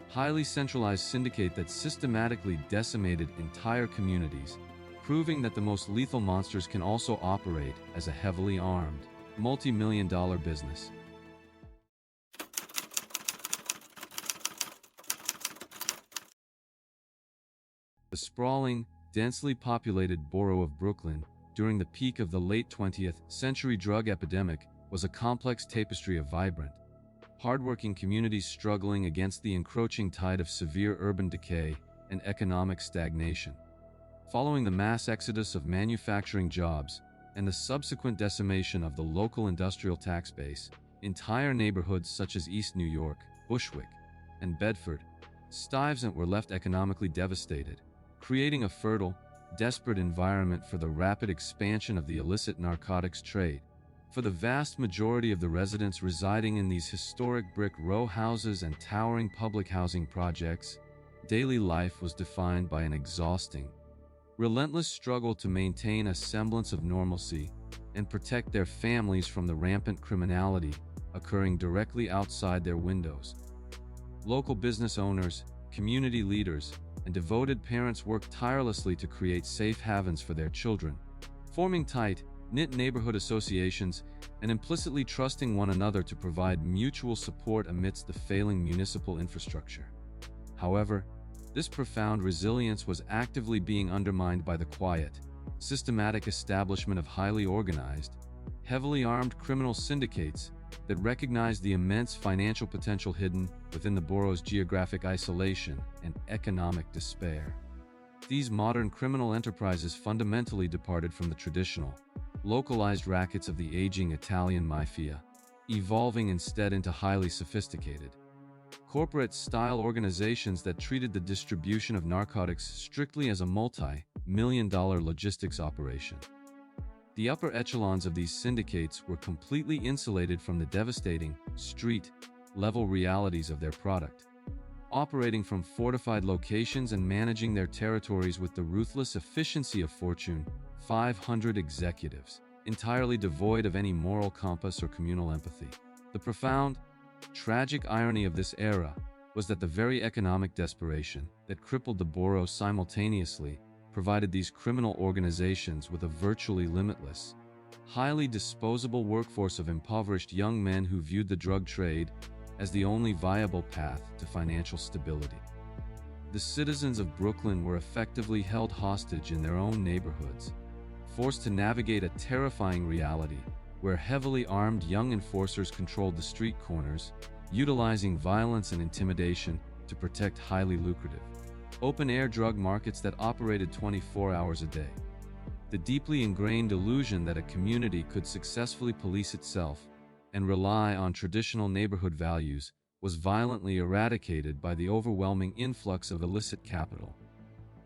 highly centralized syndicate that systematically decimated entire communities, proving that the most lethal monsters can also operate as a heavily armed, multi-million-dollar business. The sprawling, densely populated borough of Brooklyn, during the peak of the late 20th century drug epidemic, was a complex tapestry of vibrant, hardworking communities struggling against the encroaching tide of severe urban decay and economic stagnation. Following the mass exodus of manufacturing jobs and the subsequent decimation of the local industrial tax base, entire neighborhoods such as East New York, Bushwick, and Bedford-Stuyvesant were left economically devastated, creating a fertile, desperate environment for the rapid expansion of the illicit narcotics trade. For the vast majority of the residents residing in these historic brick row houses and towering public housing projects, daily life was defined by an exhausting, relentless struggle to maintain a semblance of normalcy and protect their families from the rampant criminality occurring directly outside their windows. Local business owners, community leaders, and devoted parents worked tirelessly to create safe havens for their children, forming tight-knit neighborhood associations and implicitly trusting one another to provide mutual support amidst the failing municipal infrastructure. However, this profound resilience was actively being undermined by the quiet, systematic establishment of highly organized, heavily armed criminal syndicates that recognized the immense financial potential hidden within the borough's geographic isolation and economic despair. These modern criminal enterprises fundamentally departed from the traditional, localized rackets of the aging Italian mafia, evolving instead into highly sophisticated, corporate-style organizations that treated the distribution of narcotics strictly as a multi-million-dollar logistics operation. The upper echelons of these syndicates were completely insulated from the devastating, street-level realities of their product, operating from fortified locations and managing their territories with the ruthless efficiency of Fortune 500 executives, entirely devoid of any moral compass or communal empathy. The profound, tragic irony of this era was that the very economic desperation that crippled the borough simultaneously provided these criminal organizations with a virtually limitless, highly disposable workforce of impoverished young men who viewed the drug trade as the only viable path to financial stability. The citizens of Brooklyn were effectively held hostage in their own neighborhoods, forced to navigate a terrifying reality where heavily armed young enforcers controlled the street corners, utilizing violence and intimidation to protect highly lucrative, open-air drug markets that operated 24 hours a day. The deeply ingrained illusion that a community could successfully police itself and rely on traditional neighborhood values was violently eradicated by the overwhelming influx of illicit capital,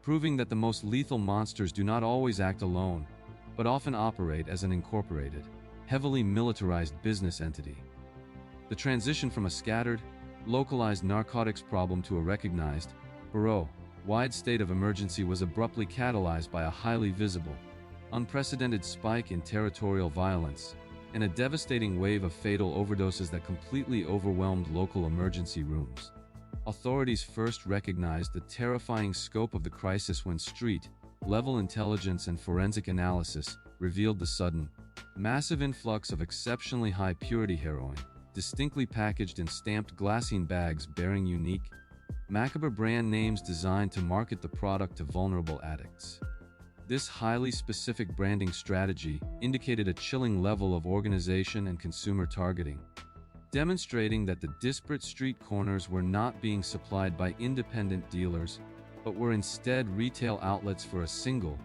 proving that the most lethal monsters do not always act alone, but often operate as an incorporated, heavily militarized business entity. The transition from a scattered, localized narcotics problem to a recognized, borough-wide state of emergency was abruptly catalyzed by a highly visible, unprecedented spike in territorial violence, and a devastating wave of fatal overdoses that completely overwhelmed local emergency rooms. Authorities first recognized the terrifying scope of the crisis when street-level intelligence and forensic analysis revealed the sudden, massive influx of exceptionally high-purity heroin, distinctly packaged in stamped glassine bags bearing unique, macabre brand names designed to market the product to vulnerable addicts. This highly specific branding strategy indicated a chilling level of organization and consumer targeting, demonstrating that the disparate street corners were not being supplied by independent dealers, but were instead retail outlets for a single,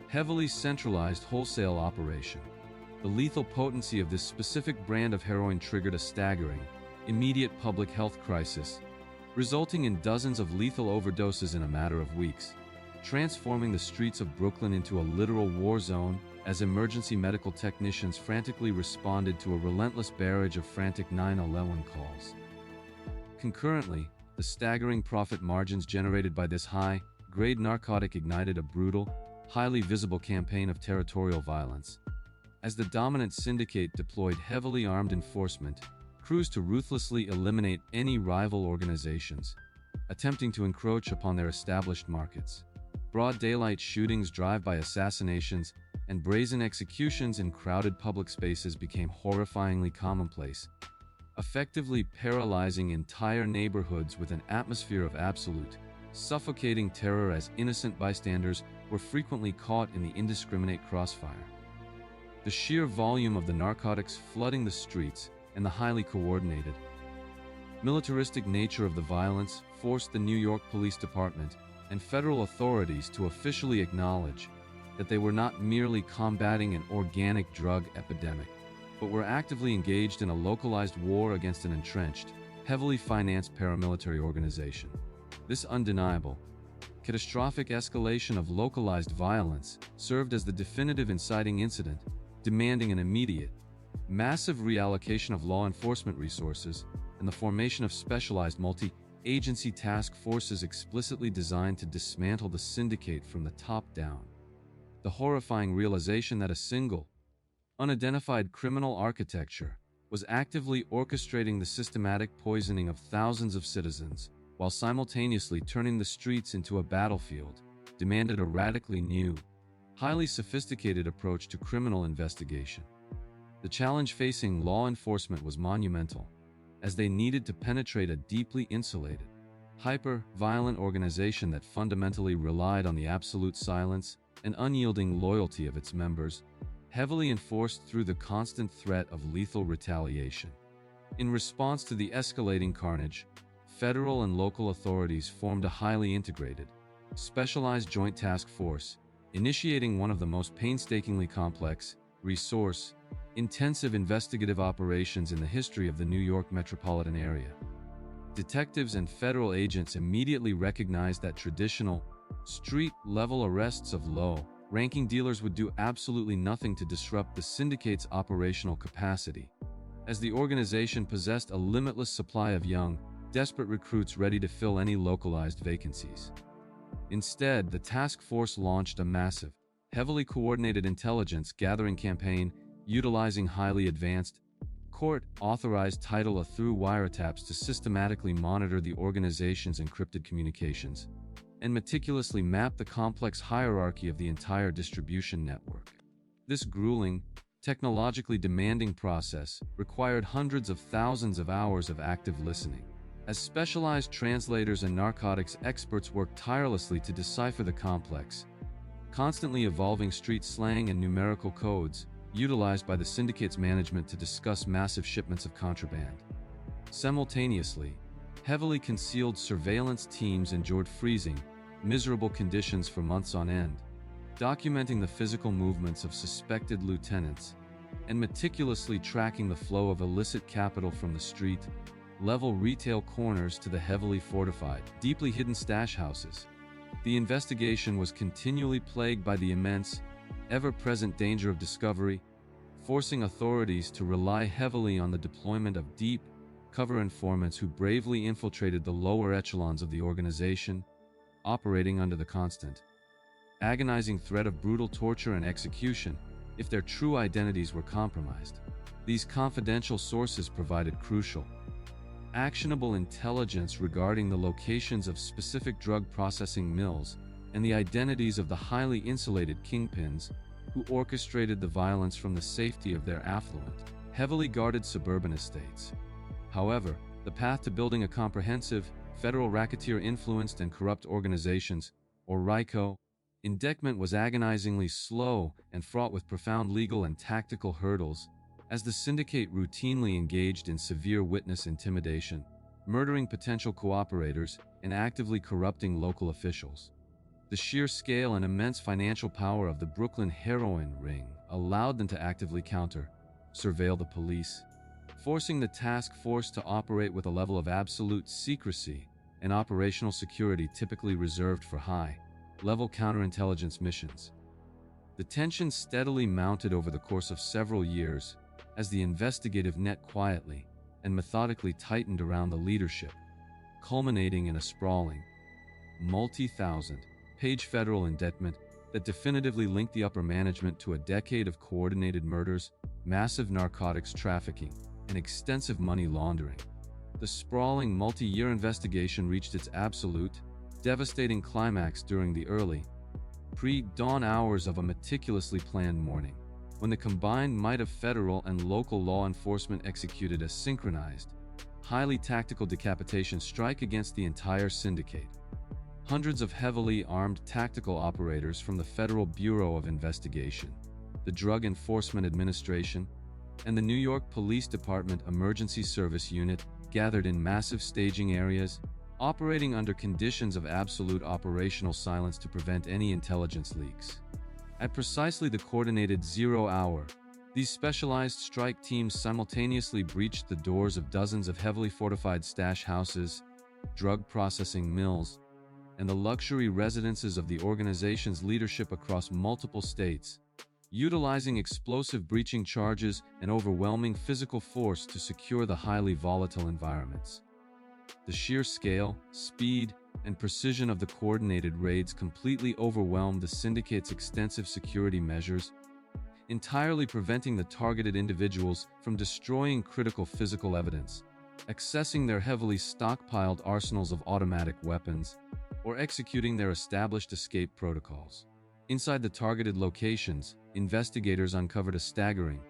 heavily centralized wholesale operation. The lethal potency of this specific brand of heroin triggered a staggering, immediate public health crisis, resulting in dozens of lethal overdoses in a matter of weeks, transforming the streets of Brooklyn into a literal war zone as emergency medical technicians frantically responded to a relentless barrage of frantic 911 calls. Concurrently, the staggering profit margins generated by this high-grade narcotic ignited a brutal, highly visible campaign of territorial violence. As the dominant syndicate deployed heavily armed enforcement crews to ruthlessly eliminate any rival organizations attempting to encroach upon their established markets. Broad daylight shootings, drive-by assassinations, and brazen executions in crowded public spaces became horrifyingly commonplace, effectively paralyzing entire neighborhoods with an atmosphere of absolute, suffocating terror as innocent bystanders were frequently caught in the indiscriminate crossfire. The sheer volume of the narcotics flooding the streets and the highly coordinated, militaristic nature of the violence forced the New York Police Department and federal authorities to officially acknowledge that they were not merely combating an organic drug epidemic, but were actively engaged in a localized war against an entrenched, heavily financed paramilitary organization. This undeniable, catastrophic escalation of localized violence served as the definitive inciting incident, demanding an immediate, massive reallocation of law enforcement resources and the formation of specialized multi-agency task forces explicitly designed to dismantle the syndicate from the top down. The horrifying realization that a single, unidentified criminal architecture was actively orchestrating the systematic poisoning of thousands of citizens, while simultaneously turning the streets into a battlefield, demanded a radically new, highly sophisticated approach to criminal investigation. The challenge facing law enforcement was monumental, as they needed to penetrate a deeply insulated, hyper-violent organization that fundamentally relied on the absolute silence and unyielding loyalty of its members, heavily enforced through the constant threat of lethal retaliation. In response to the escalating carnage, federal and local authorities formed a highly integrated, specialized joint task force, initiating one of the most painstakingly complex, resource-intensive investigative operations in the history of the New York metropolitan area. Detectives and federal agents immediately recognized that traditional, street-level arrests of low-ranking dealers would do absolutely nothing to disrupt the syndicate's operational capacity, as the organization possessed a limitless supply of young, desperate recruits ready to fill any localized vacancies. Instead, the task force launched a massive, heavily coordinated intelligence gathering campaign utilizing highly advanced, court-authorized Title through wiretaps to systematically monitor the organization's encrypted communications and meticulously map the complex hierarchy of the entire distribution network. This grueling, technologically demanding process required hundreds of thousands of hours of active listening, as specialized translators and narcotics experts worked tirelessly to decipher the complex, constantly evolving street slang and numerical codes utilized by the syndicate's management to discuss massive shipments of contraband. Simultaneously, heavily concealed surveillance teams endured freezing, miserable conditions for months on end, documenting the physical movements of suspected lieutenants and meticulously tracking the flow of illicit capital from the street-level retail corners to the heavily fortified, deeply hidden stash houses. The investigation was continually plagued by the immense, ever-present danger of discovery, forcing authorities to rely heavily on the deployment of deep, cover informants who bravely infiltrated the lower echelons of the organization, operating under the constant, agonizing threat of brutal torture and execution if their true identities were compromised. These confidential sources provided crucial, actionable intelligence regarding the locations of specific drug processing mills and the identities of the highly insulated kingpins who orchestrated the violence from the safety of their affluent, heavily guarded suburban estates. However, the path to building a comprehensive, federal racketeer-influenced and corrupt organizations, or RICO, indictment was agonizingly slow and fraught with profound legal and tactical hurdles, as the syndicate routinely engaged in severe witness intimidation, murdering potential cooperators, and actively corrupting local officials. The sheer scale and immense financial power of the Brooklyn heroin ring allowed them to actively surveil the police, forcing the task force to operate with a level of absolute secrecy and operational security typically reserved for high-level counterintelligence missions. The tension steadily mounted over the course of several years as the investigative net quietly and methodically tightened around the leadership, culminating in a sprawling, multi-thousand-page federal indictment that definitively linked the upper management to a decade of coordinated murders, massive narcotics trafficking, and extensive money laundering. The sprawling multi-year investigation reached its absolute, devastating climax during the early, pre-dawn hours of a meticulously planned morning, when the combined might of federal and local law enforcement executed a synchronized, highly tactical decapitation strike against the entire syndicate. Hundreds of heavily armed tactical operators from the Federal Bureau of Investigation, the Drug Enforcement Administration, and the New York Police Department Emergency Service Unit gathered in massive staging areas, operating under conditions of absolute operational silence to prevent any intelligence leaks. At precisely the coordinated 0 hour, these specialized strike teams simultaneously breached the doors of dozens of heavily fortified stash houses, drug processing mills, and the luxury residences of the organization's leadership across multiple states, utilizing explosive breaching charges and overwhelming physical force to secure the highly volatile environments. The sheer scale, speed, and precision of the coordinated raids completely overwhelmed the syndicate's extensive security measures, entirely preventing the targeted individuals from destroying critical physical evidence, accessing their heavily stockpiled arsenals of automatic weapons, or executing their established escape protocols. Inside the targeted locations, investigators uncovered a staggering,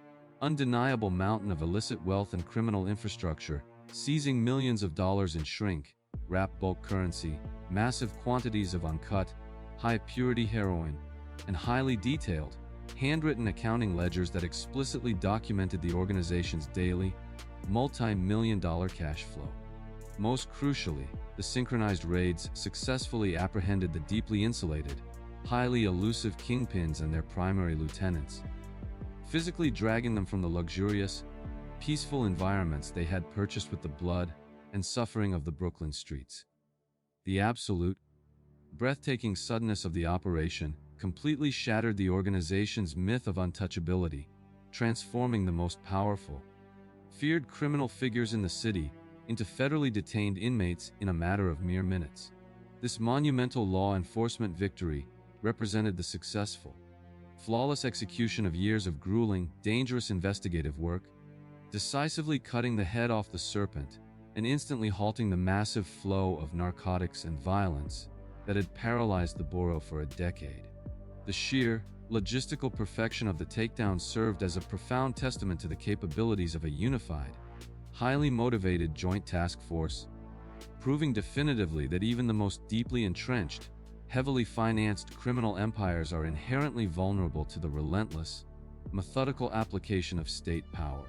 undeniable mountain of illicit wealth and criminal infrastructure, seizing millions of dollars in shrink-wrapped bulk currency, massive quantities of uncut, high-purity heroin, and highly detailed, handwritten accounting ledgers that explicitly documented the organization's daily, multi-million-dollar cash flow. Most crucially, the synchronized raids successfully apprehended the deeply insulated, highly elusive kingpins and their primary lieutenants, physically dragging them from the luxurious, peaceful environments they had purchased with the blood and suffering of the Brooklyn streets. The absolute, breathtaking suddenness of the operation completely shattered the organization's myth of untouchability, transforming the most powerful, feared criminal figures in the city into federally detained inmates in a matter of mere minutes. This monumental law enforcement victory represented the successful, flawless execution of years of grueling, dangerous investigative work, decisively cutting the head off the serpent and instantly halting the massive flow of narcotics and violence that had paralyzed the borough for a decade. The sheer, logistical perfection of the takedown served as a profound testament to the capabilities of a unified, highly motivated joint task force, proving definitively that even the most deeply entrenched, heavily financed criminal empires are inherently vulnerable to the relentless, methodical application of state power.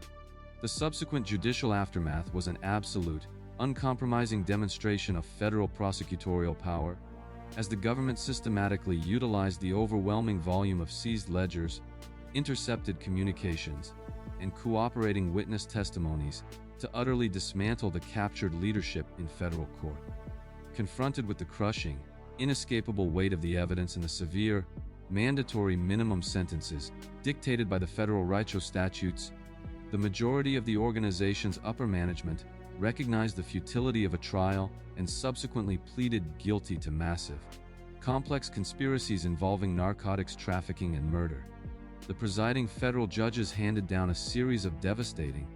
The subsequent judicial aftermath was an absolute, uncompromising demonstration of federal prosecutorial power, as the government systematically utilized the overwhelming volume of seized ledgers, intercepted communications, and cooperating witness testimonies to utterly dismantle the captured leadership in federal court. Confronted with the crushing, inescapable weight of the evidence and the severe, mandatory minimum sentences dictated by the federal RICO statutes, the majority of the organization's upper management recognized the futility of a trial and subsequently pleaded guilty to massive, complex conspiracies involving narcotics trafficking and murder. the presiding federal judges handed down a series of devastating,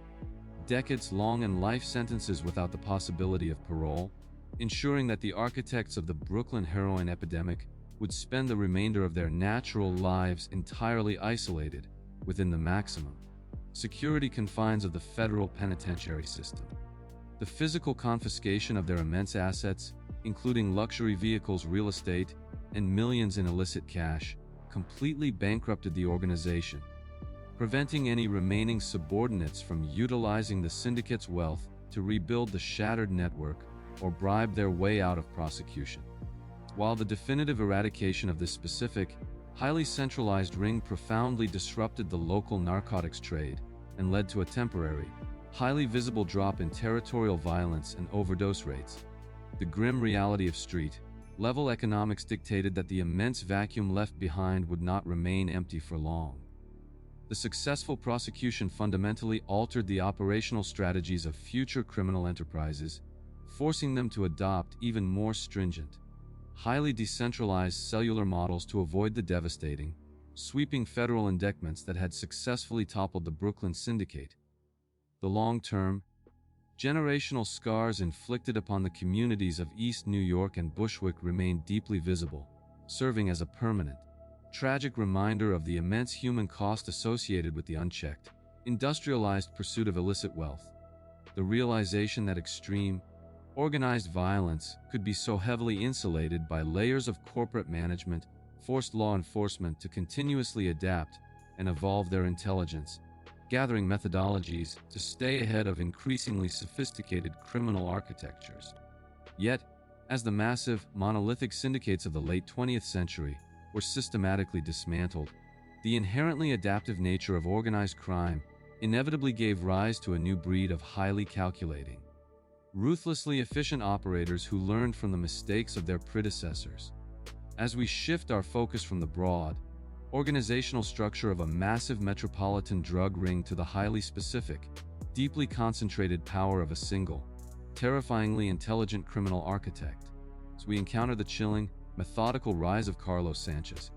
decades-long and life sentences without the possibility of parole, ensuring that the architects of the Brooklyn heroin epidemic would spend the remainder of their natural lives entirely isolated within the maximum security confines of the federal penitentiary system. The physical confiscation of their immense assets, including luxury vehicles, real estate, and millions in illicit cash, completely bankrupted the organization, preventing any remaining subordinates from utilizing the syndicate's wealth to rebuild the shattered network or bribe their way out of prosecution. While the definitive eradication of this specific, highly centralized ring profoundly disrupted the local narcotics trade and led to a temporary, highly visible drop in territorial violence and overdose rates, the grim reality of street-level economics dictated that the immense vacuum left behind would not remain empty for long. The successful prosecution fundamentally altered the operational strategies of future criminal enterprises, forcing them to adopt even more stringent, highly decentralized cellular models to avoid the devastating, sweeping federal indictments that had successfully toppled the Brooklyn syndicate. The long-term, generational scars inflicted upon the communities of East New York and Bushwick remain deeply visible, serving as a permanent, tragic reminder of the immense human cost associated with the unchecked, industrialized pursuit of illicit wealth. The realization that extreme, organized violence could be so heavily insulated by layers of corporate management forced law enforcement to continuously adapt and evolve their intelligence, gathering methodologies to stay ahead of increasingly sophisticated criminal architectures. Yet, as the massive, monolithic syndicates of the late 20th century were systematically dismantled, the inherently adaptive nature of organized crime inevitably gave rise to a new breed of highly calculating, ruthlessly efficient operators who learned from the mistakes of their predecessors. As we shift our focus from the broad, organizational structure of a massive metropolitan drug ring to the highly specific, deeply concentrated power of a single, terrifyingly intelligent criminal architect, as we encounter the chilling, methodical rise of Carlos Sanchez.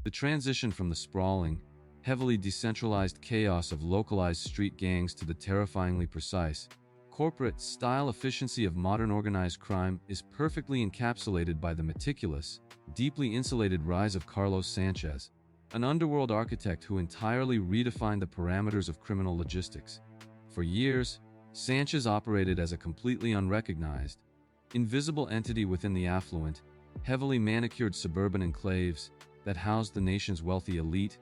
The transition from the sprawling, heavily decentralized chaos of localized street gangs to the terrifyingly precise, corporate-style efficiency of modern organized crime is perfectly encapsulated by the meticulous, deeply insulated rise of Carlos Sanchez, an underworld architect who entirely redefined the parameters of criminal logistics. For years, Sanchez operated as a completely unrecognized, invisible entity within the affluent, heavily manicured suburban enclaves that housed the nation's wealthy elite,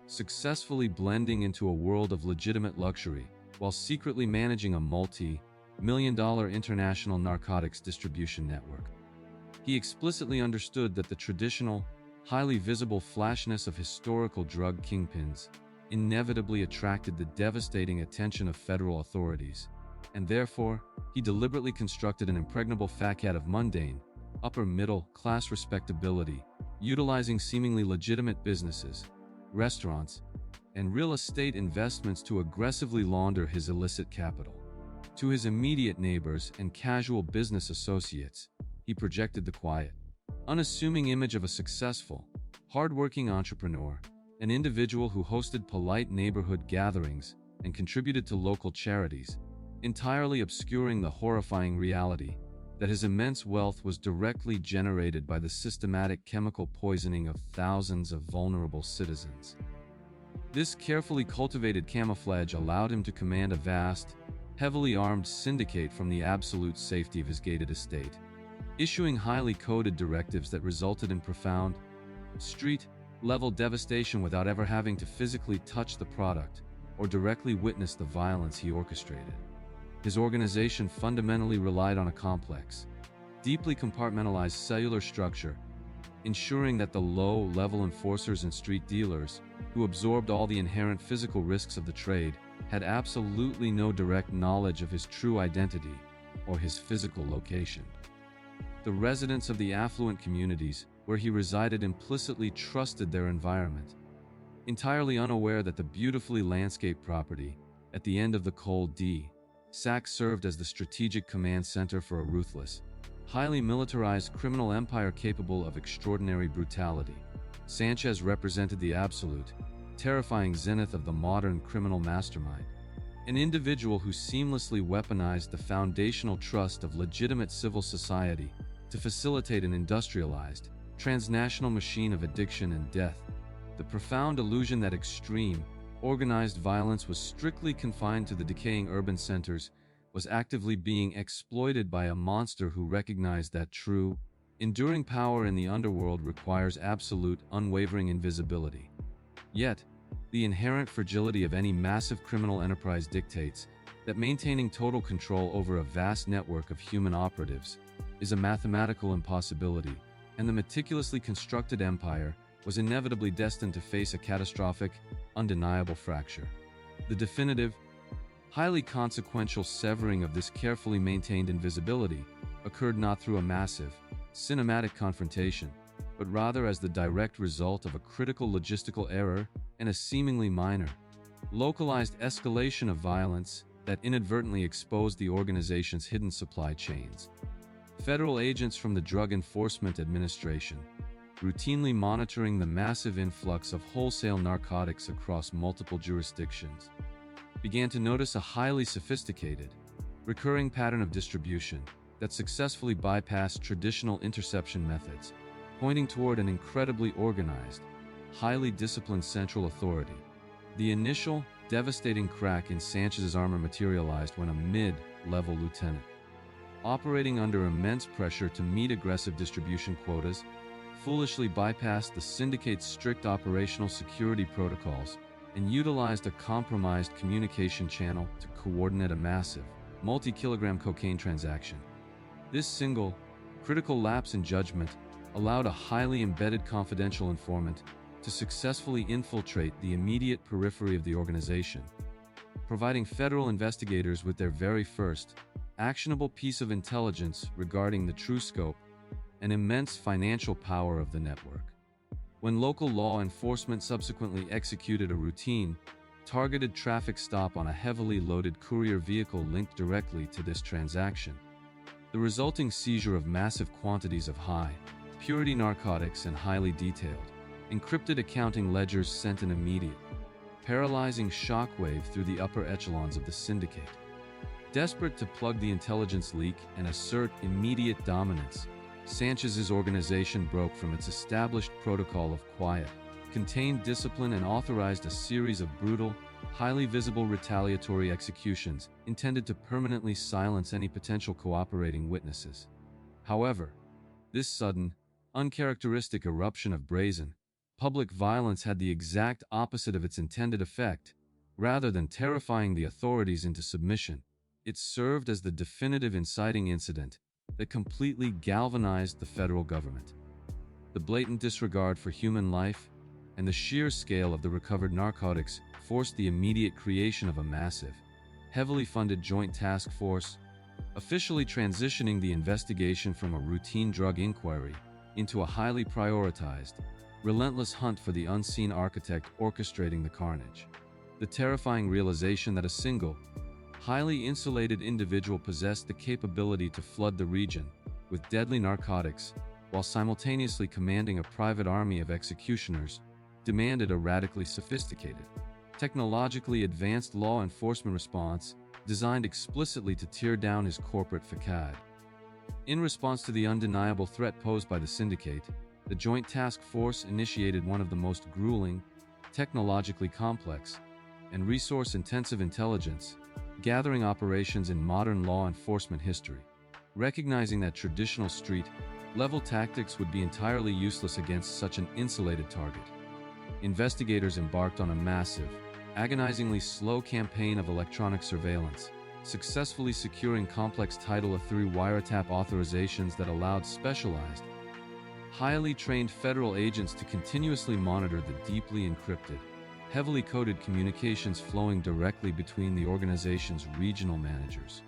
successfully blending into a world of legitimate luxury while secretly managing a multi-million-dollar international narcotics distribution network. He explicitly understood that the traditional, highly visible flashness of historical drug kingpins inevitably attracted the devastating attention of federal authorities, and therefore, he deliberately constructed an impregnable facade of mundane, upper-middle-class respectability, utilizing seemingly legitimate businesses, restaurants, and real estate investments to aggressively launder his illicit capital. To his immediate neighbors and casual business associates, he projected the quiet, unassuming image of a successful, hard-working entrepreneur, an individual who hosted polite neighborhood gatherings and contributed to local charities, entirely obscuring the horrifying reality that his immense wealth was directly generated by the systematic chemical poisoning of thousands of vulnerable citizens. This carefully cultivated camouflage allowed him to command a vast, heavily armed syndicate from the absolute safety of his gated estate, issuing highly coded directives that resulted in profound, street-level devastation without ever having to physically touch the product or directly witness the violence he orchestrated. His organization fundamentally relied on a complex, deeply compartmentalized cellular structure, ensuring that the low-level enforcers and street dealers, who absorbed all the inherent physical risks of the trade, had absolutely no direct knowledge of his true identity or his physical location. The residents of the affluent communities where he resided implicitly trusted their environment, entirely unaware that the beautifully landscaped property at the end of the cul-de-sac served as the strategic command center for a ruthless, highly militarized criminal empire capable of extraordinary brutality. Sanchez represented the absolute, terrifying zenith of the modern criminal mastermind. An individual who seamlessly weaponized the foundational trust of legitimate civil society to facilitate an industrialized, transnational machine of addiction and death. The profound illusion that extreme, organized violence was strictly confined to the decaying urban centers was actively being exploited by a monster who recognized that true, enduring power in the underworld requires absolute, unwavering invisibility. Yet, the inherent fragility of any massive criminal enterprise dictates that maintaining total control over a vast network of human operatives is a mathematical impossibility, and the meticulously constructed empire was inevitably destined to face a catastrophic, undeniable fracture. The definitive, highly consequential severing of this carefully maintained invisibility occurred not through a massive, cinematic confrontation, but rather as the direct result of a critical logistical error and a seemingly minor, localized escalation of violence that inadvertently exposed the organization's hidden supply chains. Federal agents from the Drug Enforcement Administration, routinely monitoring the massive influx of wholesale narcotics across multiple jurisdictions, began to notice a highly sophisticated, recurring pattern of distribution that successfully bypassed traditional interception methods, pointing toward an incredibly organized, highly disciplined central authority. The initial, devastating crack in Sanchez's armor materialized when a mid-level lieutenant, operating under immense pressure to meet aggressive distribution quotas, foolishly bypassed the syndicate's strict operational security protocols and utilized a compromised communication channel to coordinate a massive, multi-kilogram cocaine transaction. This single, critical lapse in judgment allowed a highly embedded confidential informant to successfully infiltrate the immediate periphery of the organization, providing federal investigators with their very first, actionable piece of intelligence regarding the true scope and immense financial power of the network. When local law enforcement subsequently executed a routine, targeted traffic stop on a heavily loaded courier vehicle linked directly to this transaction, the resulting seizure of massive quantities of high-purity narcotics and highly detailed, encrypted accounting ledgers sent an immediate, paralyzing shockwave through the upper echelons of the syndicate. Desperate to plug the intelligence leak and assert immediate dominance, Sanchez's organization broke from its established protocol of quiet, contained discipline and authorized a series of brutal, highly visible retaliatory executions intended to permanently silence any potential cooperating witnesses. However, this sudden, uncharacteristic eruption of brazen, public violence had the exact opposite of its intended effect. Rather than terrifying the authorities into submission, it served as the definitive inciting incident that completely galvanized the federal government. The blatant disregard for human life and the sheer scale of the recovered narcotics forced the immediate creation of a massive, heavily funded joint task force, officially transitioning the investigation from a routine drug inquiry into a highly prioritized, relentless hunt for the unseen architect orchestrating the carnage. The terrifying realization that a single, highly insulated individual possessed the capability to flood the region with deadly narcotics while simultaneously commanding a private army of executioners demanded a radically sophisticated, technologically advanced law enforcement response designed explicitly to tear down his corporate facade. In response to the undeniable threat posed by the syndicate, the Joint Task Force initiated one of the most grueling, technologically complex, and resource-intensive intelligence gathering operations in modern law enforcement history, recognizing that traditional street-level tactics would be entirely useless against such an insulated target. Investigators embarked on a massive, agonizingly slow campaign of electronic surveillance, successfully securing complex Title III wiretap authorizations that allowed specialized, highly trained federal agents to continuously monitor the deeply encrypted, heavily coded communications flowing directly between the organization's regional managers.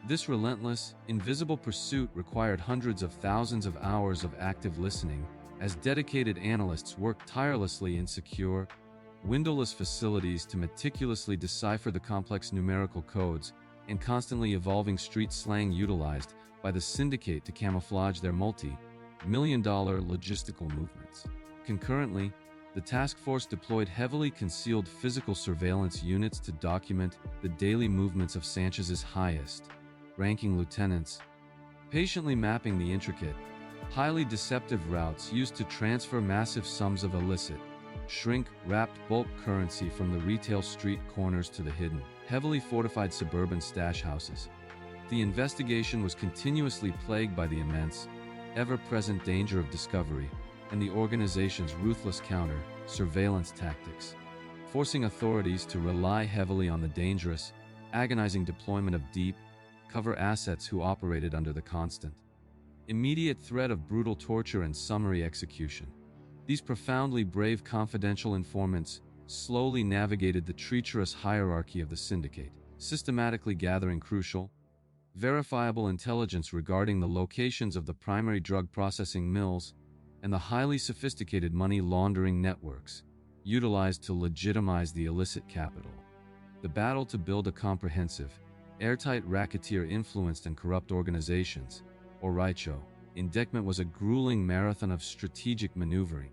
This relentless, invisible pursuit required hundreds of thousands of hours of active listening as dedicated analysts worked tirelessly in secure, windowless facilities to meticulously decipher the complex numerical codes and constantly evolving street slang utilized by the syndicate to camouflage their multi-million-dollar logistical movements. Concurrently, the task force deployed heavily concealed physical surveillance units to document the daily movements of Sanchez's highest-ranking lieutenants, patiently mapping the intricate, highly deceptive routes used to transfer massive sums of illicit, shrink-wrapped bulk currency from the retail street corners to the hidden, heavily fortified suburban stash houses. The investigation was continuously plagued by the immense, ever-present danger of discovery and the organization's ruthless counter-surveillance tactics, forcing authorities to rely heavily on the dangerous, agonizing deployment of deep, cover assets who operated under the constant, immediate threat of brutal torture and summary execution. These profoundly brave confidential informants slowly navigated the treacherous hierarchy of the syndicate, systematically gathering crucial, verifiable intelligence regarding the locations of the primary drug processing mills and the highly sophisticated money laundering networks utilized to legitimize the illicit capital. The battle to build a comprehensive, airtight racketeer-influenced and corrupt organizations, or RICO, indictment was a grueling marathon of strategic maneuvering,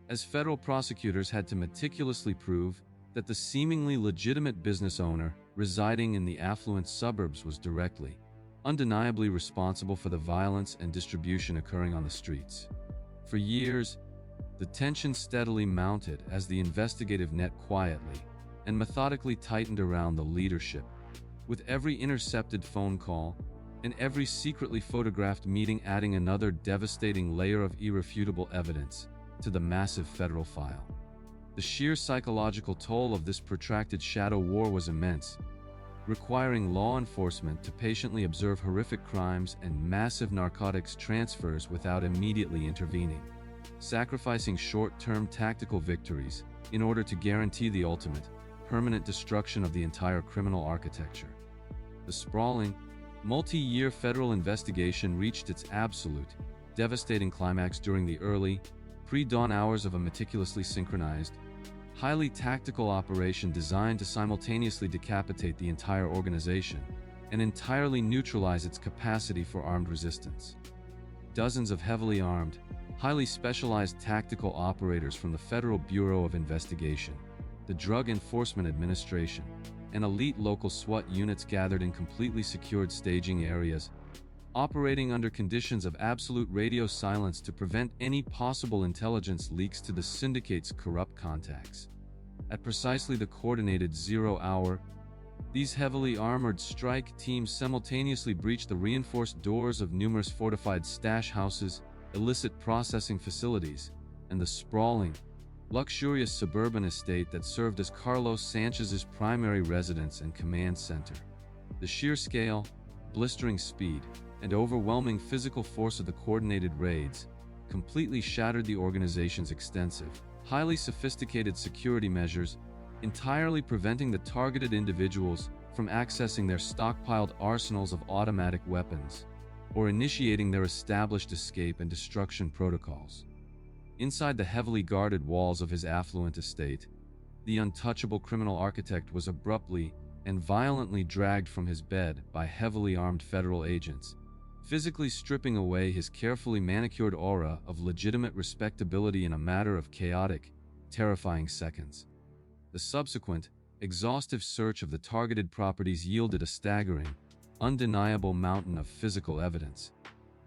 as federal prosecutors had to meticulously prove that the seemingly legitimate business owner residing in the affluent suburbs was directly, undeniably responsible for the violence and distribution occurring on the streets. For years, the tension steadily mounted as the investigative net quietly and methodically tightened around the leadership, with every intercepted phone call and every secretly photographed meeting adding another devastating layer of irrefutable evidence to the massive federal file. The sheer psychological toll of this protracted shadow war was immense, requiring law enforcement to patiently observe horrific crimes and massive narcotics transfers without immediately intervening, sacrificing short-term tactical victories in order to guarantee the ultimate, permanent destruction of the entire criminal architecture. The sprawling, multi-year federal investigation reached its absolute, devastating climax during the early, pre-dawn hours of a meticulously synchronized, highly tactical operation designed to simultaneously decapitate the entire organization and entirely neutralize its capacity for armed resistance. Dozens of heavily armed, highly specialized tactical operators from the Federal Bureau of Investigation, the Drug Enforcement Administration, and elite local SWAT units gathered in completely secured staging areas, operating under conditions of absolute radio silence to prevent any possible intelligence leaks to the syndicate's corrupt contacts. At precisely the coordinated 0 hour, these heavily armored strike teams simultaneously breached the reinforced doors of numerous fortified stash houses, illicit processing facilities, and the sprawling, luxurious suburban estate that served as Carlos Sanchez's primary residence and command center. The sheer scale, blistering speed, and overwhelming physical force of the coordinated raids completely shattered the organization's extensive, highly sophisticated security measures, entirely preventing the targeted individuals from accessing their stockpiled arsenals of automatic weapons or initiating their established escape and destruction protocols. Inside the heavily guarded walls of his affluent estate, the untouchable criminal architect was abruptly and violently dragged from his bed by heavily armed federal agents, physically stripping away his carefully manicured aura of legitimate respectability in a matter of chaotic, terrifying seconds. The subsequent, exhaustive search of the targeted properties yielded a staggering, undeniable mountain of physical evidence,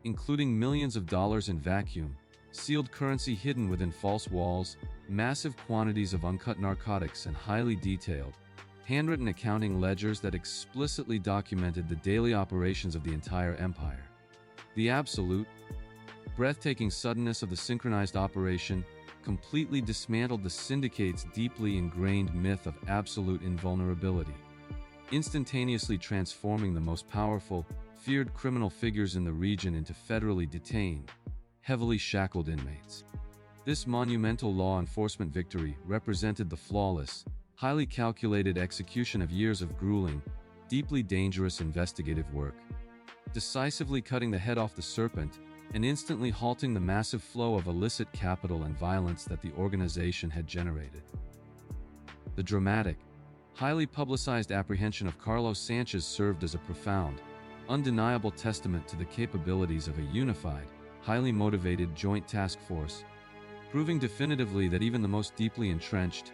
including millions of dollars in vacuum, sealed currency hidden within false walls, massive quantities of uncut narcotics, and highly detailed, handwritten accounting ledgers that explicitly documented the daily operations of the entire empire. The absolute, breathtaking suddenness of the synchronized operation completely dismantled the syndicate's deeply ingrained myth of absolute invulnerability, instantaneously transforming the most powerful, feared criminal figures in the region into federally detained, heavily shackled inmates. This monumental law enforcement victory represented the flawless, highly calculated execution of years of grueling, deeply dangerous investigative work, decisively cutting the head off the serpent and instantly halting the massive flow of illicit capital and violence that the organization had generated. The dramatic, highly publicized apprehension of Carlos Sanchez served as a profound, undeniable testament to the capabilities of a unified, highly motivated joint task force, proving definitively that even the most deeply entrenched,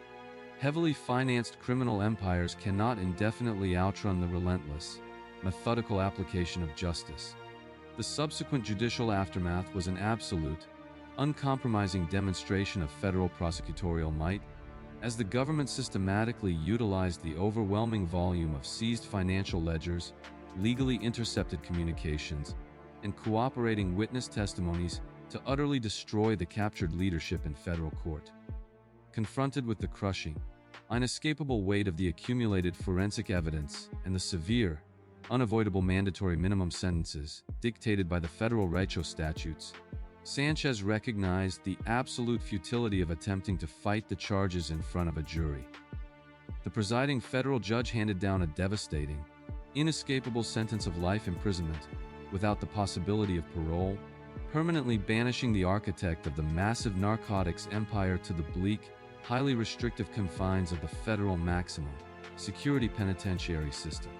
heavily financed criminal empires cannot indefinitely outrun the relentless, methodical application of justice. The subsequent judicial aftermath was an absolute, uncompromising demonstration of federal prosecutorial might, as the government systematically utilized the overwhelming volume of seized financial ledgers, legally intercepted communications, and cooperating witness testimonies to utterly destroy the captured leadership in federal court. Confronted with the crushing, inescapable weight of the accumulated forensic evidence and the severe, unavoidable mandatory minimum sentences dictated by the federal RICO statutes, Sanchez recognized the absolute futility of attempting to fight the charges in front of a jury. The presiding federal judge handed down a devastating, inescapable sentence of life imprisonment without the possibility of parole, permanently banishing the architect of the massive narcotics empire to the bleak, highly restrictive confines of the federal maximum security penitentiary system.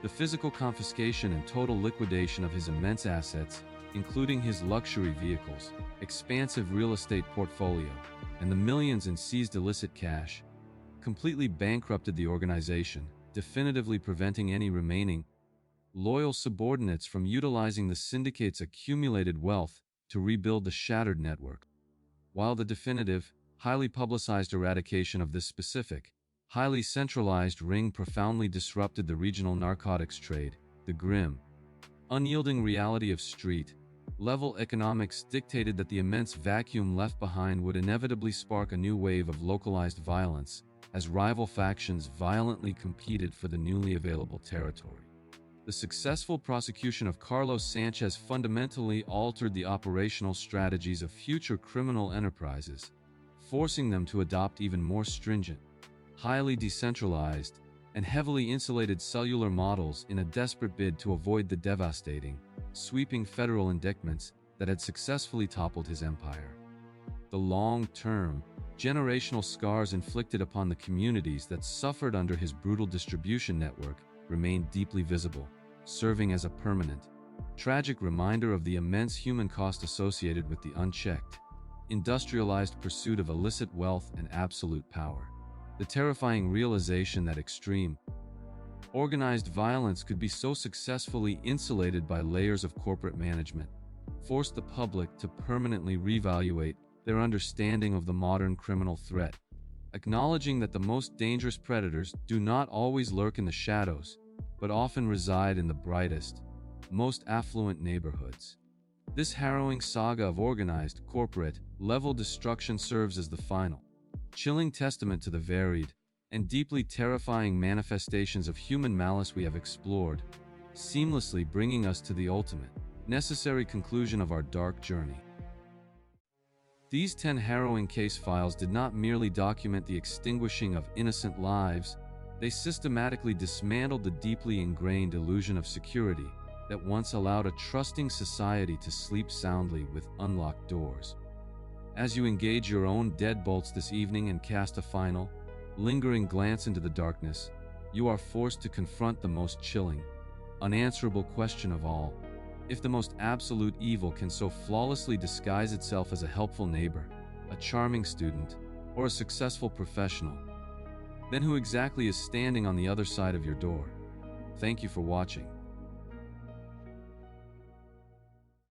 The physical confiscation and total liquidation of his immense assets, including his luxury vehicles, expansive real estate portfolio, and the millions in seized illicit cash, completely bankrupted the organization, definitively preventing any remaining loyal subordinates from utilizing the syndicate's accumulated wealth to rebuild the shattered network. While the definitive, highly publicized eradication of this specific, highly centralized ring profoundly disrupted the regional narcotics trade, the grim, unyielding reality of street-level economics dictated that the immense vacuum left behind would inevitably spark a new wave of localized violence as rival factions violently competed for the newly available territory. The successful prosecution of Carlos Sanchez fundamentally altered the operational strategies of future criminal enterprises, forcing them to adopt even more stringent, highly decentralized, and heavily insulated cellular models in a desperate bid to avoid the devastating, sweeping federal indictments that had successfully toppled his empire. The long-term, generational scars inflicted upon the communities that suffered under his brutal distribution network remained deeply visible, serving as a permanent, tragic reminder of the immense human cost associated with the unchecked, industrialized pursuit of illicit wealth and absolute power. The terrifying realization that extreme, organized violence could be so successfully insulated by layers of corporate management forced the public to permanently reevaluate their understanding of the modern criminal threat, acknowledging that the most dangerous predators do not always lurk in the shadows, but often reside in the brightest, most affluent neighborhoods. This harrowing saga of organized, corporate-level destruction serves as the final, chilling testament to the varied and deeply terrifying manifestations of human malice we have explored, seamlessly bringing us to the ultimate, necessary conclusion of our dark journey. These 10 harrowing case files did not merely document the extinguishing of innocent lives, they systematically dismantled the deeply ingrained illusion of security that once allowed a trusting society to sleep soundly with unlocked doors. As you engage your own deadbolts this evening and cast a final, lingering glance into the darkness, you are forced to confront the most chilling, unanswerable question of all. If the most absolute evil can so flawlessly disguise itself as a helpful neighbor, a charming student, or a successful professional, then who exactly is standing on the other side of your door? Thank you for watching.